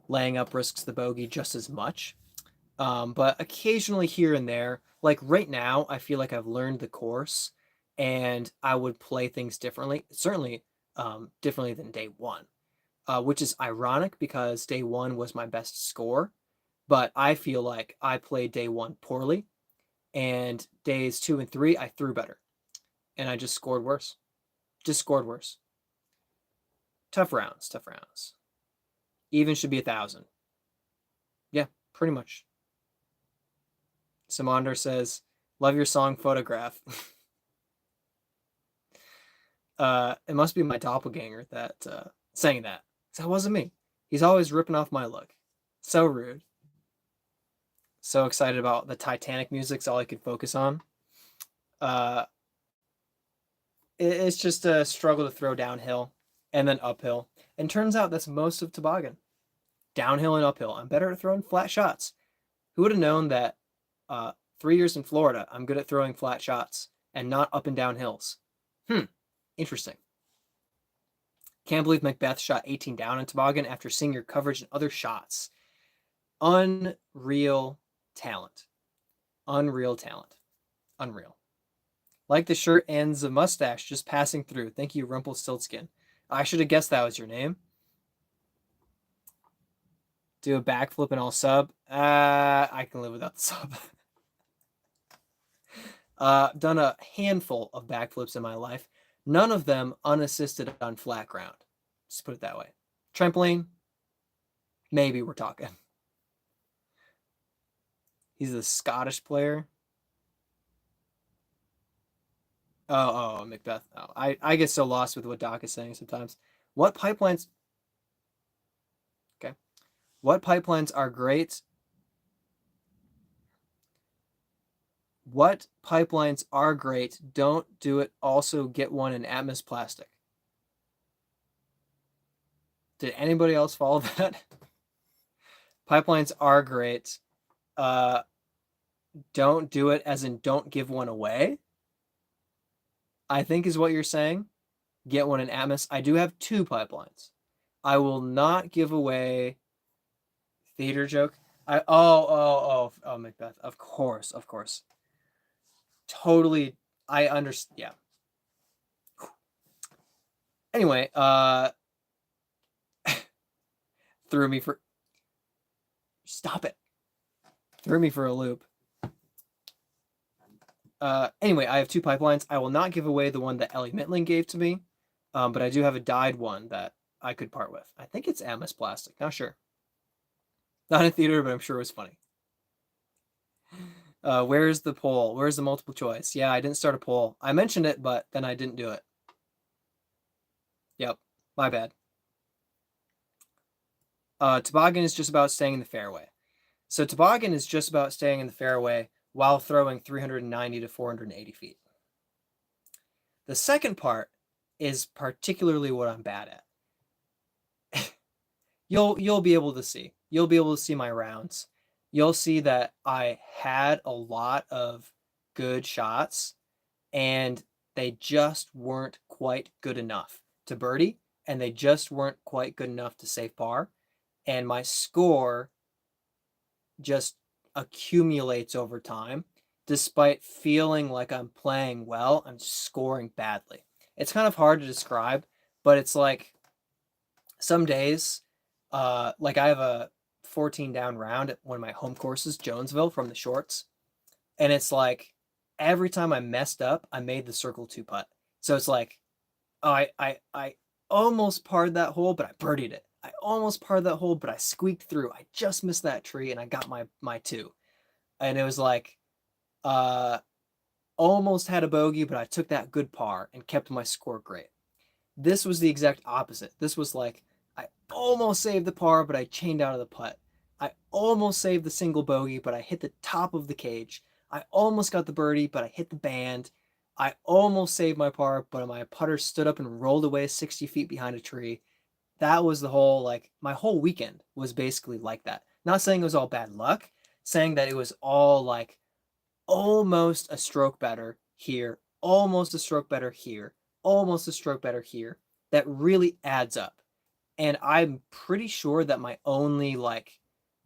laying up risks the bogey just as much. But occasionally here and there, like right now, I feel like I've learned the course and I would play things differently, certainly differently than day one, which is ironic because day one was my best score. But I feel like I played day one poorly, and days 2 and 3, I threw better. And I just scored worse. Tough rounds. Even should be 1,000. Yeah, pretty much. Samander says, love your song Photograph. It must be my doppelganger that saying that. That wasn't me. He's always ripping off my look. So rude. So excited about the Titanic music's all I could focus on. It's just a struggle to throw downhill and then uphill. And turns out that's most of Toboggan. Downhill and uphill. I'm better at throwing flat shots. Who would have known that 3 years in Florida, I'm good at throwing flat shots and not up and down hills? Interesting. Can't believe Macbeth shot 18 down in Toboggan after seeing your coverage and other shots. Unreal talent. Unreal. Like the shirt and the mustache just passing through. Thank you, Rumpelstiltskin. I should have guessed that was your name. Do a backflip and I'll sub. I can live without the sub. Done a handful of backflips in my life. None of them unassisted on flat ground. Just put it that way. Trampoline, maybe we're talking. He's a Scottish player. Oh, Macbeth. Oh, I get so lost with what Doc is saying sometimes. What pipelines? Okay. What pipelines are great? What pipelines are great? Don't do it. Also get one in Atmos plastic. Did anybody else follow that? Pipelines are great. Don't do it as in don't give one away, I think is what you're saying. Get one in Atmos. I do have 2 pipelines. I will not give away theater joke. Macbeth. Of course. Totally. I understand. Yeah. Anyway, threw me for. Stop it. Threw me for a loop. Anyway, I have 2 pipelines. I will not give away the one that Ellie Mitling gave to me, but I do have a dyed one that I could part with. I think it's Atmos plastic. Not sure. Not in theater, but I'm sure it was funny. Where's the poll? Where's the multiple choice? Yeah, I didn't start a poll. I mentioned it, but then I didn't do it. Yep, my bad. Toboggan is just about staying in the fairway. So toboggan is just about staying in the fairway while throwing 390 to 480 feet. The second part is particularly what I'm bad at. You'll be able to see. You'll be able to see my rounds. You'll see that I had a lot of good shots and they just weren't quite good enough to birdie, and they just weren't quite good enough to save par. And my score just accumulates over time. Despite feeling like I'm playing well, I'm scoring badly. It's kind of hard to describe, but it's like some days, like I have a 14 down round at one of my home courses, Jonesville, from the shorts. And it's like every time I messed up, I made the circle 2 putt. So it's like, oh, I almost parred that hole, but I birdied it. I almost parred that hole, but I squeaked through. I just missed that tree and I got my 2. And it was like, almost had a bogey, but I took that good par and kept my score great. This was the exact opposite. This was like, I almost saved the par, but I chained out of the putt. I almost saved the single bogey, but I hit the top of the cage. I almost got the birdie, but I hit the band. I almost saved my par, but my putter stood up and rolled away 60 feet behind a tree. That was the whole, like, my whole weekend was basically like that. Not saying it was all bad luck, saying that it was all like almost a stroke better here, almost a stroke better here, almost a stroke better here. That really adds up. And I'm pretty sure that my only like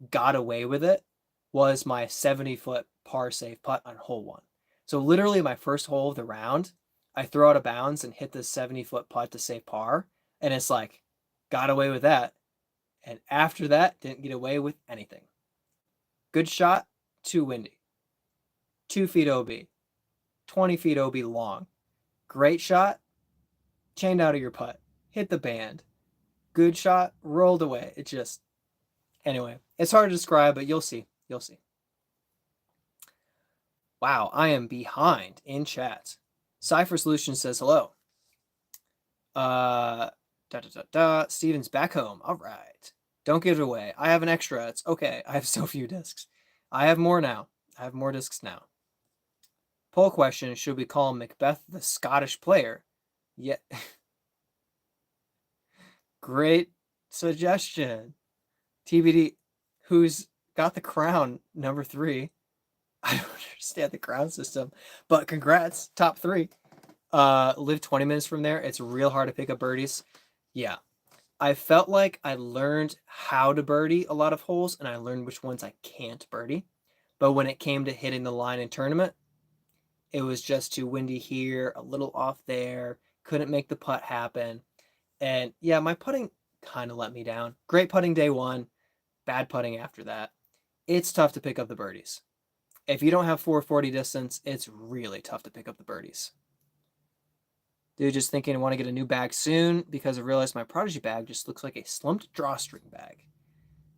got away with it was my 70-foot par save putt on hole 1. So literally my first hole of the round, I throw out of bounds and hit the 70-foot putt to save par. And it's like, got away with that. And after that, didn't get away with anything. Good shot, too windy. 2 feet OB. 20 feet OB long. Great shot, chained out of your putt. Hit the band. Good shot, rolled away. It just, anyway, it's hard to describe, but you'll see. You'll see. Wow, I am behind in chat. Cypher Solutions says hello. Steven's back home. All right. Don't give it away. I have an extra. It's okay. I have so few discs. I have more now. I have more discs now. Poll question, should we call Macbeth the Scottish player? Yeah. Great suggestion. TBD, who's got the crown, number 3. I don't understand the crown system, but congrats, top 3. Live 20 minutes from there. It's real hard to pick up birdies. Yeah. I felt like I learned how to birdie a lot of holes, and I learned which ones I can't birdie. But when it came to hitting the line in tournament, it was just too windy here, a little off there, couldn't make the putt happen. And yeah, my putting kind of let me down. Great putting day 1, bad putting after that. It's tough to pick up the birdies. If you don't have 440 distance, it's really tough to pick up the birdies. Dude, just thinking I want to get a new bag soon because I realized my Prodigy bag just looks like a slumped drawstring bag.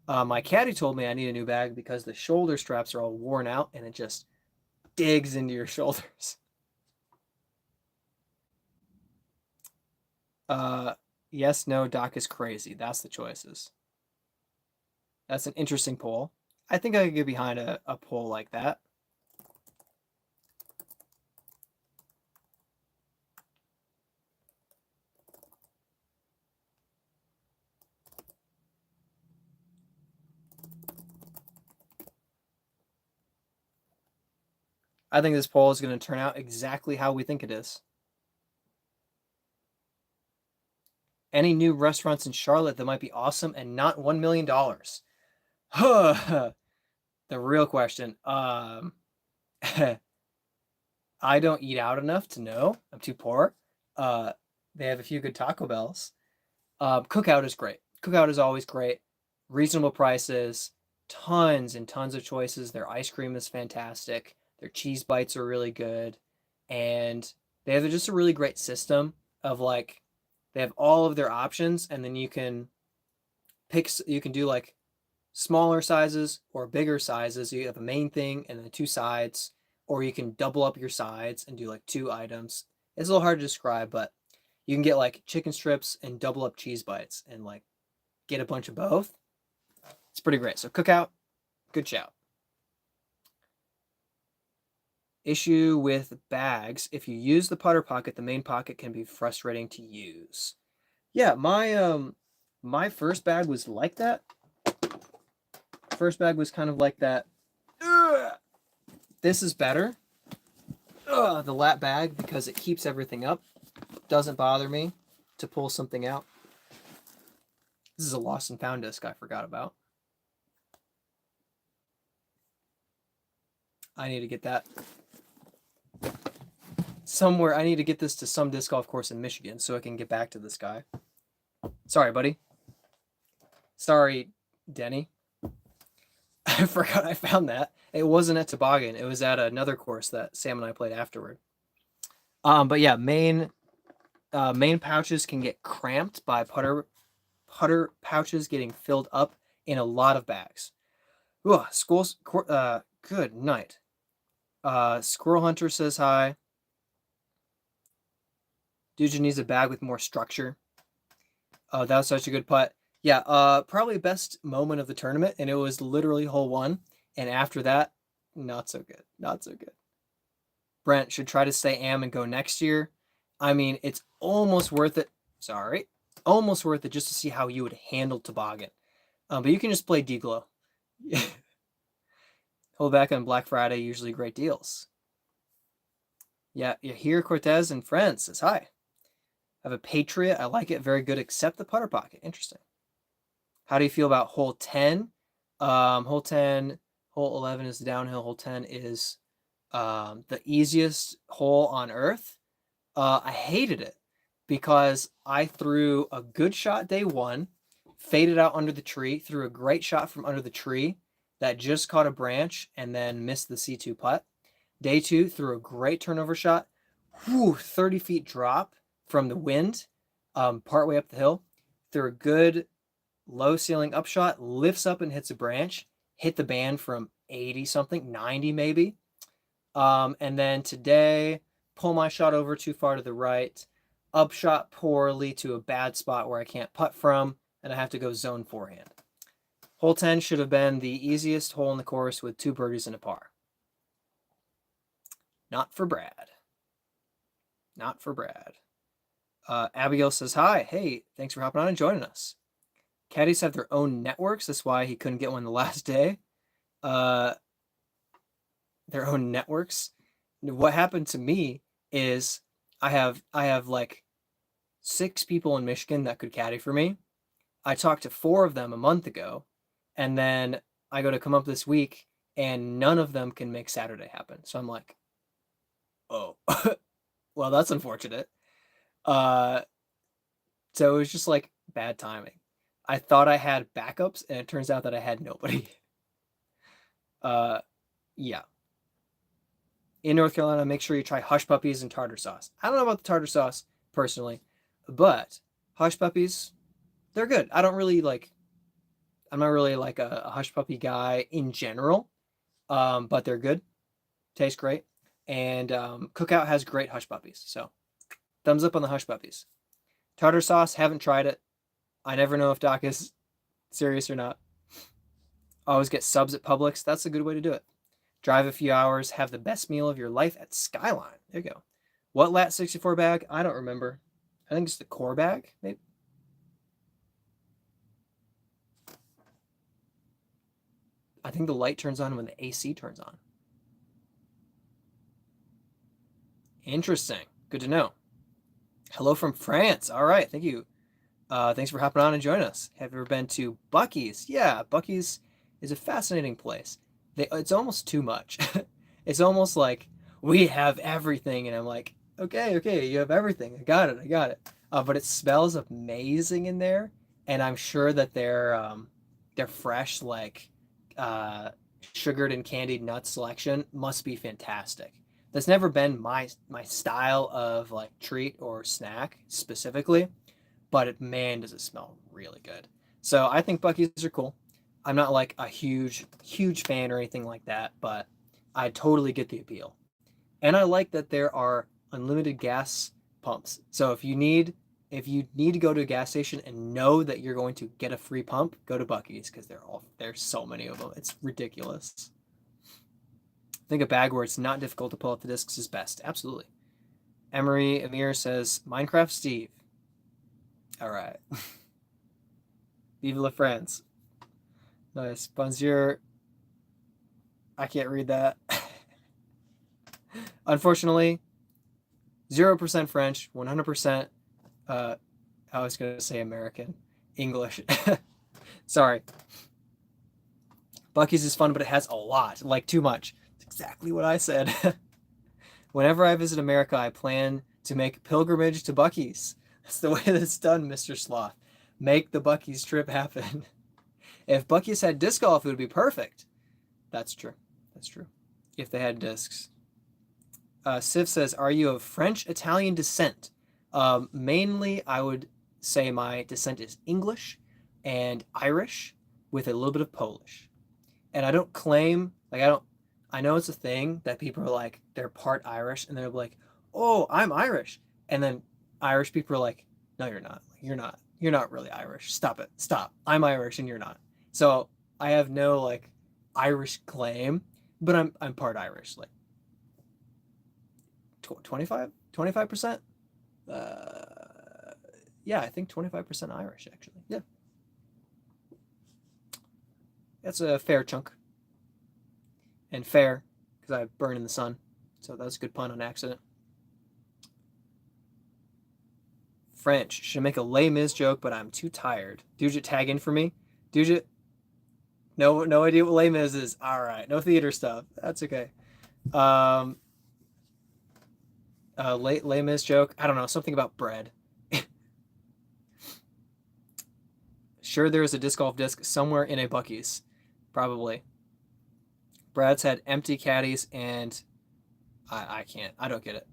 My caddy told me I need a new bag because the shoulder straps are all worn out and it just digs into your shoulders. Yes, no, Doc is crazy. That's the choices. That's an interesting poll. I think I could get behind a poll like that. I think this poll is going to turn out exactly how we think it is. Any new restaurants in Charlotte that might be awesome and not $1 million? The real question. I don't eat out enough to know. I'm too poor. They have a few good Taco Bells. Cookout is great. Cookout is always great. Reasonable prices, tons and tons of choices. Their ice cream is fantastic. Their cheese bites are really good. And they have just a really great system of like, they have all of their options, and then you can do like smaller sizes or bigger sizes. You have a main thing and then two sides, or you can double up your sides and do like two items. It's a little hard to describe, but you can get like chicken strips and double up cheese bites and like get a bunch of both. It's pretty great. So Cookout, good shout. Issue with bags. If you use the putter pocket, the main pocket can be frustrating to use. Yeah, my first bag was like that. First bag was kind of like that. Ugh. This is better. The lap bag, because it keeps everything up. Doesn't bother me to pull something out. This is a lost and found disc I forgot about. I need to get that somewhere. I need to get this to some disc golf course in Michigan so I can get back to this guy. Sorry, buddy. Sorry, Denny. I forgot I found that. It wasn't at Toboggan. It was at another course that Sam and I played afterward. But yeah, main pouches can get cramped by putter pouches getting filled up in a lot of bags. Ugh, good night. Squirrel Hunter says hi. Dude needs a bag with more structure. Oh, that was such a good putt. Yeah, probably best moment of the tournament, and it was literally hole one. And after that, not so good. Not so good. Brent should try to stay am and go next year. I mean, it's almost worth it. Sorry. Almost worth it just to see how you would handle Toboggan. But you can just play D-Glow. Hold back on Black Friday, usually great deals. Yeah, Yahir Cortez and friends says hi. I have a Patriot. I like it. Very good, except the putter pocket. Interesting. How do you feel about hole 10? Hole 10, hole 11 is the downhill. Hole 10 is the easiest hole on earth. I hated it because I threw a good shot day one, faded out under the tree, threw a great shot from under the tree that just caught a branch and then missed the C2 putt. Day two, threw a great turnover shot, 30 feet drop from the wind, partway up the hill. Threw a good low ceiling upshot, lifts up and hits a branch, hit the band from 80 something, 90 maybe. And then today, pull my shot over too far to the right, upshot poorly to a bad spot where I can't putt from, and I have to go zone forehand. Hole 10 should have been the easiest hole in the course with 2 birdies and a par. Not for Brad. Not for Brad. Abigail says, hi. Hey, thanks for hopping on and joining us. Caddies have their own networks. That's why he couldn't get one the last day. Their own networks. What happened to me is I have like 6 people in Michigan that could caddy for me. I talked to 4 of them a month ago, and then I go to come up this week, and none of them can make Saturday happen. So I'm like, oh, well, that's unfortunate. So it was just like bad timing. I thought I had backups, and it turns out that I had nobody. Yeah. In North Carolina, make sure you try hush puppies and tartar sauce. I don't know about the tartar sauce, personally. But hush puppies, they're good. I don't really like. I'm not really like a hush puppy guy in general, but they're good. Taste great, and Cookout has great hush puppies. So thumbs up on the hush puppies. Tartar sauce, haven't tried it. I never know if Doc is serious or not. Always get subs at Publix. That's a good way to do it. Drive a few hours, have the best meal of your life at Skyline. There you go. What Lat 64 bag? I don't remember. I think it's the core bag, maybe. I think the light turns on when the AC turns on. Interesting. Good to know. Hello from France. All right. Thank you. Thanks for hopping on and joining us. Have you ever been to Buc-ee's? Yeah, Buc-ee's is a fascinating place. It's almost too much. It's almost like we have everything, and I'm like, okay, you have everything. I got it. But it smells amazing in there, and I'm sure that their fresh like sugared and candied nut selection must be fantastic. That's never been my style of like treat or snack specifically, but man, does it smell really good. So I think Buc-ee's are cool. I'm not like a huge fan or anything like that, but I totally get the appeal. And I like that there are unlimited gas pumps. So if you need to go to a gas station and know that you're going to get a free pump, go to Buc-ee's because there's so many of them. It's ridiculous. I think a bag where it's not difficult to pull out the discs is best. Absolutely. Emery Amir says Minecraft Steve. All right. Vive la France. Nice. Bonjour. I can't read that. Unfortunately, 0% French, 100%, I was going to say American, English. Sorry. Buc-ee's is fun, but it has a lot, like too much. It's exactly what I said. Whenever I visit America, I plan to make a pilgrimage to Buc-ee's. That's the way that it's done, Mr. Sloth. Make the Buc-ee's trip happen. If Buc-ee's had disc golf, it would be perfect. That's true. If they had discs. Siv says, are you of French-Italian descent? Mainly, I would say my descent is English and Irish with a little bit of Polish. And I don't claim, I know it's a thing that people are like, they're part Irish, and they're like, oh, I'm Irish. And then Irish people are like, no, you're not. You're not really Irish. Stop it. Stop. I'm Irish and you're not. So I have no like Irish claim, but I'm part Irish. Like 25%? Yeah, I think 25% Irish actually. Yeah. That's a fair chunk. And fair, because I burn in the sun. So that's a good pun on accident. French. Should make a Les Mis joke, but I'm too tired. Dujit, tag in for me. Dujit, no idea what Les Mis is. All right, no theater stuff. That's okay. Les Mis joke. I don't know, something about bread. Sure, there is a disc golf disc somewhere in a Buc-ee's. Probably. Brad's had empty caddies, and I can't. I don't get it.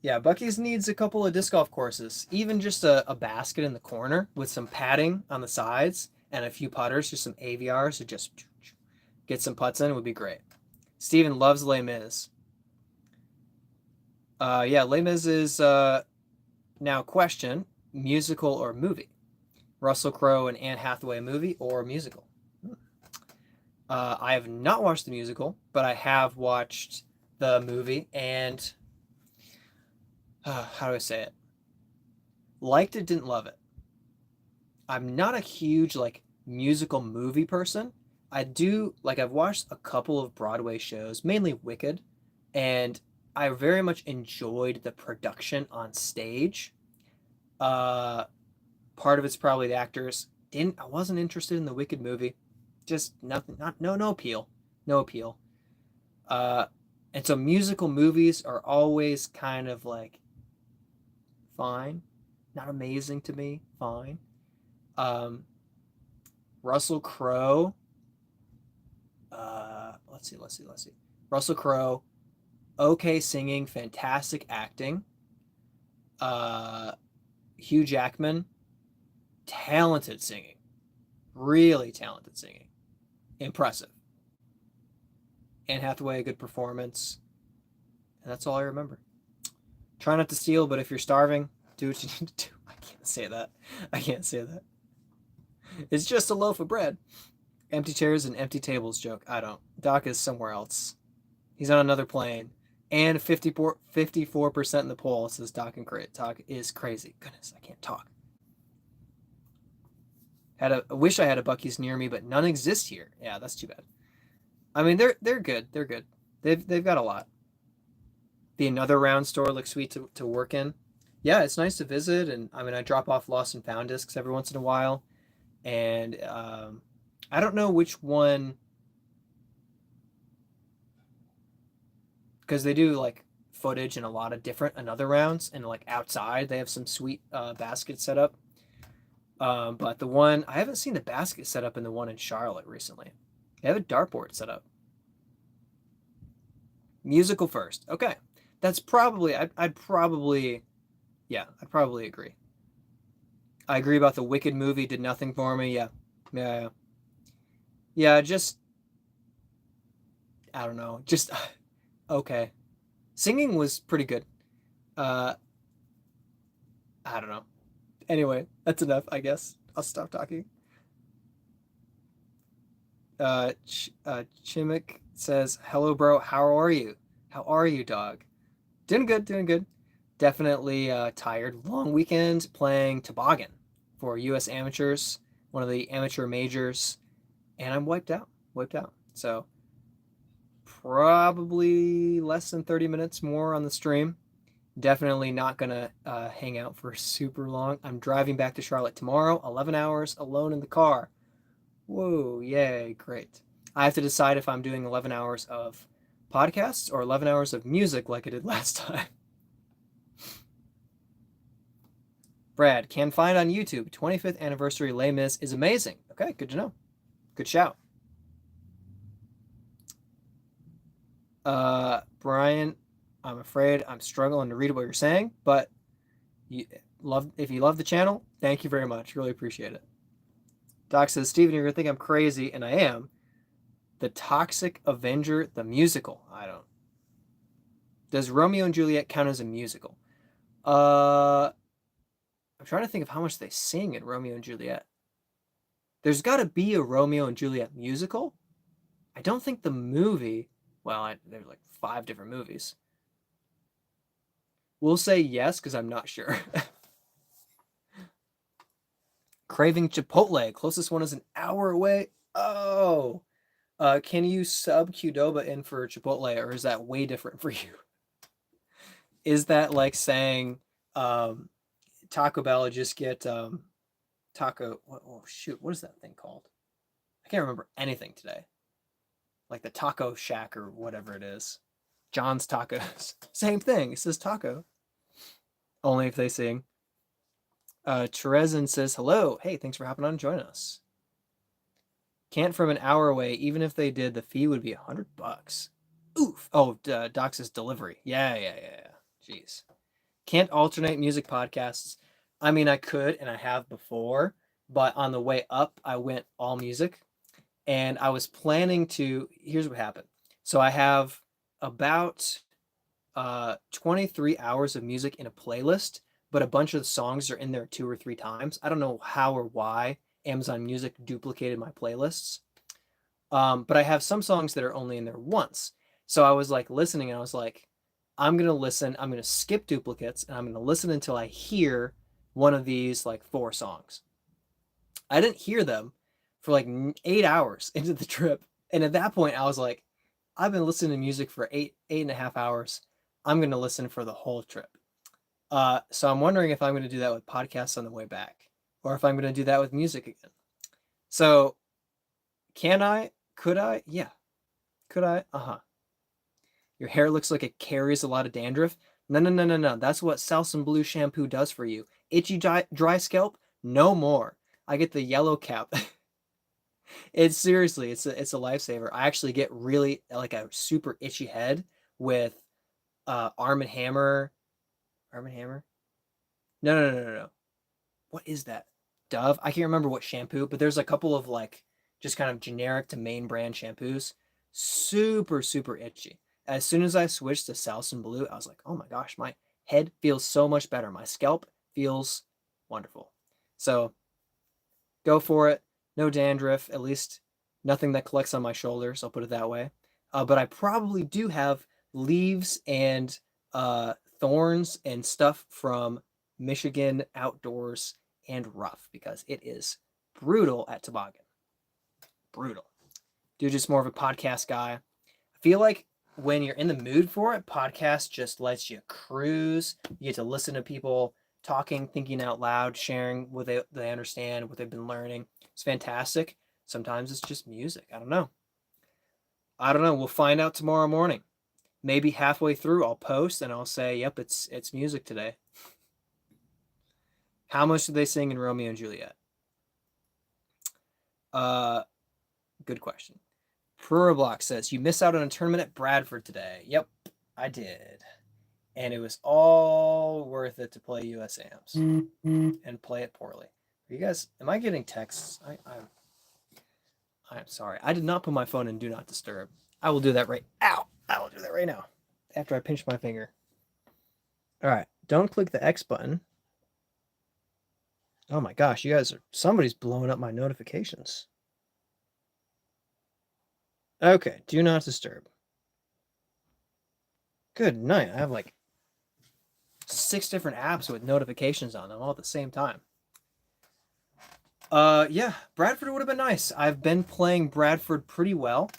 Yeah, Buc-ee's needs a couple of disc golf courses. Even just a basket in the corner with some padding on the sides and a few putters, just some AVRs to just get some putts in would be great. Steven loves Les Mis. Yeah, Les Mis is now question, musical or movie? Russell Crowe and Anne Hathaway movie or musical? I have not watched the musical, but I have watched the movie, and how do I say it? Liked it, didn't love it. I'm not a huge like musical movie person. I do like I've watched a couple of Broadway shows, mainly Wicked, and I very much enjoyed the production on stage. Part of it's probably the actors. I wasn't interested in the Wicked movie. Just nothing, no appeal. No appeal. And so musical movies are always kind of like fine. Not amazing to me, fine. Russell Crowe. let's see. Russell Crowe, okay singing, fantastic acting. Hugh Jackman, talented singing, really talented singing, impressive. Anne Hathaway, a good performance, and that's all I remember. Try not to steal, but if you're starving, do what you need to do. I can't say that. I can't say that. It's just a loaf of bread. Empty chairs and empty tables joke. I don't. Doc is somewhere else. He's on another plane. And 54% in the poll says Doc and Doc is crazy. Goodness, I can't talk. I wish I had a Buc-ee's near me, but none exist here. Yeah, that's too bad. I mean, they're good. They're good. They've got a lot. The Another Round store looks sweet to work in. Yeah, it's nice to visit, and I mean, I drop off lost and found discs every once in a while, and I don't know which one, because they do like footage in a lot of different Another Rounds, and like outside they have some sweet baskets set up. But the one I haven't seen the basket set up in the one in Charlotte recently. They have a dartboard set up. Musical first. Okay. That's probably, I'd probably agree. I agree about the Wicked movie, did nothing for me. Yeah, just, I don't know, just, okay. Singing was pretty good. I don't know. Anyway, that's enough, I guess. I'll stop talking. Chimik says, hello, bro. How are you? How are you, dog? Doing good. Definitely tired. Long weekend playing toboggan for U.S. Amateurs, one of the amateur majors, and I'm wiped out. So probably less than 30 minutes more on the stream. Definitely not going to hang out for super long. I'm driving back to Charlotte tomorrow, 11 hours alone in the car. Whoa, yay, great. I have to decide if I'm doing 11 hours of podcasts or 11 hours of music like I did last time. Brad, can find on YouTube, 25th anniversary Les Mis is amazing. Okay, good to know. Good shout. Brian, I'm afraid I'm struggling to read what you're saying, but if you love the channel, thank you very much. Really appreciate it. Doc says, Steven, you're going to think I'm crazy, and I am. The Toxic Avenger, the musical. I don't. Does Romeo and Juliet count as a musical? I'm trying to think of how much they sing in Romeo and Juliet. There's got to be a Romeo and Juliet musical. I don't think the movie. Well, there's like 5 different movies. We'll say yes because I'm not sure. Craving Chipotle. Closest one is an hour away. Oh. Can you sub Qdoba in for Chipotle, or is that way different for you? Is that like saying Taco Bell just get taco? Oh shoot, what is that thing called? I can't remember anything today. Like the Taco Shack or whatever it is. John's Tacos. Same thing. It says taco. Only if they sing. Terezin says hello. Hey, thanks for hopping on and joining us. Can't from an hour away. Even if they did, the fee would be $100. Oof. Oh, Doc says delivery. Yeah. Jeez. Can't alternate music podcasts. I mean, I could, and I have before, but on the way up, I went all music, and I was planning to. Here's what happened. So I have about 23 hours of music in a playlist, but a bunch of the songs are in there 2 or 3 times. I don't know how or why Amazon Music duplicated my playlists. But I have some songs that are only in there once. So I was like listening, and I was like, I'm going to listen. I'm going to skip duplicates, and I'm going to listen until I hear one of these like 4 songs. I didn't hear them for like 8 hours into the trip. And at that point, I was like, I've been listening to music for 8.5 hours. I'm going to listen for the whole trip. So I'm wondering if I'm going to do that with podcasts on the way back, or if I'm going to do that with music again. So can I? Could I? Yeah. Could I? Your hair looks like it carries a lot of dandruff. No. That's what Selsun Blue shampoo does for you. Itchy dry scalp? No more. I get the yellow cap. It's seriously, it's a lifesaver. I actually get really like a super itchy head with Arm and Hammer. Arm and Hammer? No. What is that? Dove? I can't remember what shampoo, but there's a couple of like just kind of generic to main brand shampoos. Super, super itchy. As soon as I switched to Salson Blue, I was like, oh my gosh, my head feels so much better. My scalp feels wonderful. So go for it. No dandruff, at least nothing that collects on my shoulders. I'll put it that way. But I probably do have leaves and thorns and stuff from Michigan outdoors and rough because it is brutal at toboggan. Brutal. Dude, just more of a podcast guy. I feel like when you're in the mood for it, podcast just lets you cruise. You get to listen to people talking, thinking out loud, sharing what they understand, what they've been learning. It's fantastic. Sometimes it's just music. I don't know. We'll find out tomorrow morning. Maybe halfway through I'll post and I'll say, yep, it's music today. How much did they sing in Romeo and Juliet? Good question. Pluriblock says, you missed out on a tournament at Bradford today. Yep, I did. And it was all worth it to play USAMs and play it poorly. Are you guys, am I getting texts? I'm sorry. I did not put my phone in Do Not Disturb. I will do that right. Ow! I will do that right now after I pinch my finger. All right. Don't click the X button. Oh my gosh, you guys are, somebody's blowing up my notifications. Okay, Do Not Disturb. Good night. I have like 6 different apps with notifications on them all at the same time. Yeah, Bradford would have been nice. I've been playing Bradford pretty well.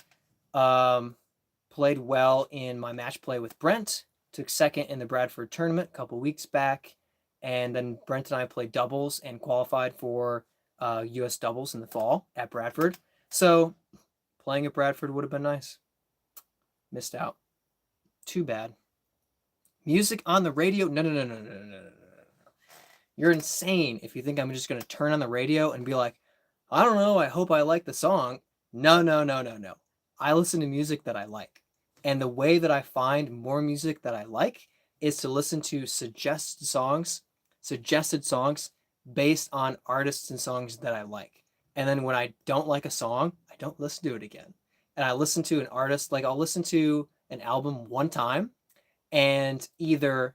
Played well in my match play with Brent. Took second in the Bradford tournament a couple weeks back. And then Brent and I played doubles and qualified for US doubles in the fall at Bradford. So playing at Bradford would have been nice. Missed out. Too bad. Music on the radio? No. You're insane if you think I'm just going to turn on the radio and be like, I don't know, I hope I like the song. No. I listen to music that I like. And the way that I find more music that I like is to listen to suggested songs based on artists and songs that I like. And then when I don't like a song, I don't listen to it again. And I listen to an artist, like I'll listen to an album one time and either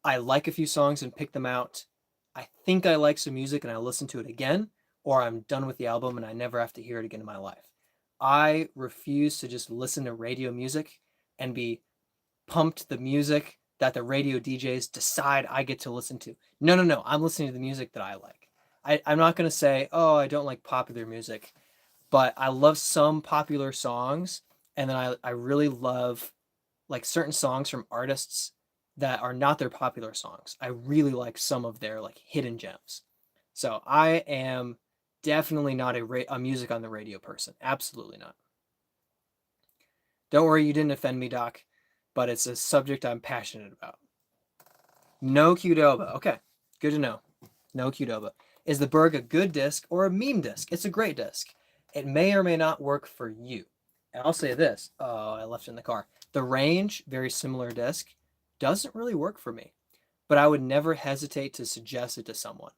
I like a few songs and pick them out. I think I like some music and I listen to it again, or I'm done with the album and I never have to hear it again in my life. I refuse to just listen to radio music and be pumped the music that the radio DJs decide I get to listen to. No. I'm listening to the music that I like. I'm not going to say, oh, I don't like popular music, but I love some popular songs. And then I really love like certain songs from artists that are not their popular songs. I really like some of their like hidden gems. So I am definitely not a music on the radio person. Absolutely not. Don't worry, you didn't offend me, Doc, but it's a subject I'm passionate about. No Qdoba. Okay, good to know. No Qdoba. Is the Berg a good disc or a meme disc? It's a great disc. It may or may not work for you. And I'll say this. Oh, I left it in the car. The Range, very similar disc, doesn't really work for me, but I would never hesitate to suggest it to someone.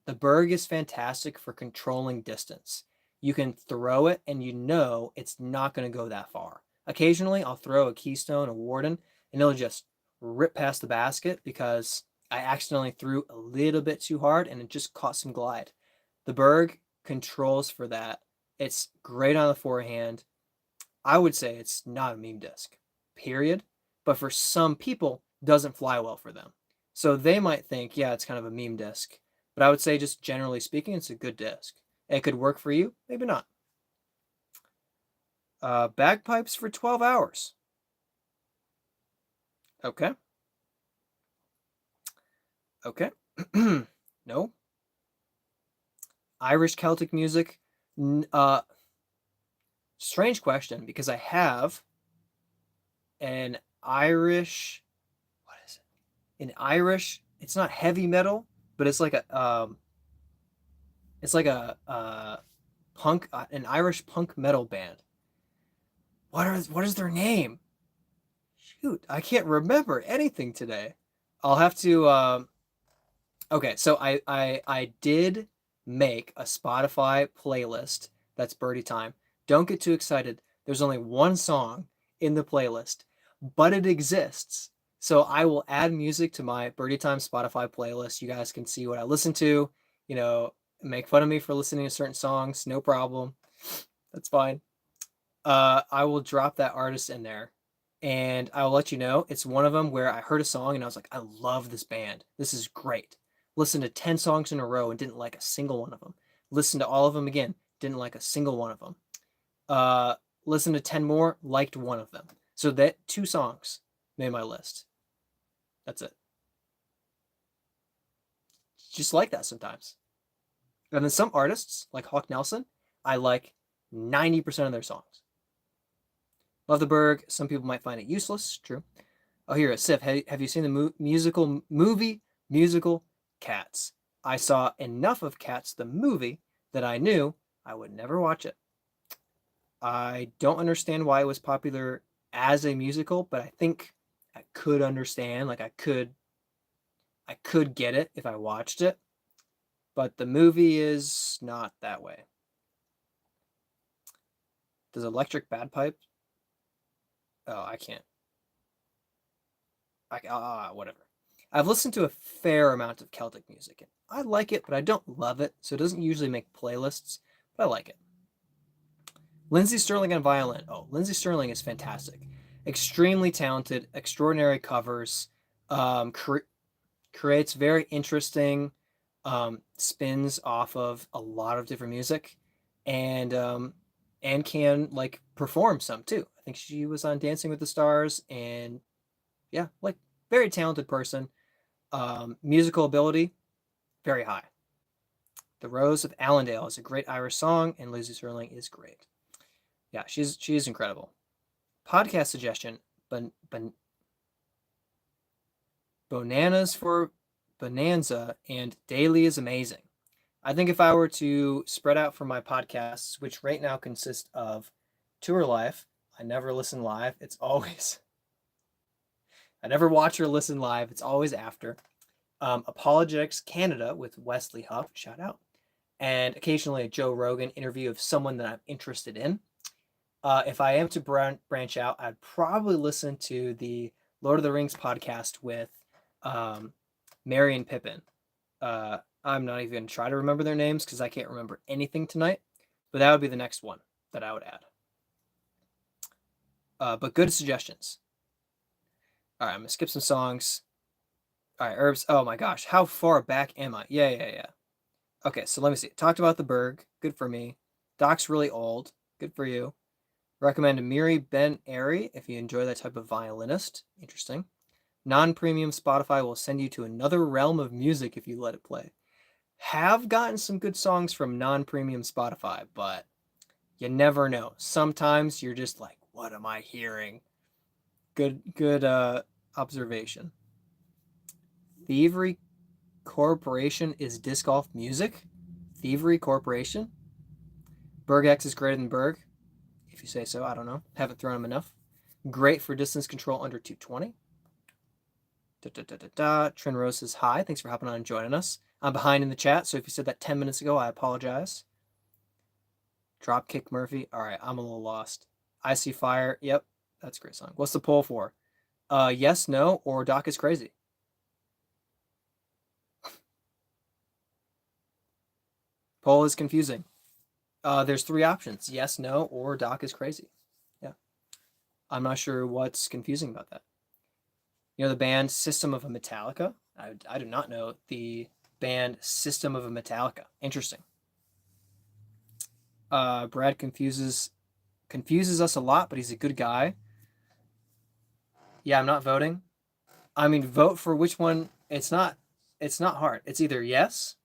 The Berg is fantastic for controlling distance. You can throw it and you know it's not going to go that far. Occasionally, I'll throw a Keystone, a Warden, and it'll just rip past the basket because I accidentally threw a little bit too hard and it just caught some glide. The Berg controls for that. It's great on the forehand. I would say it's not a meme disc, period. But for some people, doesn't fly well for them. So they might think, yeah, it's kind of a meme disc. But I would say, just generally speaking, it's a good disc. It could work for you, maybe not. Bagpipes for 12 hours. Okay. No. Irish Celtic music. Strange question because I have an Irish. What is it? An Irish. It's not heavy metal, but it's like a punk, an Irish punk metal band. What is their name? Shoot, I can't remember anything today. I'll have to. Okay, so I did make a Spotify playlist that's Birdie Time. Don't get too excited. There's only one song in the playlist, but it exists. So I will add music to my Birdie Time Spotify playlist. You guys can see what I listen to. You know, make fun of me for listening to certain songs. No problem. That's fine. I will drop that artist in there, and I will let you know. It's one of them where I heard a song and I was like, I love this band. This is great. Listened to 10 songs in a row and didn't like a single one of them. Listened to all of them again, didn't like a single one of them. Uh, Listened to 10 more, liked one of them. So that 2 songs made my list. That's it. Just like that sometimes. And then some artists, like Hawk Nelson, I like 90% of their songs. Love the Berg. Some people might find it useless. True. Oh, here, Sif. Have you seen the movie musical Cats? I saw enough of Cats the movie that I knew I would never watch it. I don't understand why it was popular as a musical, but I think I could understand. Like I could get it if I watched it. But the movie is not that way. Does Electric Bagpipe? Oh, I can't. Whatever. I've listened to a fair amount of Celtic music, and I like it, but I don't love it, so it doesn't usually make playlists, but I like it. Lindsey Sterling on violin. Oh, Lindsey Sterling is fantastic. Extremely talented, extraordinary covers, creates very interesting spins off of a lot of different music, and can like perform some too. I think she was on Dancing with the Stars, and yeah, like very talented person. Musical ability, very high. The Rose of Allendale is a great Irish song, and Lindsey Sterling is great. Yeah, she is incredible. Podcast suggestion, Bananas for Bonanza and Daily is amazing. I think if I were to spread out for my podcasts, which right now consist of Tour Life, I never listen live. It's always, I never watch or listen live. It's always after. Apologetics Canada with Wesley Huff, shout out. And occasionally a Joe Rogan interview of someone that I'm interested in. If I am to branch out, I'd probably listen to the Lord of the Rings podcast with Merry and Pippin. I'm not even going to try to remember their names because I can't remember anything tonight. But that would be the next one that I would add. But good suggestions. All right, I'm going to skip some songs. All right, Herbs. Oh my gosh, how far back am I? Yeah. Okay, so let me see. Talked about the Berg. Good for me. Doc's really old. Good for you. Recommend Miri Ben Airy if you enjoy that type of violinist. Interesting. Non-premium Spotify will send you to another realm of music if you let it play. Have gotten some good songs from non-premium Spotify, but you never know. Sometimes you're just like, what am I hearing? Good observation. Thievery Corporation is disc golf music? Thievery Corporation? Berg X is greater than Berg. If you say so, I don't know. Haven't thrown him enough. Great for distance control under 220. Trin Rose says hi. Thanks for hopping on and joining us. I'm behind in the chat, so if you said that 10 minutes ago, I apologize. Dropkick Murphy. All right, I'm a little lost. I See Fire. Yep, that's a great song. What's the poll for? Yes, no, or Doc is crazy. Poll is confusing. There's 3 options: yes, no, or Doc is crazy. Yeah, I'm not sure what's confusing about that. You know the band System of a Metallica? I do not know the band System of a Metallica. Interesting. Brad confuses us a lot, but he's a good guy. Yeah, I'm not voting. I mean, vote for which one. It's not hard. It's either yes,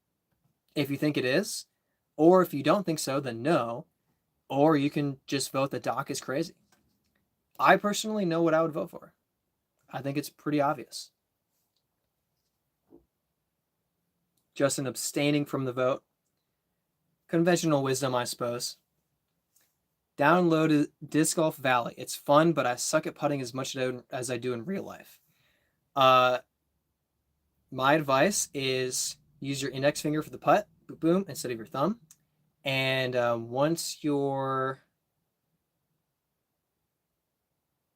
if you think it is, or if you don't think so, then no, or you can just vote that Doc is crazy. I personally know what I would vote for. I think it's pretty obvious. Justin abstaining from the vote. Conventional wisdom, I suppose. Download Disc Golf Valley. It's fun, but I suck at putting as much as I do in real life. My advice is use your index finger for the putt, boom, boom, instead of your thumb. And once you're,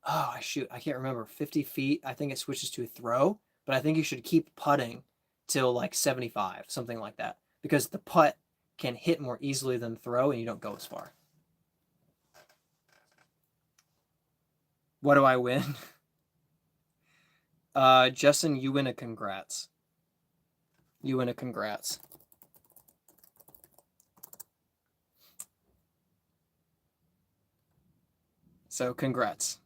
I can't remember, 50 feet, I think it switches to a throw, but I think you should keep putting till like 75, something like that, because the putt can hit more easily than the throw and you don't go as far. What do I win? Justin, you win a congrats. You win a congrats. So congrats.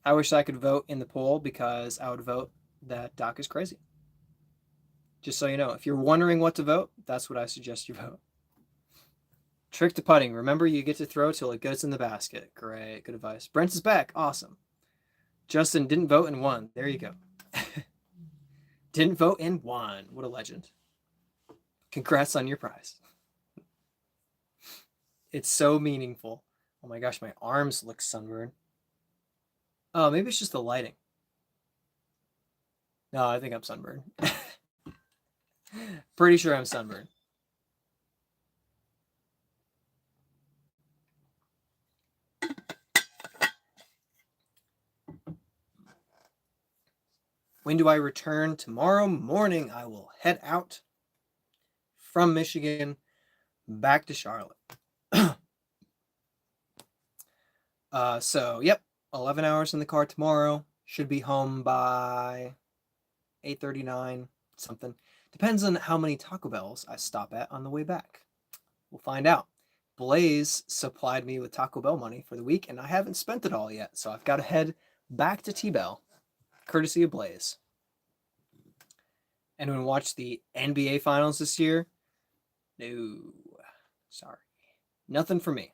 I wish I could vote in the poll because I would vote that Doc is crazy. Just so you know, if you're wondering what to vote, that's what I suggest you vote. Trick to putting. Remember, you get to throw till it goes in the basket. Great. Good advice. Brent is back. Awesome. Justin didn't vote and won. There you go. Didn't vote and won. What a legend. Congrats on your prize. It's so meaningful. Oh my gosh, my arms look sunburned. Oh, maybe it's just the lighting. No, I think I'm sunburned. Pretty sure I'm sunburned. When do I return? Tomorrow morning, I will head out from Michigan back to Charlotte. So, yep, 11 hours in the car tomorrow. Should be home by 8:39, something. Depends on how many Taco Bells I stop at on the way back. We'll find out. Blaze supplied me with Taco Bell money for the week, and I haven't spent it all yet, so I've got to head back to T-Bell, courtesy of Blaze. Anyone watch the NBA Finals this year? No. Sorry. Nothing for me.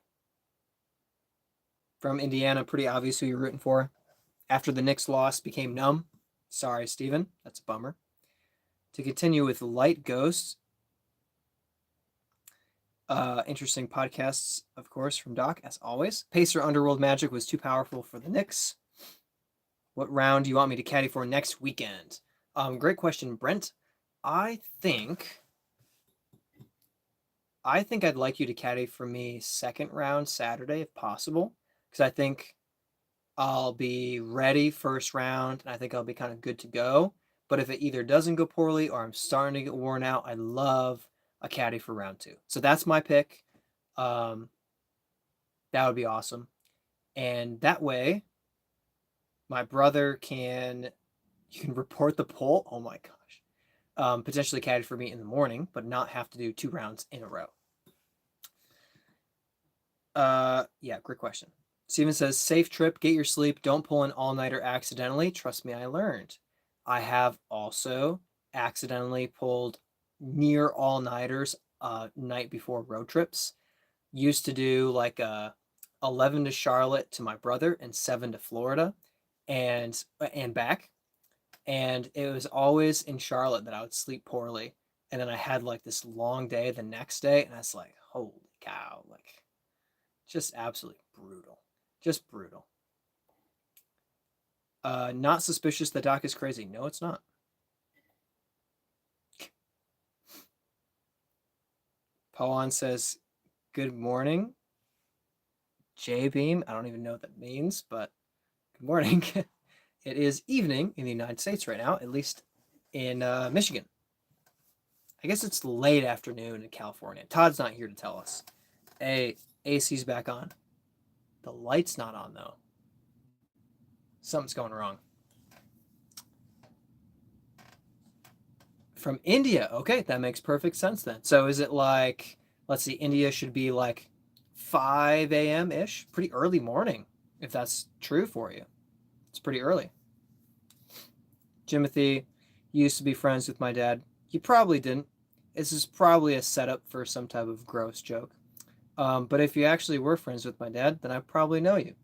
From Indiana, pretty obvious who you're rooting for. After the Knicks loss, became numb. Sorry, Steven. That's a bummer. To continue with Light Ghosts. Interesting podcasts, of course, from Doc, as always. Pacer Underworld Magic was too powerful for the Knicks. What round do you want me to caddy for next weekend? Great question, Brent. I think I'd like you to caddy for me second round Saturday, if possible, because I think I'll be ready first round, and I think I'll be kind of good to go. But if it either doesn't go poorly or I'm starting to get worn out, I love a caddy for round 2. So that's my pick. That would be awesome. And that way, my brother you can report the poll. Oh my gosh. Potentially caddy for me in the morning, but not have to do 2 rounds in a row. Yeah, great question. Steven says, safe trip, get your sleep, don't pull an all-nighter accidentally. Trust me, I learned. I have also accidentally pulled near all-nighters night before road trips. Used to do like 11 to Charlotte to my brother and 7 to Florida and back. And it was always in Charlotte that I would sleep poorly. And then I had like this long day the next day, and I was like, holy cow, like just absolutely brutal. Just brutal. Not suspicious that Doc is crazy. No, it's not. Pawan says, good morning. J-Beam. I don't even know what that means, but good morning. It is evening in the United States right now, at least in Michigan. I guess it's late afternoon in California. Todd's not here to tell us. Hey, AC's back on. The light's not on, though. Something's going wrong. From India. Okay, that makes perfect sense then. So is it like, let's see, India should be like 5 a.m.-ish? Pretty early morning, if that's true for you. It's pretty early. Jimothy used to be friends with my dad. You probably didn't. This is probably a setup for some type of gross joke. But if you actually were friends with my dad, then I probably know you.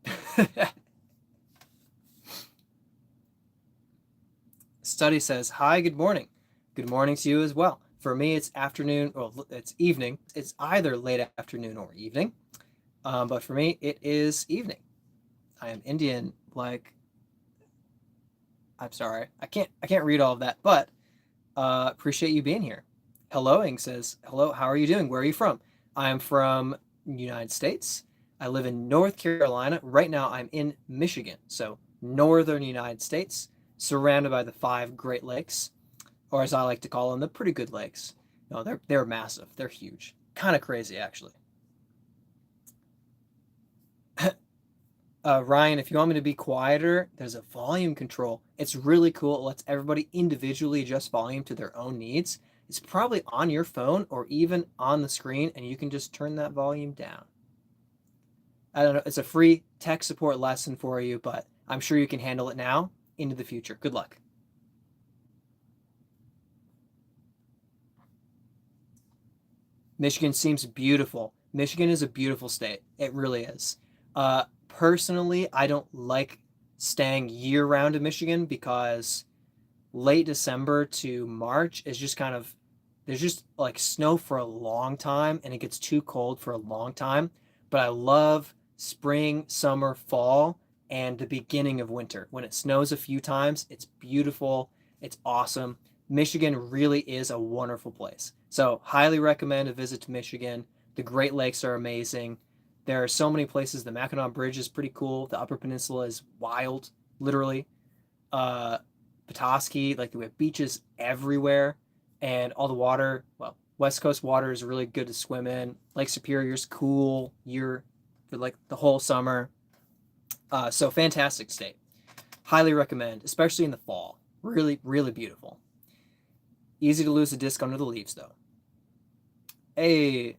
Study says, hi, good morning. Good morning to you as well. For me, it's afternoon, well, it's evening. It's either late afternoon or evening. But for me, it is evening. I am Indian, like, I'm sorry. I can't read all of that, but appreciate you being here. Helloing says, hello, how are you doing? Where are you from? I'm from United States. I live in North Carolina. Right now I'm in Michigan. So northern United States, surrounded by the 5 Great Lakes, or as I like to call them, the pretty good lakes. No, they're massive. They're huge. Kind of crazy, actually. Ryan, if you want me to be quieter, there's a volume control. It's really cool. It lets everybody individually adjust volume to their own needs. It's probably on your phone or even on the screen, and you can just turn that volume down. I don't know. It's a free tech support lesson for you, but I'm sure you can handle it now into the future. Good luck. Michigan seems beautiful. Michigan is a beautiful state. It really is. Personally, I don't like staying year round in Michigan because late December to March is just kind of, there's just like snow for a long time and it gets too cold for a long time. But I love spring, summer, fall, and the beginning of winter. When it snows a few times, it's beautiful. It's awesome. Michigan really is a wonderful place. So, highly recommend a visit to Michigan. The Great Lakes are amazing. There are so many places. The Mackinac Bridge is pretty cool. The Upper Peninsula is wild, literally. Petoskey, like we have beaches everywhere, and all the water. Well, West Coast water is really good to swim in. Lake Superior's cool year for like the whole summer. So fantastic state. Highly recommend, especially in the fall. Really, really beautiful. Easy to lose a disc under the leaves, though. Hey,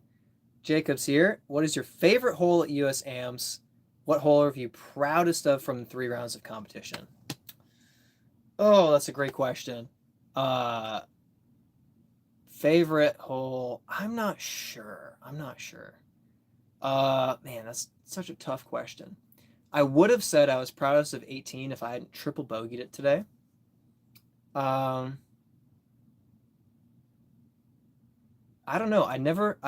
Jacob's here. What is your favorite hole at US AMS? What hole are you proudest of from the 3 rounds of competition? Oh, that's a great question. Favorite hole? I'm not sure. Man, that's such a tough question. I would have said I was proudest of 18 if I hadn't triple bogeyed it today. I don't know. I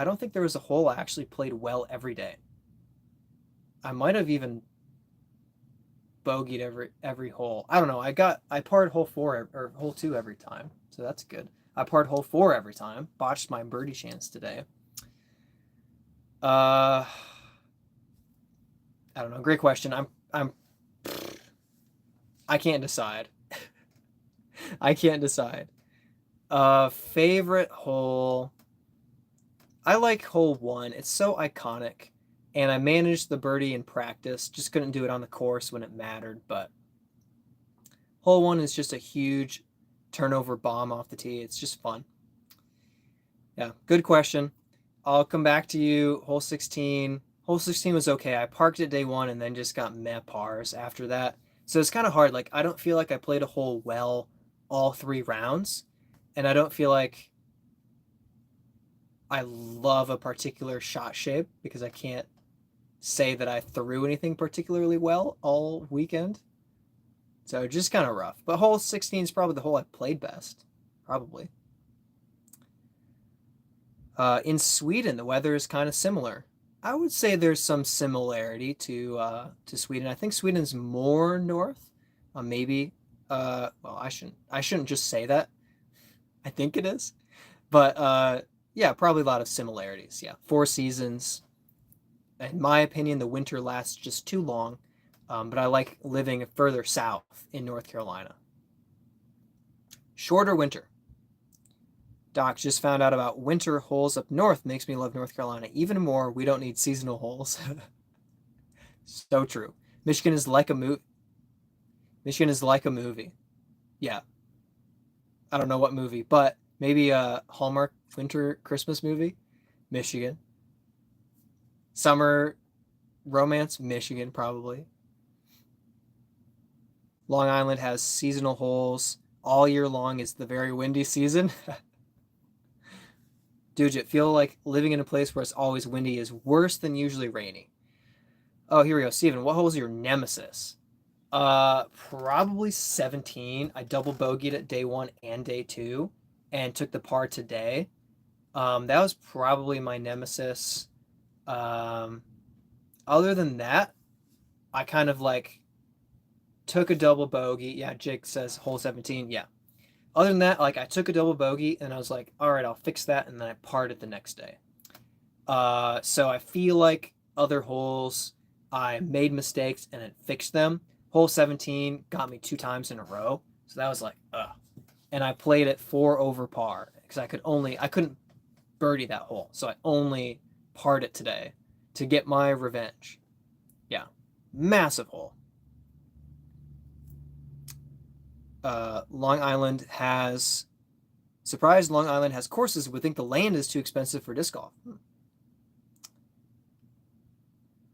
don't think there was a hole I actually played well every day. I might have even bogeyed every hole. I don't know. I parred hole 4 or hole 2 every time, so that's good. I parred hole 4 every time. Botched my birdie chance today. I don't know. Great question. I can't decide. I can't decide. Favorite hole. I like hole 1. It's so iconic. And I managed the birdie in practice. Just couldn't do it on the course when it mattered. But hole 1 is just a huge turnover bomb off the tee. It's just fun. Yeah, good question. I'll come back to you. Hole 16. Hole 16 was okay. I parked it day 1 and then just got meh pars after that. So it's kind of hard. Like, I don't feel like I played a hole well all 3 rounds. And I don't feel like I love a particular shot shape because I can't say that I threw anything particularly well all weekend. So just kind of rough. But hole 16 is probably the hole I played best. Probably. In Sweden, the weather is kind of similar. I would say there's some similarity to Sweden. I think Sweden's more north. Maybe. Well, I shouldn't just say that. I think it is. But yeah, probably a lot of similarities. Yeah, 4 seasons. In my opinion, the winter lasts just too long. But I like living further south in North Carolina. Shorter winter. Doc just found out about winter holes up north. Makes me love North Carolina even more. We don't need seasonal holes. So true. Michigan is like a movie. Michigan is like a movie. Yeah. I don't know what movie, but maybe a Hallmark winter Christmas movie. Michigan. Summer romance. Michigan, probably. Long Island has seasonal holes. All year long is the very windy season. Dude, it feel like living in a place where it's always windy is worse than usually rainy. Oh, here we go. Steven, what hole is your nemesis? Probably 17. I double bogeyed at day 1 and day 2 and took the par today. That was probably my nemesis. Um, Other than that, I kind of like took a double bogey. Yeah, Jake says hole 17. Yeah. Other than that, like I took a double bogey and I was like, all right, I'll fix that, and then I parred it the next day. So I feel like other holes, I made mistakes and then fixed them. Hole 17 got me 2 times in a row, so that was like, ugh. And I played it 4 over par because I couldn't birdie that hole, so I only parred it today to get my revenge. Yeah, massive hole. Long Island has surprised. Long Island has courses. We think the land is too expensive for disc golf.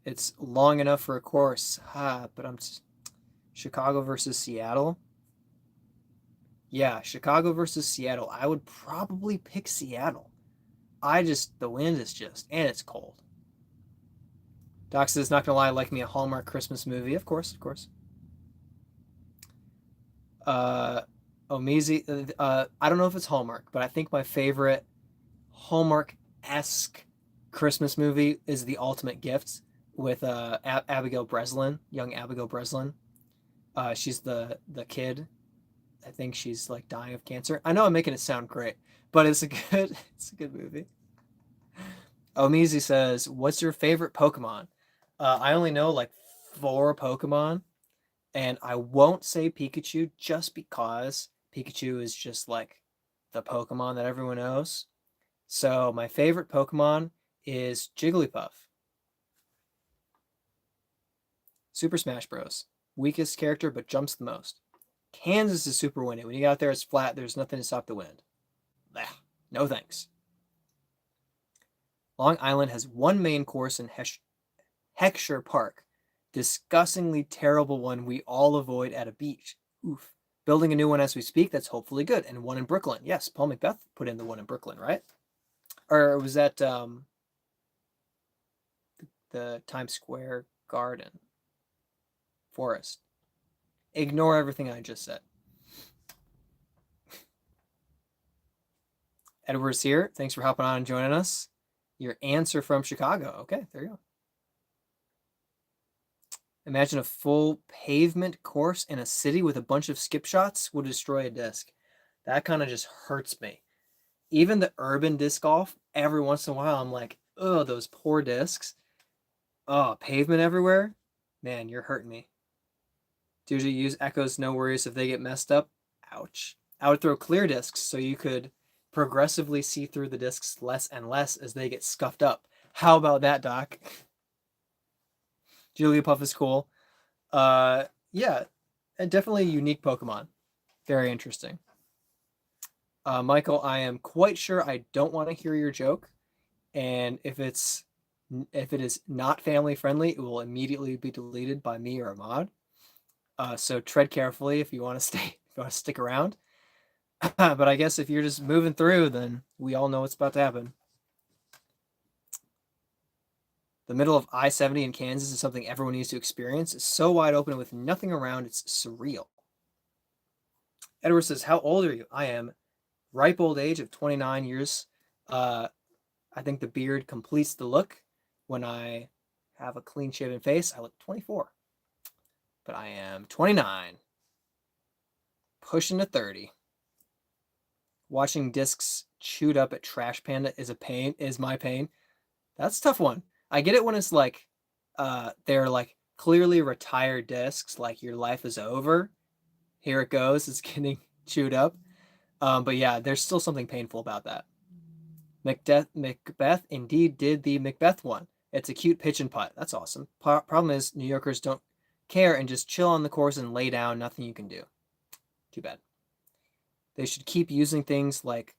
It's long enough for a course. But I'm Chicago versus Seattle. Yeah, Chicago versus Seattle. I would probably pick Seattle. The wind is just, and it's cold. Doc says, not gonna lie, like me a Hallmark Christmas movie. Of course, of course. Omizi, I don't know if it's Hallmark, but I think my favorite Hallmark-esque Christmas movie is The Ultimate Gift with Abigail Breslin, young Abigail Breslin. She's the kid. I think she's like dying of cancer. I know I'm making it sound great, but it's a good movie. Omizi says, "What's your favorite Pokemon?" I only know like 4 Pokemon, and I won't say Pikachu just because Pikachu is just like the Pokemon that everyone knows. So my favorite Pokemon is Jigglypuff. Super Smash Bros. Weakest character, but jumps the most. Kansas is super windy. When you get out there, it's flat. There's nothing to stop the wind. Ugh, no thanks. Long Island has one main course in Heckscher Park. Disgustingly terrible one we all avoid at a beach. Oof. Building a new one as we speak. That's hopefully good. And one in Brooklyn. Yes, Paul Macbeth put in the one in Brooklyn, right? Or was that the Times Square Garden Forest? Ignore everything I just said. Edward's here. Thanks for hopping on and joining us. Your answer from Chicago. Okay, there you go. Imagine a full pavement course in a city with a bunch of skip shots would destroy a disc. That kind of just hurts me. Even the urban disc golf, every once in a while, I'm like, oh, those poor discs. Oh, pavement everywhere. Man, you're hurting me. Do you use echoes? No worries if they get messed up. Ouch. I would throw clear discs so you could progressively see through the discs less and less as they get scuffed up. How about that, Doc? Jigglypuff is cool. Yeah, definitely a unique Pokemon. Very interesting. Michael, I am quite sure I don't want to hear your joke, and if it is not family friendly, it will immediately be deleted by me or Ahmad. So tread carefully if you want to stay, if you want to stick around. But I guess if you're just moving through, then we all know what's about to happen. The middle of I-70 in Kansas is something everyone needs to experience. It's so wide open with nothing around. It's surreal. Edward says, how old are you? I am ripe old age of 29 years. I think the beard completes the look. When I have a clean shaven face, I look 24. But I am 29. Pushing to 30. Watching discs chewed up at Trash Panda is my pain. That's a tough one. I get it when it's like they're like clearly retired discs, like your life is over. Here it goes, it's getting chewed up. But yeah, there's still something painful about that. Macbeth indeed did the Macbeth one. It's a cute pitch and putt. That's awesome. Problem is, New Yorkers don't care and just chill on the course and lay down. Nothing you can do. Too bad. They should keep using things like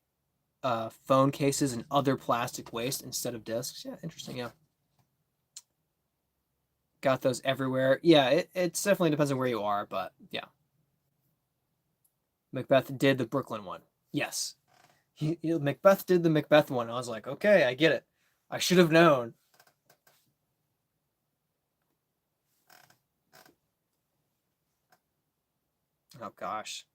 phone cases and other plastic waste instead of discs. Yeah, interesting. Yeah. Got those everywhere. Yeah, it definitely depends on where you are, but yeah. Macbeth did the Brooklyn one. Yes. Macbeth did the Macbeth one. I was like, okay, I get it. I should have known. Oh gosh.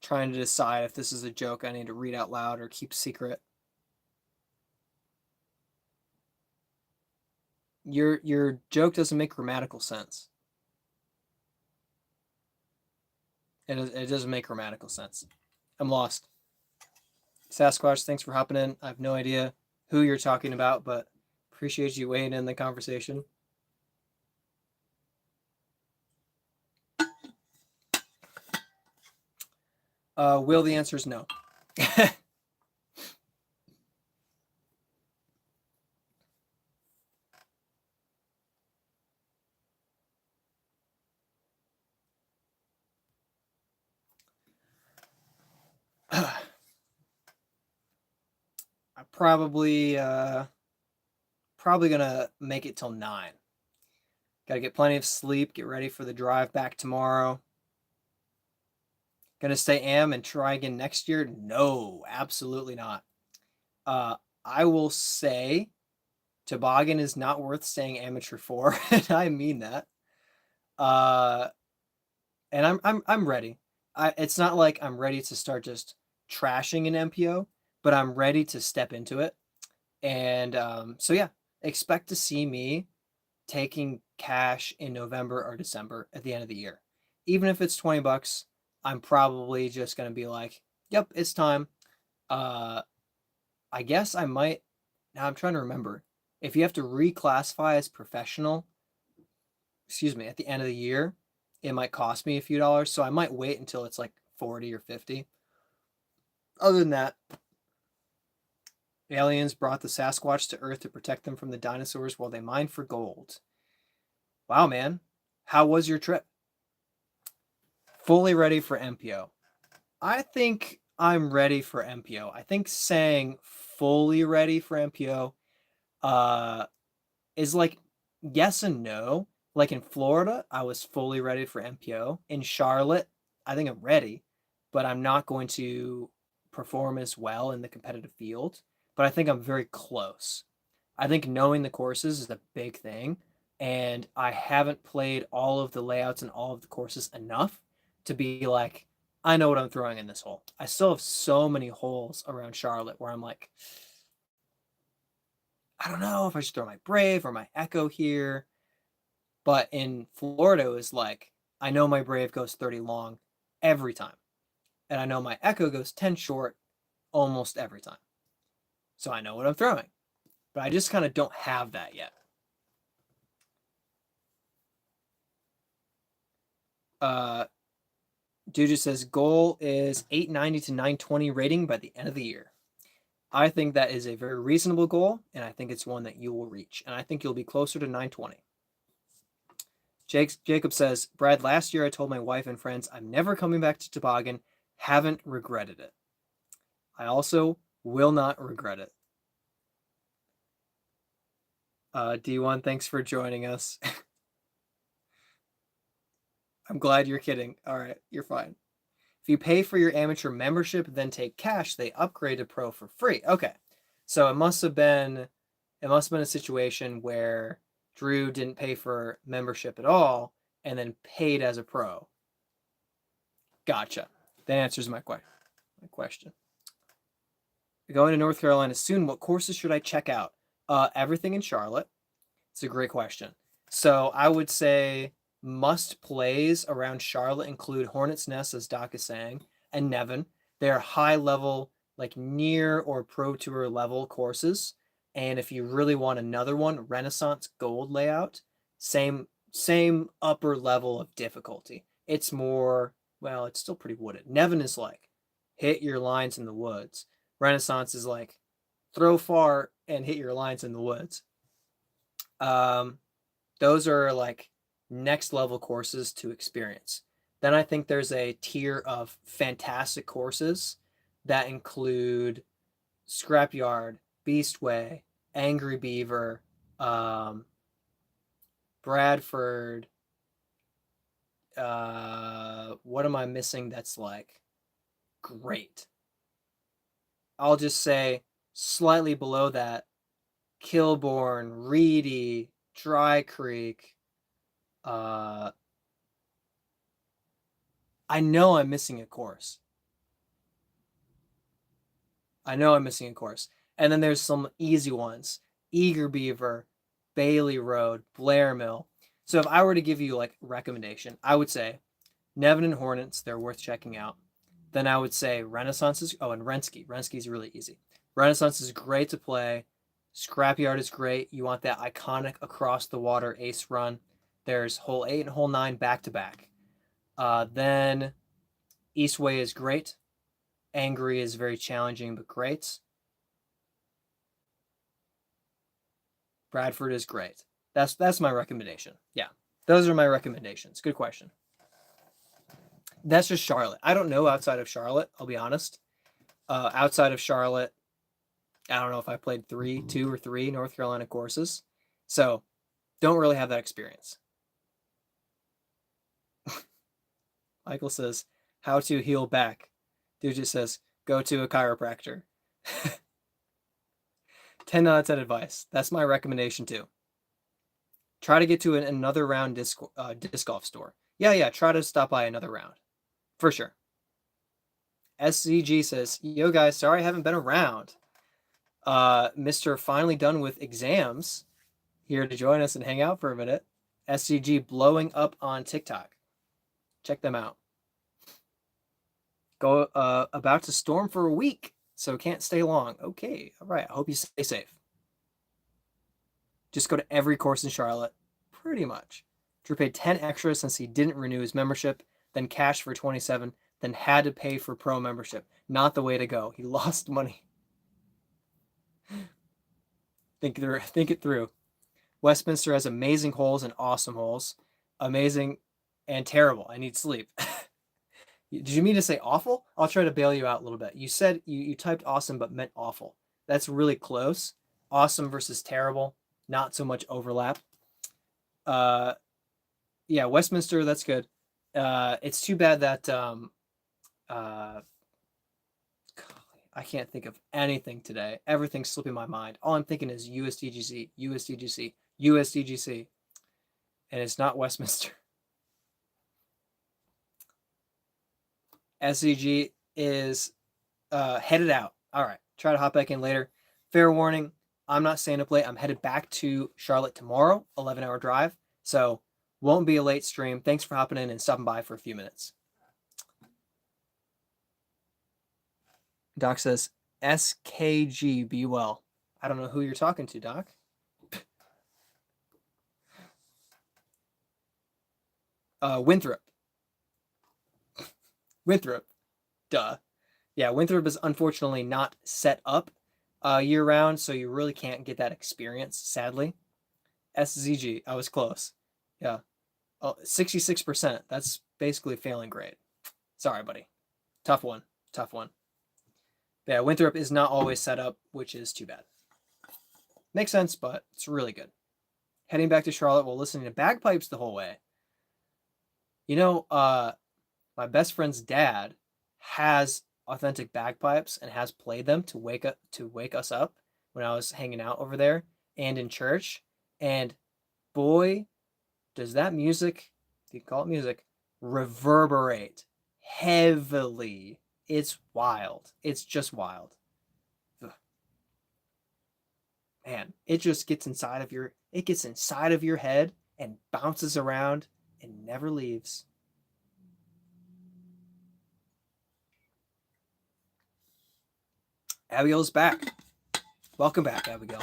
Trying to decide if this is a joke I need to read out loud or keep secret. Your joke doesn't make grammatical sense. It doesn't make grammatical sense. I'm lost. Sasquatch, thanks for hopping in. I have no idea who you're talking about, but appreciate you weighing in the conversation. Will, the answer is no. I'm probably gonna make it till 9. Gotta get plenty of sleep, get ready for the drive back tomorrow. Gonna stay am and try again next year? No, absolutely not. I will say toboggan is not worth staying amateur for, and I mean that. And I'm ready. It's not like I'm ready to start just trashing an MPO, but I'm ready to step into it. And so yeah, expect to see me taking cash in November or December at the end of the year. Even if it's $20, I'm probably just gonna be like, yep, it's time. I guess I might. Now I'm trying to remember. If you have to reclassify as professional, excuse me, at the end of the year, it might cost me a few dollars. So I might wait until it's like 40 or 50. Other than that, aliens brought the Sasquatch to Earth to protect them from the dinosaurs while they mined for gold. Wow, man. How was your trip? Fully ready for MPO. I think I'm ready for MPO. I think saying fully ready for MPO is like yes and no. Like in Florida, I was fully ready for MPO. In Charlotte, I think I'm ready, but I'm not going to perform as well in the competitive field. But I think I'm very close. I think knowing the courses is a big thing. And I haven't played all of the layouts and all of the courses enough to be like, I know what I'm throwing in this hole. I still have so many holes around Charlotte where I'm like, I don't know if I should throw my Brave or my Echo here. But in Florida, it was like, I know my Brave goes 30 long every time. And I know my Echo goes 10 short almost every time. So I know what I'm throwing. But I just kind of don't have that yet. Dude just says goal is 890 to 920 rating by the end of the year. I think that is a very reasonable goal, and I think it's one that you will reach. And I think you'll be closer to 920. Jacob says, Brad, last year I told my wife and friends I'm never coming back to toboggan. Haven't regretted it. I also will not regret it. D1, thanks for joining us. I'm glad you're kidding. All right, you're fine. If you pay for your amateur membership, then take cash, they upgrade to pro for free. Okay. So it must have been a situation where Drew didn't pay for membership at all and then paid as a pro. Gotcha. That answers my question. Going to North Carolina soon. What courses should I check out? Everything in Charlotte. It's a great question. So I would say must plays around Charlotte include Hornets Nest, as Doc is saying, and Nevin. They're high level, like near or pro tour level courses. And if you really want another one, Renaissance Gold layout, same upper level of difficulty. It's more, well, it's still pretty wooded. Nevin is like hit your lines in the woods. Renaissance is like throw far and hit your lines in the woods. Those are like next level courses to experience. Then I think there's a tier of fantastic courses that include Scrapyard, Beastway, Angry Beaver, Bradford. What am I missing that's like great? I'll just say slightly below that, Kilbourne, Reedy, Dry Creek, I know I'm missing a course. I know I'm missing a course. And then there's some easy ones. Eager Beaver, Bailey Road, Blair Mill. So if I were to give you like recommendation, I would say Nevin and Hornets, they're worth checking out. Then I would say Renaissance is, and Rensky. Rensky's really easy. Renaissance is great to play. Scrapyard is great. You want that iconic across the water ace run. There's hole 8 and hole 9 back to back. Then Eastway is great. Angry is very challenging but great. Bradford is great. That's my recommendation. Yeah, those are my recommendations. Good question. That's just Charlotte. I don't know outside of Charlotte. I'll be honest. Outside of Charlotte, I don't know if I played 2 or 3 North Carolina courses, so don't really have that experience. Michael says, "How to heal back?" Dude just says, "Go to a chiropractor." 10 out of 10 advice. That's my recommendation too. Try to get to another round disc golf store. Yeah. Try to stop by another round. For sure. SCG says, "Yo guys, sorry I haven't been around. Mr. Finally done with exams here to join us and hang out for a minute." SCG blowing up on TikTok. Check them out. Go about to storm for a week, so can't stay long. Okay, all right. I hope you stay safe. Just go to every course in Charlotte, pretty much. Drew paid 10 extra since he didn't renew his membership, then cashed for 27, then had to pay for pro membership. Not the way to go. He lost money. Think it through. Westminster has amazing holes and awesome holes. Amazing and terrible. I need sleep. Did you mean to say awful? I'll try to bail you out a little bit. You said you typed awesome but meant awful. That's really close. Awesome versus terrible. Not so much overlap. Yeah, Westminster, that's good. It's too bad that I can't think of anything today. Everything's slipping my mind. All I'm thinking is USDGC, USDGC, USDGC. And it's not Westminster. SCG is headed out. All right. Try to hop back in later. Fair warning, I'm not staying up late. I'm headed back to Charlotte tomorrow, 11-hour drive. So won't be a late stream. Thanks for hopping in and stopping by for a few minutes. Doc says, SKG, be well. I don't know who you're talking to, Doc. Winthrop. Winthrop. Duh. Yeah, Winthrop is unfortunately not set up year round, so you really can't get that experience, sadly. SZG, I was close. Yeah. 66%. That's basically failing grade. Sorry, buddy. Tough one. Yeah, Winthrop is not always set up, which is too bad. Makes sense, but it's really good. Heading back to Charlotte while listening to bagpipes the whole way. You know, my best friend's dad has authentic bagpipes and has played them to wake us up when I was hanging out over there and in church. And boy, does that music, if you call it music, reverberate heavily. It's wild. It's just wild. Ugh. Man, it just gets inside of your head and bounces around and never leaves. Abigail's back. Welcome back, Abigail.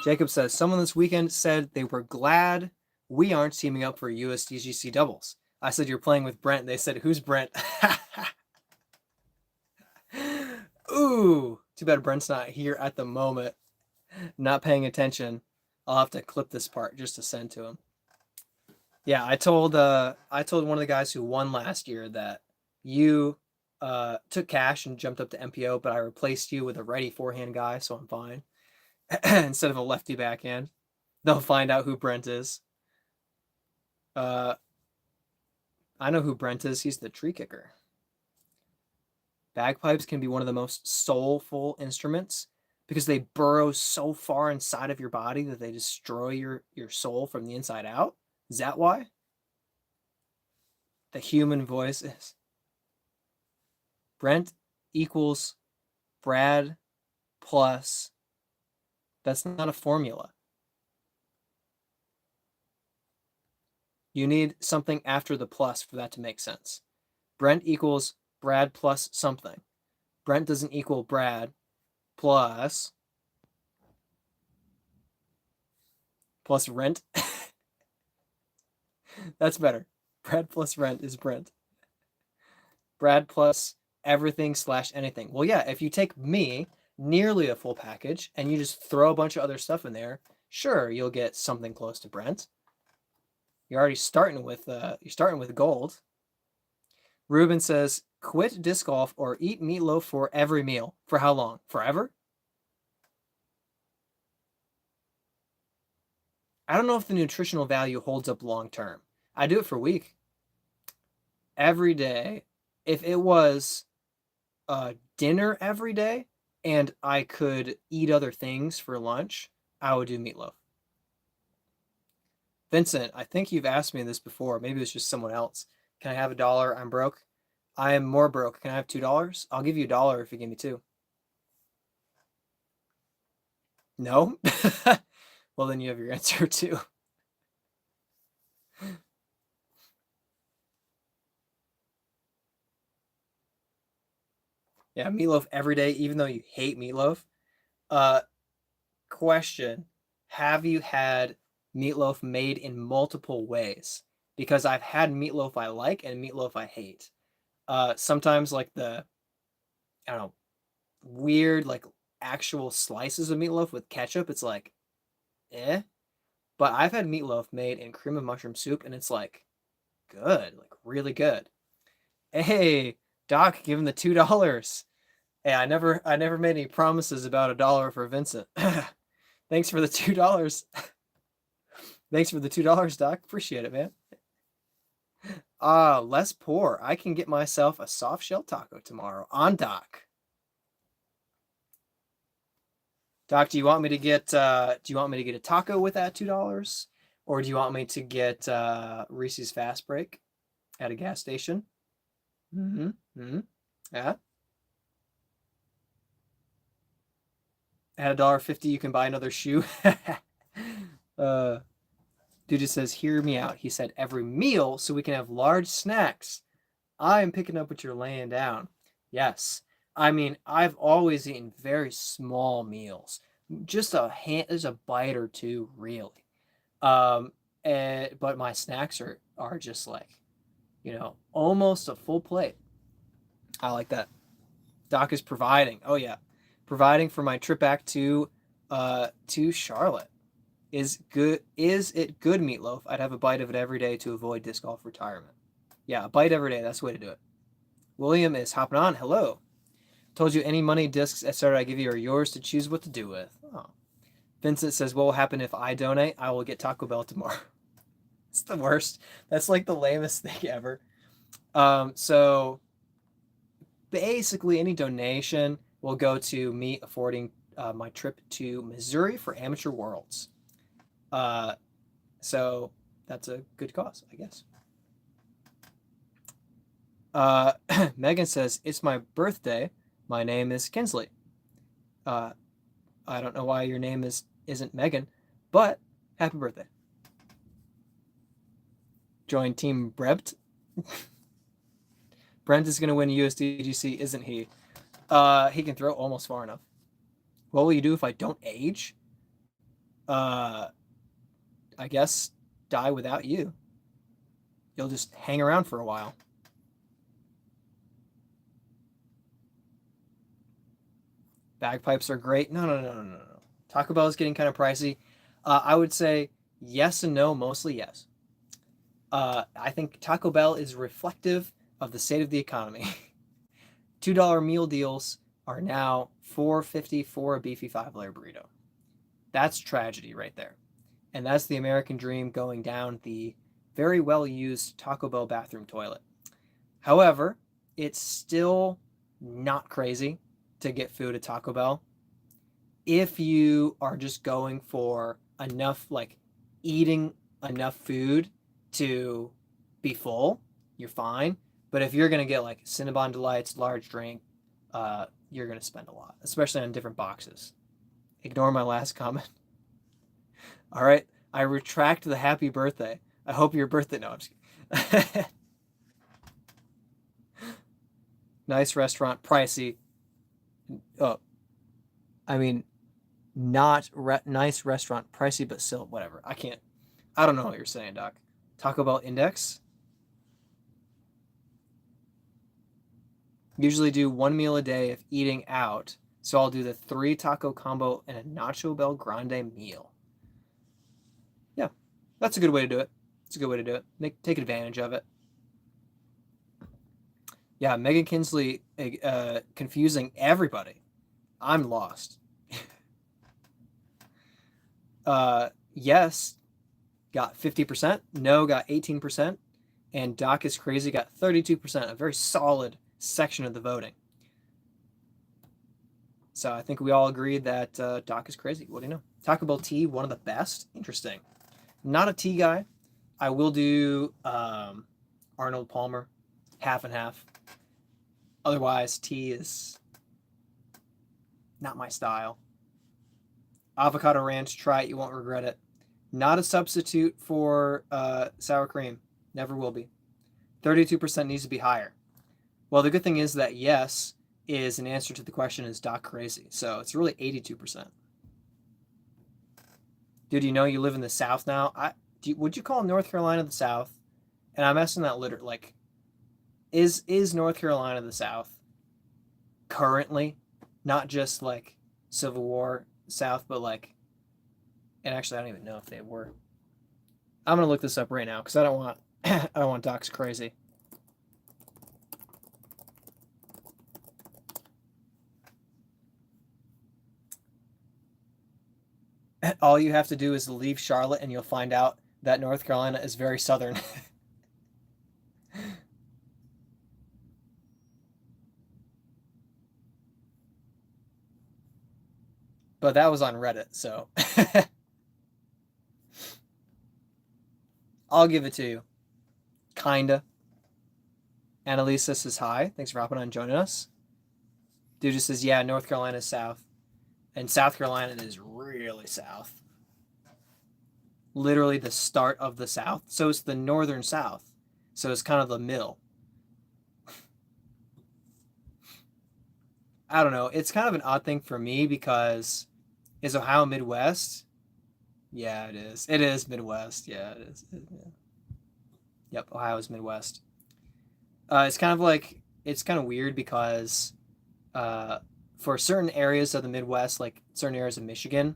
Jacob says, someone this weekend said they were glad we aren't teaming up for USDGC doubles. I said, you're playing with Brent. They said, who's Brent? Ooh, too bad Brent's not here at the moment. Not paying attention. I'll have to clip this part just to send to him. Yeah, I told one of the guys who won last year that you took cash and jumped up to MPO, but I replaced you with a righty forehand guy, so I'm fine. Instead of a lefty backhand. They'll find out who Brent is. I know who Brent is. He's the tree kicker. Bagpipes can be one of the most soulful instruments, because they burrow so far inside of your body that they destroy your soul from the inside out? Is that why? The human voice is Brent equals Brad plus. That's not a formula. You need something after the plus for that to make sense. Brent equals Brad plus something. Brent doesn't equal Brad plus rent. That's better. Brad plus rent is Brent. Brad plus everything / anything. Well, yeah, if you take me, nearly a full package, and you just throw a bunch of other stuff in there, sure, you'll get something close to Brent. You're already starting with gold. Ruben says, quit disc golf or eat meatloaf for every meal. For how long? Forever? I don't know if the nutritional value holds up long term. I do it for a week. Every day. If it was dinner every day and I could eat other things for lunch, I would do meatloaf. Vincent, I think you've asked me this before. Maybe it's just someone else. Can I have $1? I'm broke. I am more broke. Can I have $2? I'll give you $1 if you give me 2. No? Well, then you have your answer too. Yeah, meatloaf every day, even though you hate meatloaf. Question: have you had meatloaf made in multiple ways? Because I've had meatloaf I like and meatloaf I hate. Sometimes like I don't know, weird like actual slices of meatloaf with ketchup, it's like, eh. But I've had meatloaf made in cream of mushroom soup, and it's like good, like really good. Hey, Doc, give him the $2. Hey, I never made any promises about $1 for Vincent. Thanks for the $2. Thanks for the $2, Doc. Appreciate it, man. Less poor. I can get myself a soft shell taco tomorrow on Doc. Doc, do you want me to get a taco with that $2? Or do you want me to get Reese's Fast Break at a gas station? Mm-hmm. Mm-hmm. Yeah. At $1.50, you can buy another shoe. Dude just says, hear me out. He said every meal so we can have large snacks. I am picking up what you're laying down. Yes. I mean, I've always eaten very small meals. Just there's a bite or two, really. But my snacks are just like, almost a full plate. I like that. Doc is providing. Oh yeah. Providing for my trip back to Charlotte. Is it good meatloaf? I'd have a bite of it every day to avoid disc golf retirement. Yeah, a bite every day. That's the way to do it. William is hopping on. Hello. Told you any money, discs, etc. I give you are yours to choose what to do with. Oh. Vincent says, what will happen if I donate? I will get Taco Bell tomorrow. It's the worst. That's like the lamest thing ever. So basically any donation will go to me affording my trip to Missouri for Amateur Worlds. So that's a good cause, I guess. Megan says, it's my birthday. My name is Kinsley. I don't know why your name isn't Megan, but happy birthday. Join Team Brebt. Brent is going to win USDGC, isn't he? He can throw almost far enough. What will you do if I don't age? I guess die without you. You'll just hang around for a while. Bagpipes are great. No. Taco Bell is getting kind of pricey. I would say yes and no, mostly yes. I think Taco Bell is reflective of the state of the economy. $2 meal deals are now $4.50 for a beefy 5-layer burrito. That's tragedy right there. And that's the American dream going down the very well-used Taco Bell bathroom toilet. However, it's still not crazy to get food at Taco Bell. if you are just going for enough, like eating enough food to be full, you're fine. But if you're gonna get like Cinnabon Delights, large drink, you're gonna spend a lot, especially on different boxes. Ignore my last comment. All right, I retract the happy birthday. I hope your birthday. No, I'm just kidding. Nice restaurant, pricey. Oh, I mean, not nice restaurant, pricey, but still whatever. I don't know what you're saying, Doc. Taco Bell index. Usually do one meal a day if eating out. So I'll do the 3 taco combo and a Nacho Bell Grande meal. Yeah, that's a good way to do it. It's a good way to do it. Take advantage of it. Yeah, Megan Kinsley confusing everybody. I'm lost. Yes, got 50%. No, got 18%. And Doc is Crazy got 32%. A very solid section of the voting. So I think we all agreed that Doc is crazy. What do you know? Taco Bell tea, one of the best. Interesting. Not a tea guy. I will do Arnold Palmer, half and half. Otherwise, tea is not my style. Avocado ranch, try it. You won't regret it. Not a substitute for sour cream. Never will be. 32% needs to be higher. Well, the good thing is that yes is an answer to the question, is Doc crazy? So it's really 82%. Dude, you know you live in the South now? Would you call North Carolina the South? And I'm asking that literally, like, is North Carolina the South currently? Not just like Civil War South, but like, and actually I don't even know if they were. I'm gonna look this up right now because I don't want Doc's crazy. All you have to do is leave Charlotte and you'll find out that North Carolina is very southern. But that was on Reddit, so I'll give it to you. Kinda. Annalisa says hi. Thanks for hopping on and joining us. Dude just says, yeah, North Carolina is south. And South Carolina is really south. Literally the start of the South. So it's the northern South. So it's kind of the middle. I don't know. It's kind of an odd thing for me because is Ohio Midwest? Yeah, it is. It is Midwest. Yeah, it is. Yeah. Yep, Ohio is Midwest. It's kind of weird because for certain areas of the Midwest, like certain areas of Michigan,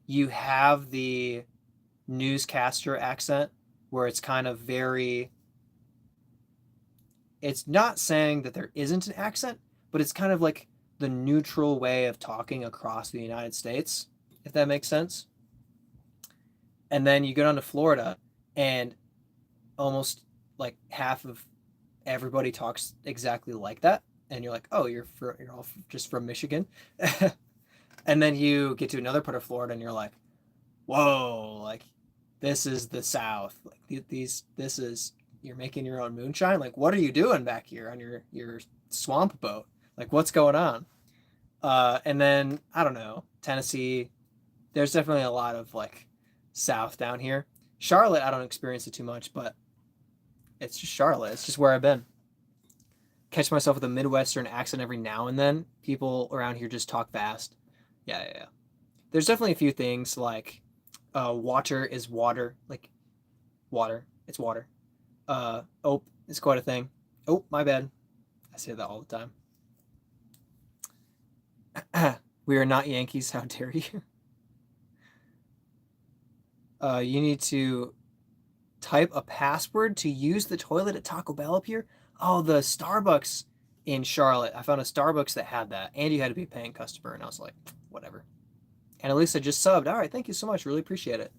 you have the newscaster accent where it's kind of very. It's not saying that there isn't an accent, but it's kind of like the neutral way of talking across the United States, if that makes sense. And then you go down to Florida, and almost like half of everybody talks exactly like that, and you're like, oh, you're all just from Michigan. And then you get to another part of Florida and you're like, whoa, like this is the South. Like this is, you're making your own moonshine. Like, what are you doing back here on your swamp boat? Like, what's going on? And then I don't know, Tennessee. There's definitely a lot of like South down here. Charlotte, I don't experience it too much, but it's just Charlotte. It's just where I've been. Catch myself with a Midwestern accent every now and then. People around here just talk fast. Yeah. There's definitely a few things like water is water. Like water. It's water. Oh, it's quite a thing. Oh, my bad. I say that all the time. We are not Yankees. How dare you? You need to type a password to use the toilet at Taco Bell up here. Oh, the Starbucks in Charlotte. I found a Starbucks that had that, and you had to be a paying customer, and I was like, whatever. And Elisa just subbed. All right, thank you so much. Really appreciate it.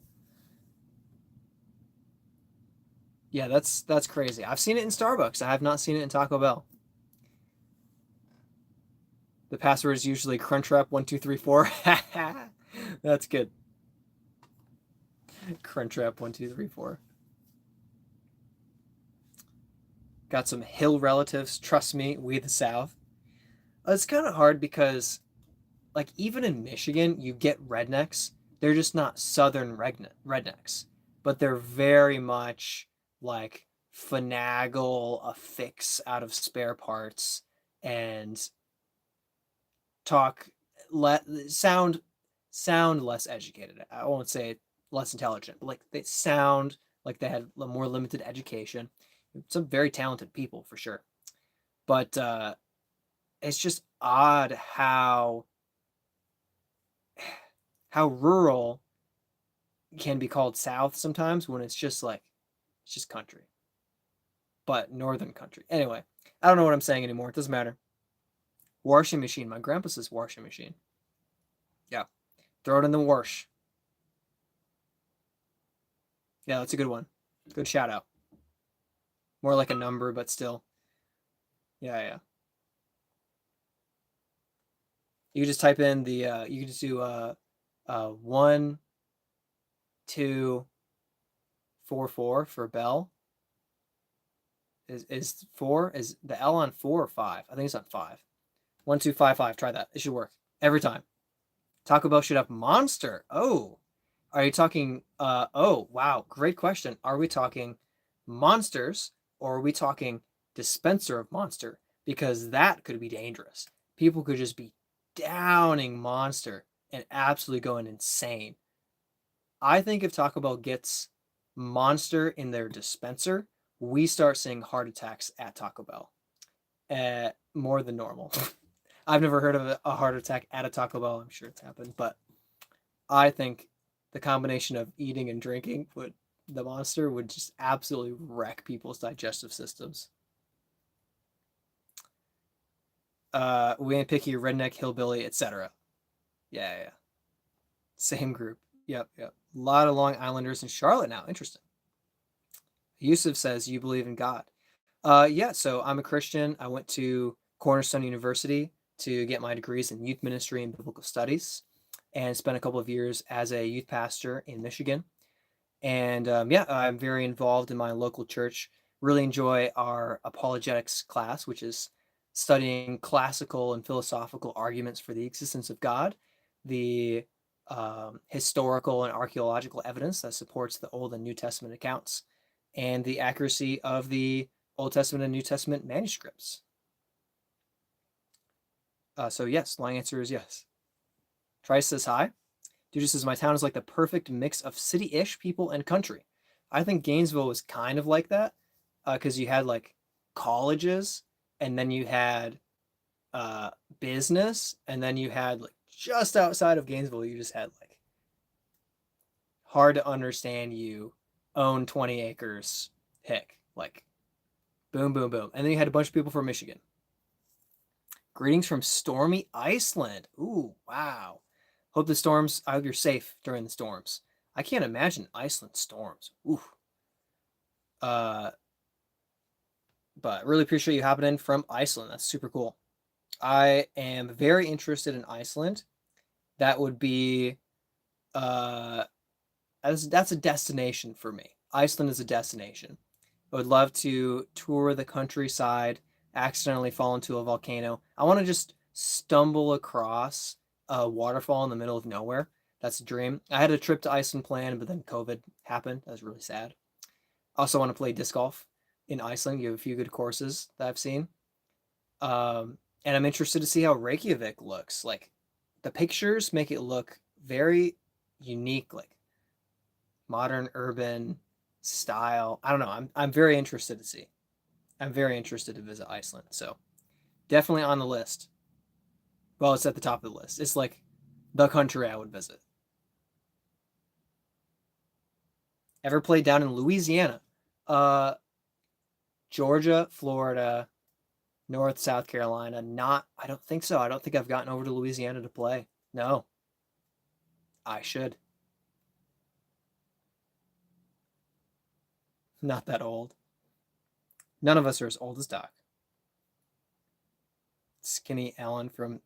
Yeah, that's crazy. I've seen it in Starbucks. I have not seen it in Taco Bell. The password is usually crunchwrap1234. That's good. Crunchwrap1234. Got some hill relatives. Trust me, we the South. It's kind of hard because, like, even in Michigan, you get rednecks. They're just not southern rednecks, but they're very much like finagle a fix out of spare parts and talk sound less educated. I won't say less intelligent, but like they sound like they had a more limited education. Some very talented people for sure, but it's just odd how rural can be called South sometimes when it's just like it's just country, but northern country. Anyway, I don't know what I'm saying anymore. It doesn't matter. Washing machine. My grandpa says washing machine. Yeah, throw it in the wash. Yeah, that's a good one. Good shout out. More like a number, but still. Yeah, yeah. You can just type in the. You can just do 1, 2, 4, 4 for bell. Is 4 is the L on 4 or 5? I think it's on 5. 1, 2, 5, 5. Try that. It should work every time. Taco Bell should have Monster. Oh, are you talking? Oh, wow, great question. Are we talking monsters or are we talking dispenser of Monster? Because that could be dangerous. People could just be downing Monster and absolutely going insane. I think if Taco Bell gets Monster in their dispenser, we start seeing heart attacks at Taco Bell, more than normal. I've never heard of a heart attack at a Taco Bell. I'm sure it's happened, but I think the combination of eating and drinking the Monster would just absolutely wreck people's digestive systems. We ain't picky, redneck, hillbilly, etc. Yeah, yeah. Same group. Yep, yep. A lot of Long Islanders in Charlotte now. Interesting. Yusuf says you believe in God. Yeah, so I'm a Christian. I went to Cornerstone University to get my degrees in youth ministry and biblical studies, and spent a couple of years as a youth pastor in Michigan. And yeah, I'm very involved in my local church. Really enjoy our apologetics class, which is studying classical and philosophical arguments for the existence of God, the historical and archaeological evidence that supports the Old and New Testament accounts, and the accuracy of the Old Testament and New Testament manuscripts. So yes, long answer is yes. Trice says hi. Dude says my town is like the perfect mix of city-ish people and country. I think Gainesville was kind of like that because you had like colleges, and then you had business, and then you had like just outside of Gainesville, you just had like hard to understand you own 20 acres hick, like boom, boom, boom. And then you had a bunch of people from Michigan. Greetings from stormy Iceland. Ooh, wow. Hope the storms, I hope you're safe during the storms. I can't imagine Iceland storms. Ooh. But really appreciate you hopping in from Iceland. That's super cool. I am very interested in Iceland. That would be that's a destination for me. Iceland is a destination. I would love to tour the countryside, accidentally fall into a volcano. I want to just stumble across a waterfall in the middle of nowhere. That's a dream. I had a trip to Iceland planned, but then COVID happened. That was really sad. I also want to play disc golf in Iceland. You have a few good courses that I've seen. And I'm interested to see how Reykjavik looks. Like the pictures make it look very unique, like modern urban style. I don't know. I'm very interested to see. I'm very interested to visit Iceland. So definitely on the list. Well, it's at the top of the list. It's like the country I would visit. Ever played down in Louisiana? Uh, Georgia, Florida, North, South Carolina. Not, I don't think so. I don't think I've gotten over to Louisiana to play. No, I should. Not that old. None of us are as old as Doc. Skinny Alan from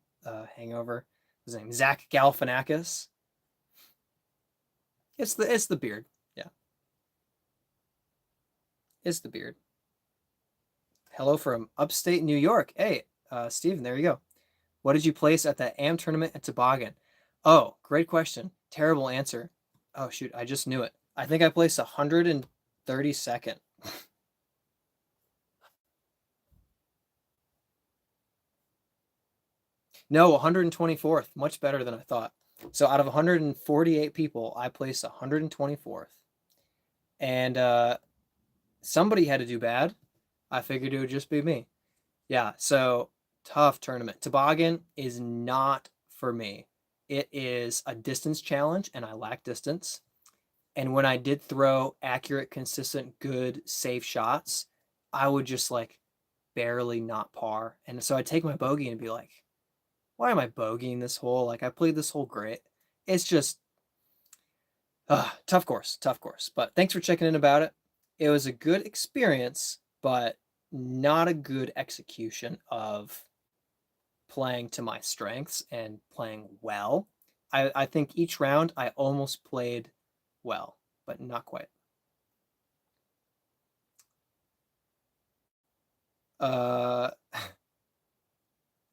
hangover. His name Zach Galifianakis. It's the beard. Yeah, it's the beard. Hello from upstate New York. Hey, Steven, there you go. What did you place at the AM tournament at Toboggan? Oh, great question. Terrible answer. Oh shoot, I just knew it. I think I placed 132nd. No, 124th. Much better than I thought. So out of 148 people, I placed 124th. And somebody had to do bad. I figured it would just be me. Yeah, so tough tournament. Toboggan is not for me. It is a distance challenge, and I lack distance. And when I did throw accurate, consistent, good, safe shots, I would just like barely not par. And so I'd take my bogey and be like, why am I bogeying this hole? Like, I played this hole great. It's just tough course, tough course. But thanks for checking in about it. It was a good experience, but not a good execution of playing to my strengths and playing well. I think each round I almost played well, but not quite. Uh,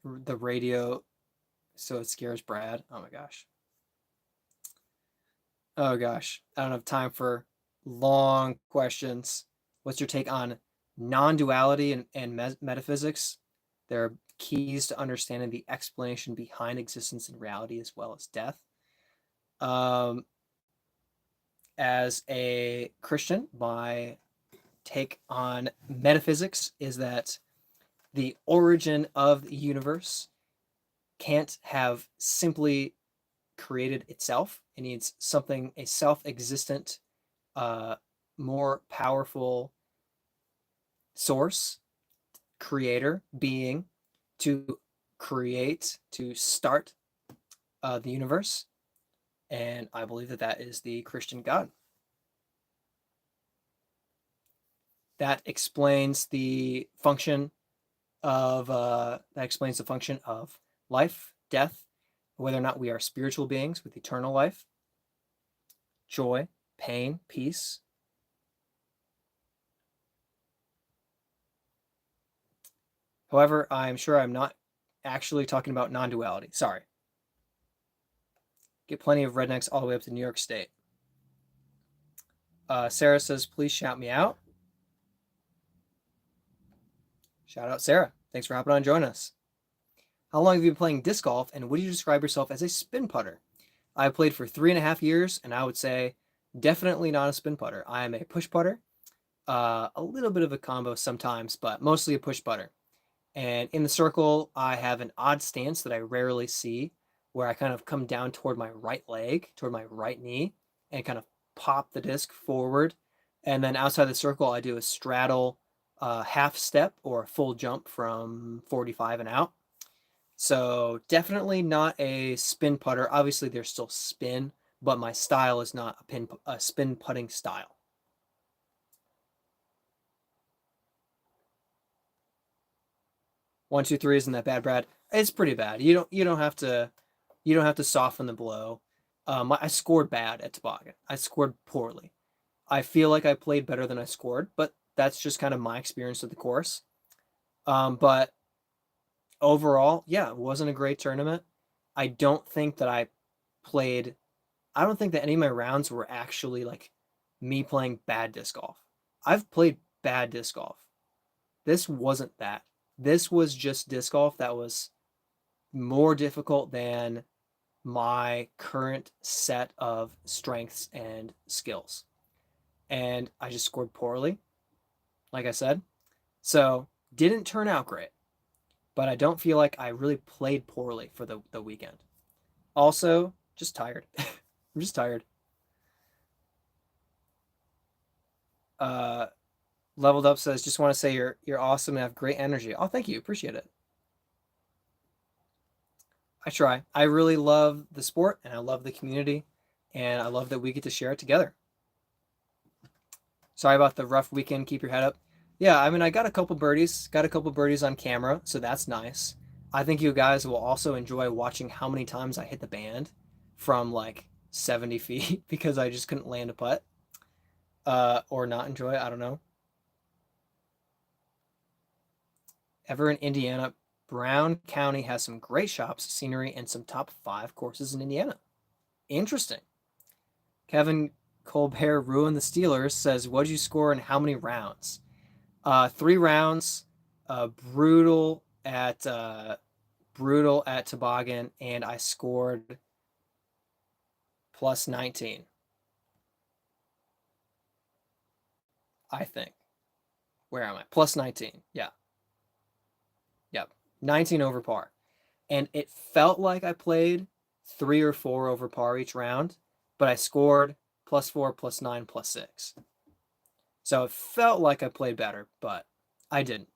the radio, so it scares Brad. Oh my gosh. Oh gosh. I don't have time for long questions. What's your take on non-duality and metaphysics? There are keys to understanding the explanation behind existence and reality as well as death. Um, as a Christian, my take on metaphysics is that the origin of the universe can't have simply created itself. It needs something, a self-existent, more powerful source, creator, being to create, to start the universe. And I believe that that is the Christian God. That explains the function of life, death, whether or not we are spiritual beings with eternal life, joy, pain, peace. However, I'm sure I'm not actually talking about non-duality. Sorry. Get plenty of rednecks all the way up to New York State. Sarah says, please shout me out. Shout out, Sarah. Thanks for hopping on and joining us. How long have you been playing disc golf, and would you describe yourself as a spin putter? I played for 3.5 years, and I would say definitely not a spin putter. I am a push putter, a little bit of a combo sometimes, but mostly a push putter. And in the circle, I have an odd stance that I rarely see, where I kind of come down toward my right leg, toward my right knee, and kind of pop the disc forward. And then outside the circle, I do a straddle half step or a full jump from 45 and out. So definitely not a spin putter. Obviously, there's still spin, but my style is not a spin putting style. One, two, three isn't that bad, Brad. It's pretty bad. You don't have to soften the blow. I scored bad at Toboggan. I scored poorly. I feel like I played better than I scored, but that's just kind of my experience of the course. But overall, yeah, it wasn't a great tournament. I don't think that I don't think that any of my rounds were actually like me playing bad disc golf. I've played bad disc golf. This wasn't that. This was just disc golf that was more difficult than my current set of strengths and skills. And I just scored poorly, like I said. So didn't turn out great, but I don't feel like I really played poorly for the weekend. Also, just tired. I'm just tired. Uh, Leveled Up says, just want to say you're awesome and have great energy. Oh, thank you. Appreciate it. I try. I really love the sport and I love the community and I love that we get to share it together. Sorry about the rough weekend. Keep your head up. Yeah, I mean, I got a couple birdies on camera, so that's nice. I think you guys will also enjoy watching how many times I hit the band from like 70 feet because I just couldn't land a putt. Or not enjoy it. I don't know. Ever in Indiana, Brown County has some great shops, scenery, and some top 5 courses in Indiana. Interesting. Kevin Colbert ruined the Steelers says, "What'd you score and how many rounds?" 3 rounds. Brutal at Toboggan, and I scored plus 19. I think. Where am I? Plus 19. Yeah. Yep. 19 over par. And it felt like I played 3 or 4 over par each round, but I scored plus 4, plus 9, plus 6. So it felt like I played better, but I didn't.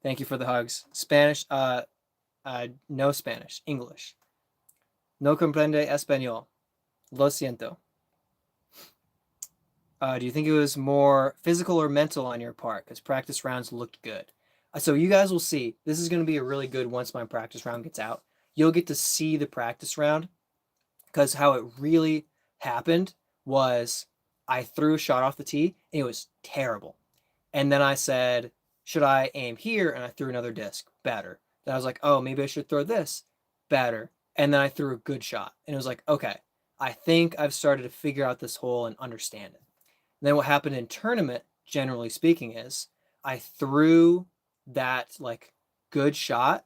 Thank you for the hugs. Spanish, no Spanish, English. No comprende español. Lo siento. Do you think it was more physical or mental on your part? Because practice rounds looked good. So you guys will see. This is going to be a really good once my practice round gets out. You'll get to see the practice round because how it really happened was I threw a shot off the tee and it was terrible. And then I said, should I aim here? And I threw another disc, better. Then I was like, oh, maybe I should throw this, better. And then I threw a good shot. And it was like, okay, I think I've started to figure out this hole and understand it. And then what happened in tournament, generally speaking, is I threw that like good shot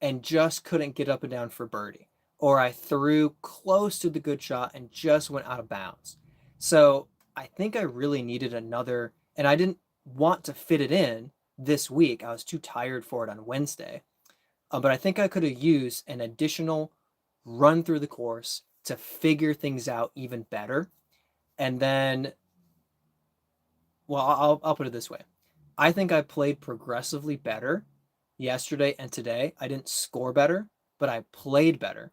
and just couldn't get up and down for birdie. Or I threw close to the good shot and just went out of bounds. So I think I really needed another, and I didn't want to fit it in this week. I was too tired for it on Wednesday. But I think I could have used an additional run through the course to figure things out even better. And then, well, I'll put it this way. I think I played progressively better yesterday and today. I didn't score better, but I played better.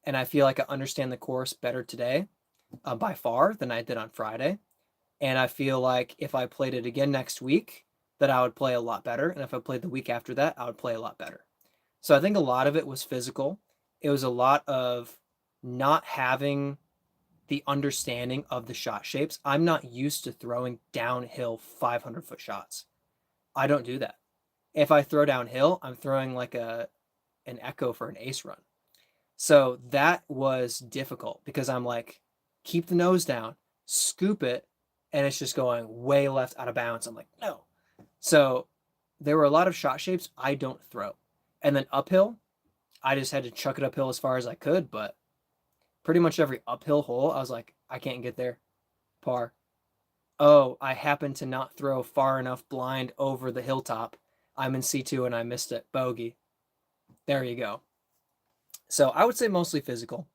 And I feel like I understand the course better today by far than I did on Friday. And I feel like if I played it again next week, that I would play a lot better. And if I played the week after that, I would play a lot better. So I think a lot of it was physical. It was a lot of not having the understanding of the shot shapes. I'm not used to throwing downhill 500-foot shots. I don't do that. If I throw downhill, I'm throwing like an echo for an ace run. So that was difficult because I'm like, keep the nose down, scoop it, and it's just going way left out of bounds. I'm like, no. So there were a lot of shot shapes I don't throw. And then uphill, I just had to chuck it uphill as far as I could, but pretty much every uphill hole, I was like, I can't get there. Par. Oh, I happened to not throw far enough blind over the hilltop. I'm in C2 and I missed it. Bogey. There you go. So I would say mostly physical.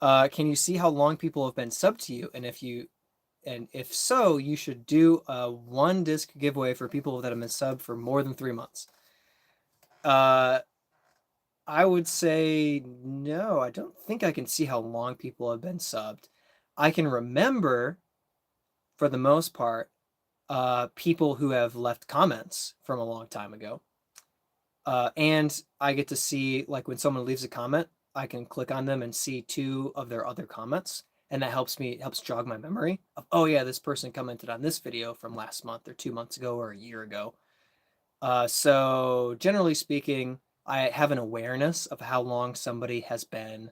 Can you see how long people have been subbed to you? And if so, you should do a 1 disc giveaway for people that have been subbed for more than 3 months. I would say no. I don't think I can see how long people have been subbed. I can remember, for the most part, people who have left comments from a long time ago. And I get to see, like, when someone leaves a comment, I can click on them and see 2 of their other comments. And that helps jog my memory of, oh yeah, this person commented on this video from last month or 2 months ago or a year ago. So generally speaking, I have an awareness of how long somebody has been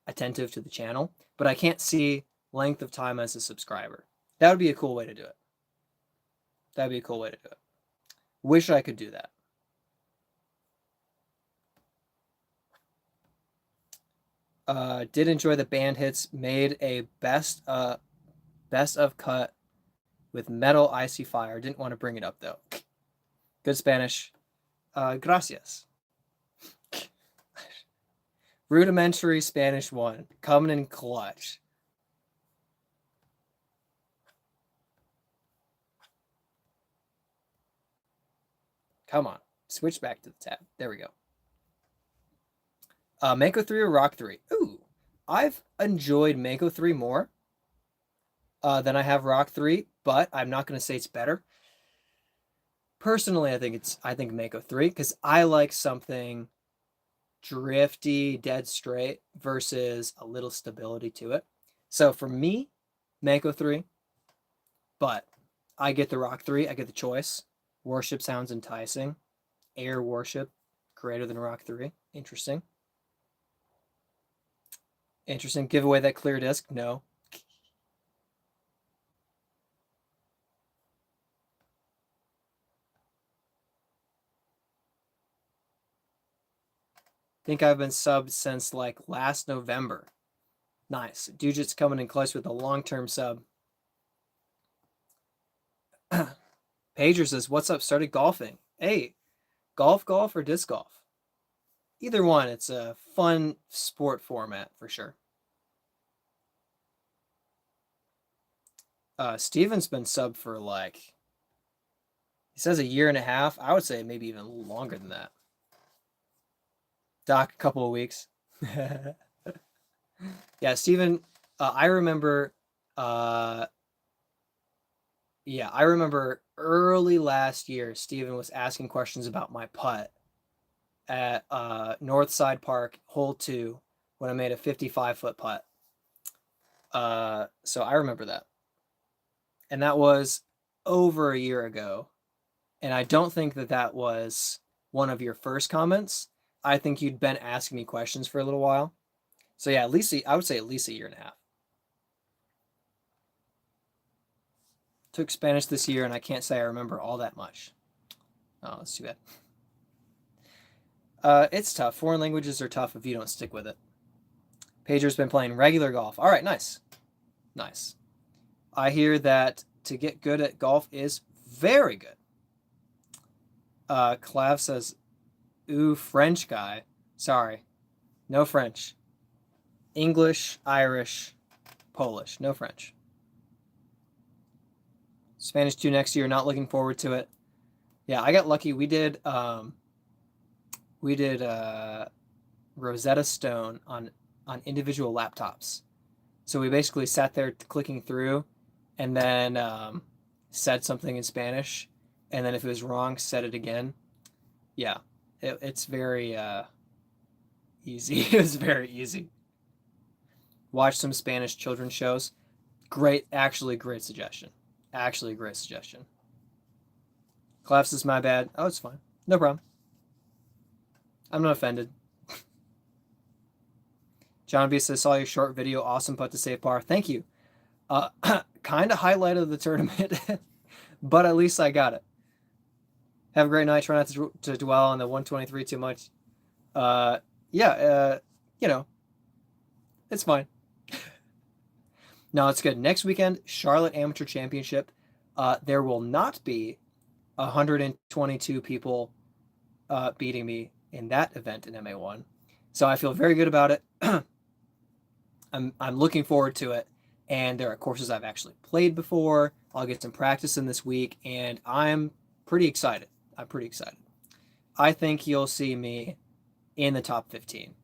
attentive to the channel, but I can't see length of time as a subscriber. That would be a cool way to do it. That'd be a cool way to do it. Wish I could do that. Did enjoy the band hits. Made a best of cut with metal icy fire. Didn't want to bring it up though. Good Spanish. Gracias. Rudimentary Spanish 1. Coming in clutch. Come on. Switch back to the tab. There we go. Mako 3 or Rock 3? Ooh. I've enjoyed Mako 3 more than I have Rock 3, but I'm not going to say it's better. Personally, I think Mako 3 because I like something drifty, dead straight versus a little stability to it. So for me, Mako 3, but I get the Rock 3, I get the choice. Worship sounds enticing. Air worship greater than Rock 3. Interesting. Interesting. Give away that clear disc? No. Think I've been subbed since like last November. Nice. Dujit's coming in close with a long-term sub. Pager says, what's up? Started golfing. Hey, golf or disc golf? Either one. It's a fun sport format for sure. Steven's been subbed for like, he says a year and a half. I would say maybe even longer than that. Doc, a couple of weeks. Yeah, Steven, I remember, I remember early last year, Steven was asking questions about my putt at Northside Park, hole 2, when I made a 55-foot putt. So I remember that. And that was over a year ago. And I don't think that was one of your first comments. I think you'd been asking me questions for a little while. So yeah, I would say at least a year and a half. Took Spanish this year, and I can't say I remember all that much. Oh, that's too bad. It's tough. Foreign languages are tough if you don't stick with it. Pager's been playing regular golf. All right, nice. Nice. I hear that to get good at golf is very good. Clav says, ooh, French guy. Sorry. No French. English, Irish, Polish. No French. Spanish 2 next year. Not looking forward to it. Yeah, I got lucky. We did Rosetta Stone on individual laptops. So we basically sat there clicking through and then said something in Spanish. And then if it was wrong, said it again. Yeah, it's very easy. It was very easy. Watch some Spanish children's shows. Great, actually great suggestion. Actually a great suggestion. Collapse is my bad. Oh, it's fine. No problem. I'm not offended. John B says, saw your short video. Awesome putt to save par. Thank you. Kind of highlighted the tournament, but at least I got it. Have a great night. Try not to dwell on the 123 too much. It's fine. No, it's good. Next weekend, Charlotte Amateur Championship. There will not be 122 people beating me in that event in MA1. So I feel very good about it. I'm looking forward to it. And there are courses I've actually played before. I'll get some practice in this week, and I'm pretty excited. I think you'll see me in the top 15.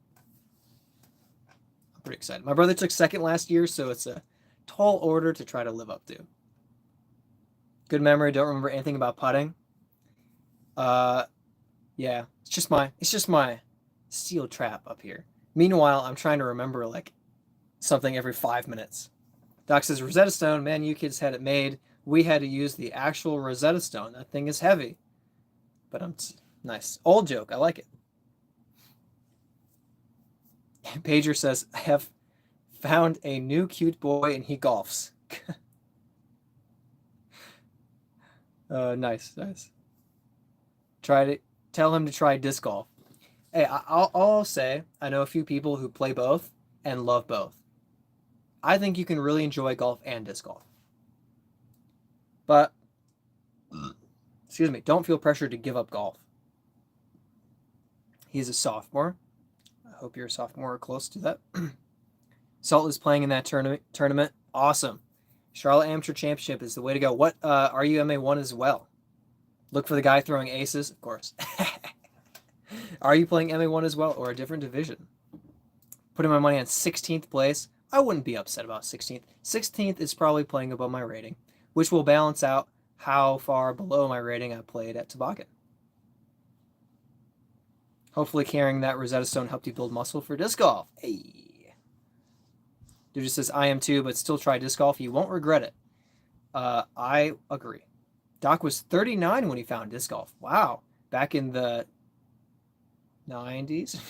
I'm pretty excited. My brother took second last year, so it's a tall order to try to live up to. Good memory. Don't remember anything about putting. Yeah, it's just my steel trap up here. Meanwhile, I'm trying to remember like something every 5 minutes. Doc says, Rosetta Stone, man, you kids had it made. We had to use the actual Rosetta Stone. That thing is heavy. But nice. Old joke. I like it. Pager says, I have found a new cute boy and he golfs. Nice. Tell him to try disc golf. Hey, I'll say, I know a few people who play both and love both. I think you can really enjoy golf and disc golf. But, excuse me, don't feel pressured to give up golf. He's a sophomore. I hope you're a sophomore or close to that. Salt is playing in that tournament. Awesome. Charlotte Amateur Championship is the way to go. What are you MA1 as well? Look for the guy throwing aces, of course. Are you playing MA1 as well or a different division? Putting my money on 16th place. I wouldn't be upset about 16th. 16th is probably playing above my rating, which will balance out how far below my rating I played at Toboggan. Hopefully carrying that Rosetta Stone helped you build muscle for disc golf. Hey. Dude just says, I am too, but still try disc golf. You won't regret it. I agree. Doc was 39 when he found disc golf. Wow. Back in the 90s.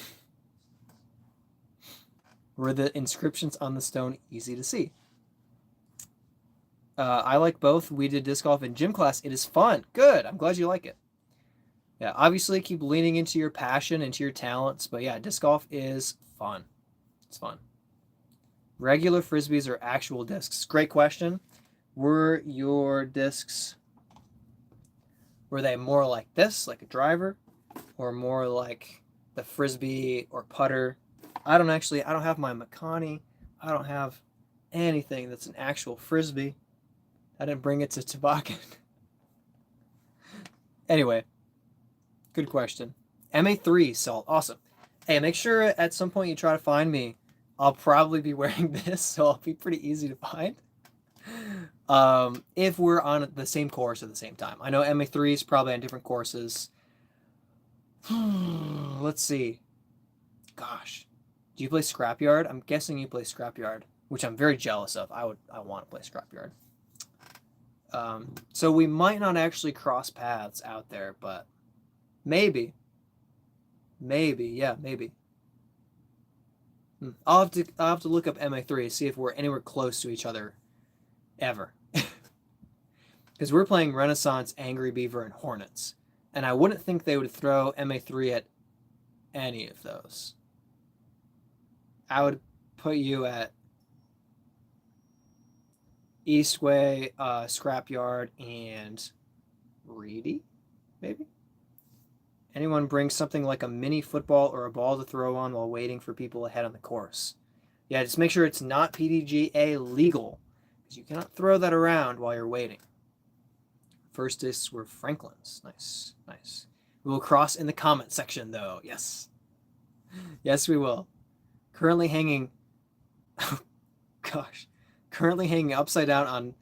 Were the inscriptions on the stone easy to see? I like both. We did disc golf in gym class. It is fun. Good. I'm glad you like it. Yeah, obviously keep leaning into your passion, into your talents. But yeah, disc golf is fun. It's fun. Regular frisbees or actual discs? Great question. Were your discs, were they more like this, like a driver, or more like the frisbee or putter? I don't have my Makani. I don't have anything that's an actual frisbee. I didn't bring it to Toboggan. Anyway, good question. MA3 salt, awesome. Hey, make sure at some point you try to find me. I'll probably be wearing this, so it'll be pretty easy to find. If we're on the same course at the same time. I know MA3 is probably on different courses. Let's see. Gosh. Do you play Scrapyard? I'm guessing you play Scrapyard, which I'm very jealous of. I want to play Scrapyard. So we might not actually cross paths out there, but maybe. Maybe, yeah, maybe. I'll have to look up MA3, see if we're anywhere close to each other ever. Because we're playing Renaissance, Angry Beaver, and Hornets. And I wouldn't think they would throw MA3 at any of those. I would put you at Eastway, Scrapyard, and Reedy, maybe? Anyone bring something like a mini football or a ball to throw on while waiting for people ahead on the course? Yeah, just make sure it's not PDGA legal, because you cannot throw that around while you're waiting. First discs were Franklin's. Nice, nice. We will cross in the comment section, though. Yes. Yes, we will. Currently hanging... Oh, gosh. Currently hanging upside down on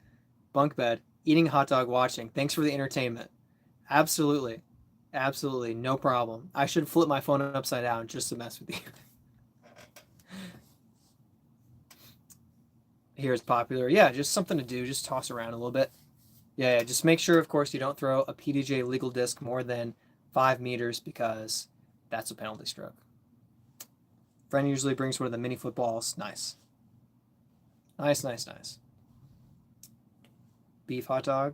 bunk bed, eating a hot dog, watching. Thanks for the entertainment. Absolutely. Absolutely. No problem. I should flip my phone upside down just to mess with you. Here's popular. Yeah, just something to do. Just toss around a little bit. Yeah, just make sure, of course, you don't throw a PDJ legal disc more than 5 meters because that's a penalty stroke. Friend usually brings one of the mini footballs. Nice. Nice, nice, nice. Beef hot dog.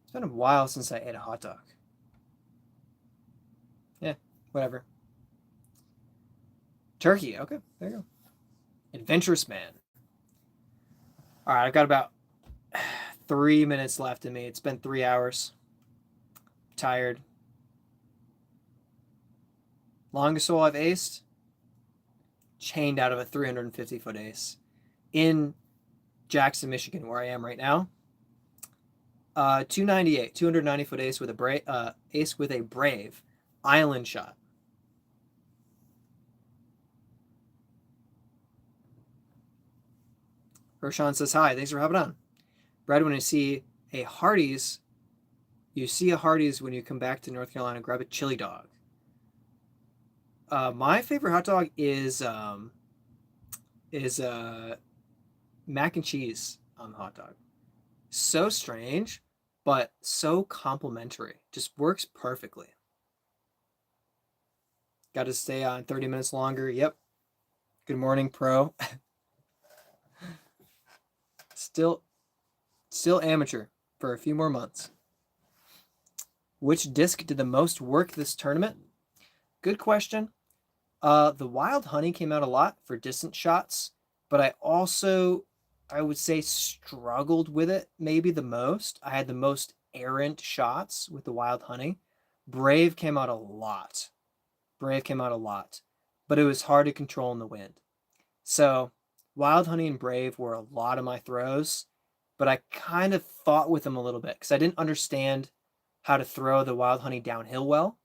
It's been a while since I ate a hot dog. Yeah, whatever. Turkey. Okay, there you go. Adventurous man. All right, I've got about 3 minutes left in me. It's been 3 hours. Tired. Longest hole I've aced? Chained out of a 350-foot ace in Jackson, Michigan, where I am right now. 298, 290-foot ace with a brave island shot. Roshan says hi. Thanks for hopping on. Brad, when you see a Hardee's when you come back to North Carolina, grab a chili dog. My favorite hot dog is mac and cheese on the hot dog. So strange, but so complimentary. Just works perfectly. Got to stay on 30 minutes longer. Yep. Good morning, pro. Still amateur for a few more months. Which disc did the most work this tournament? Good question. The Wild Honey came out a lot for distance shots, but I would say struggled with it maybe the most. I had the most errant shots with the Wild Honey. Brave came out a lot. But it was hard to control in the wind. So Wild Honey and Brave were a lot of my throws, but I kind of fought with them a little bit because I didn't understand how to throw the Wild Honey downhill well,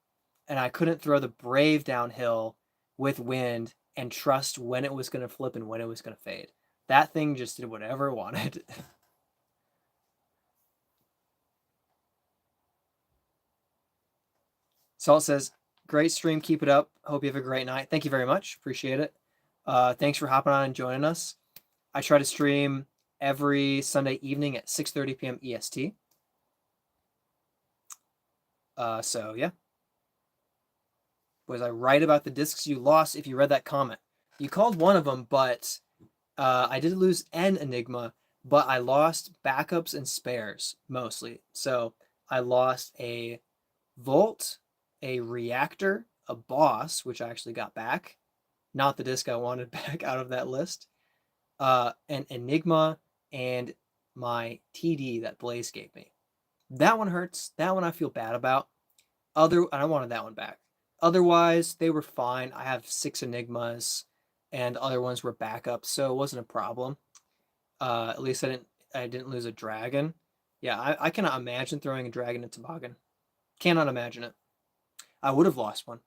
and I couldn't throw the Brave downhill with wind and trust when it was going to flip and when it was going to fade. That thing just did whatever it wanted. Salt says, great stream. Keep it up. Hope you have a great night. Thank you very much. Appreciate it. Thanks for hopping on and joining us. I try to stream every Sunday evening at 6:30 p.m. EST. So yeah. Was I right about the discs you lost? If you read that comment, you called one of them, but I did lose an Enigma, but I lost backups and spares mostly. So I lost a Volt, a Reactor, a Boss, which I actually got back, not the disc I wanted back out of that list, an Enigma, and my TD that Blaze gave me. That one hurts. That one I feel bad about. I wanted that one back. Otherwise, they were fine. I have 6 Enigmas, and other ones were backups, so it wasn't a problem. At least I didn't lose a dragon. Yeah, I cannot imagine throwing a dragon in toboggan. Cannot imagine it. I would have lost one.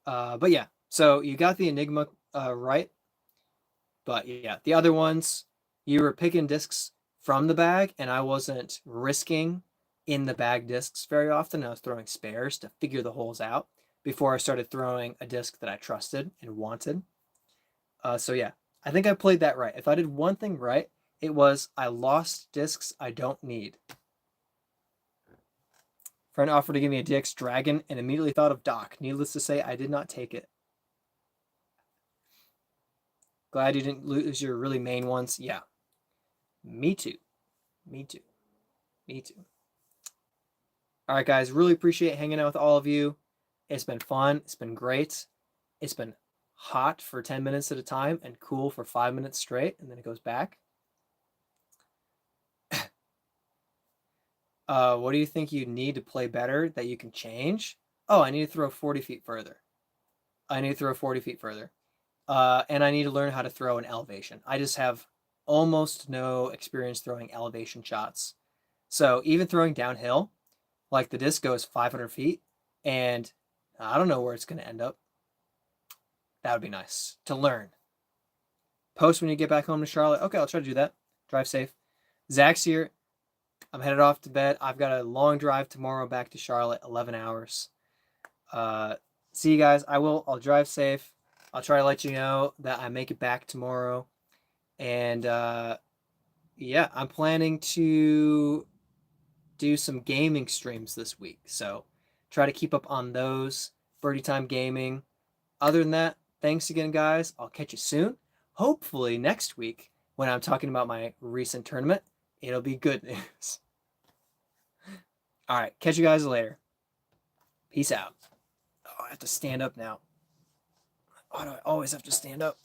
But yeah, so you got the Enigma right. But yeah, the other ones, you were picking discs from the bag, and I wasn't risking in the bag discs very often. I was throwing spares to figure the holes out before I started throwing a disc that I trusted and wanted. So yeah, I think I played that right. If I did one thing right, it was I lost discs I don't need. Friend offered to give me a DX Dragon and immediately thought of Doc. Needless to say, I did not take it. Glad you didn't lose your really main ones. Yeah. Me too. Me too. Me too. All right, guys. Really appreciate hanging out with all of you. It's been fun. It's been great. It's been hot for 10 minutes at a time and cool for 5 minutes straight, and then it goes back. What do you think you need to play better that you can change? Oh, I need to throw 40 feet further. I need to throw 40 feet further. And I need to learn how to throw an elevation. I just have almost no experience throwing elevation shots. So even throwing downhill, like the disc goes 500 feet, and I don't know where it's going to end up. That would be nice to learn. Post when you get back home to Charlotte. Okay, I'll try to do that. Drive safe. Zach's here. I'm headed off to bed. I've got a long drive tomorrow back to Charlotte, 11 hours. See you guys. I'll drive safe. I'll try to let you know that I make it back tomorrow. And yeah, I'm planning to do some gaming streams this week. So try to keep up on those. Birdie Time Gaming. Other than that, thanks again, guys. I'll catch you soon. Hopefully next week when I'm talking about my recent tournament, it'll be good news. All right, catch you guys later. Peace out. Oh, I have to stand up now. Why do I always have to stand up?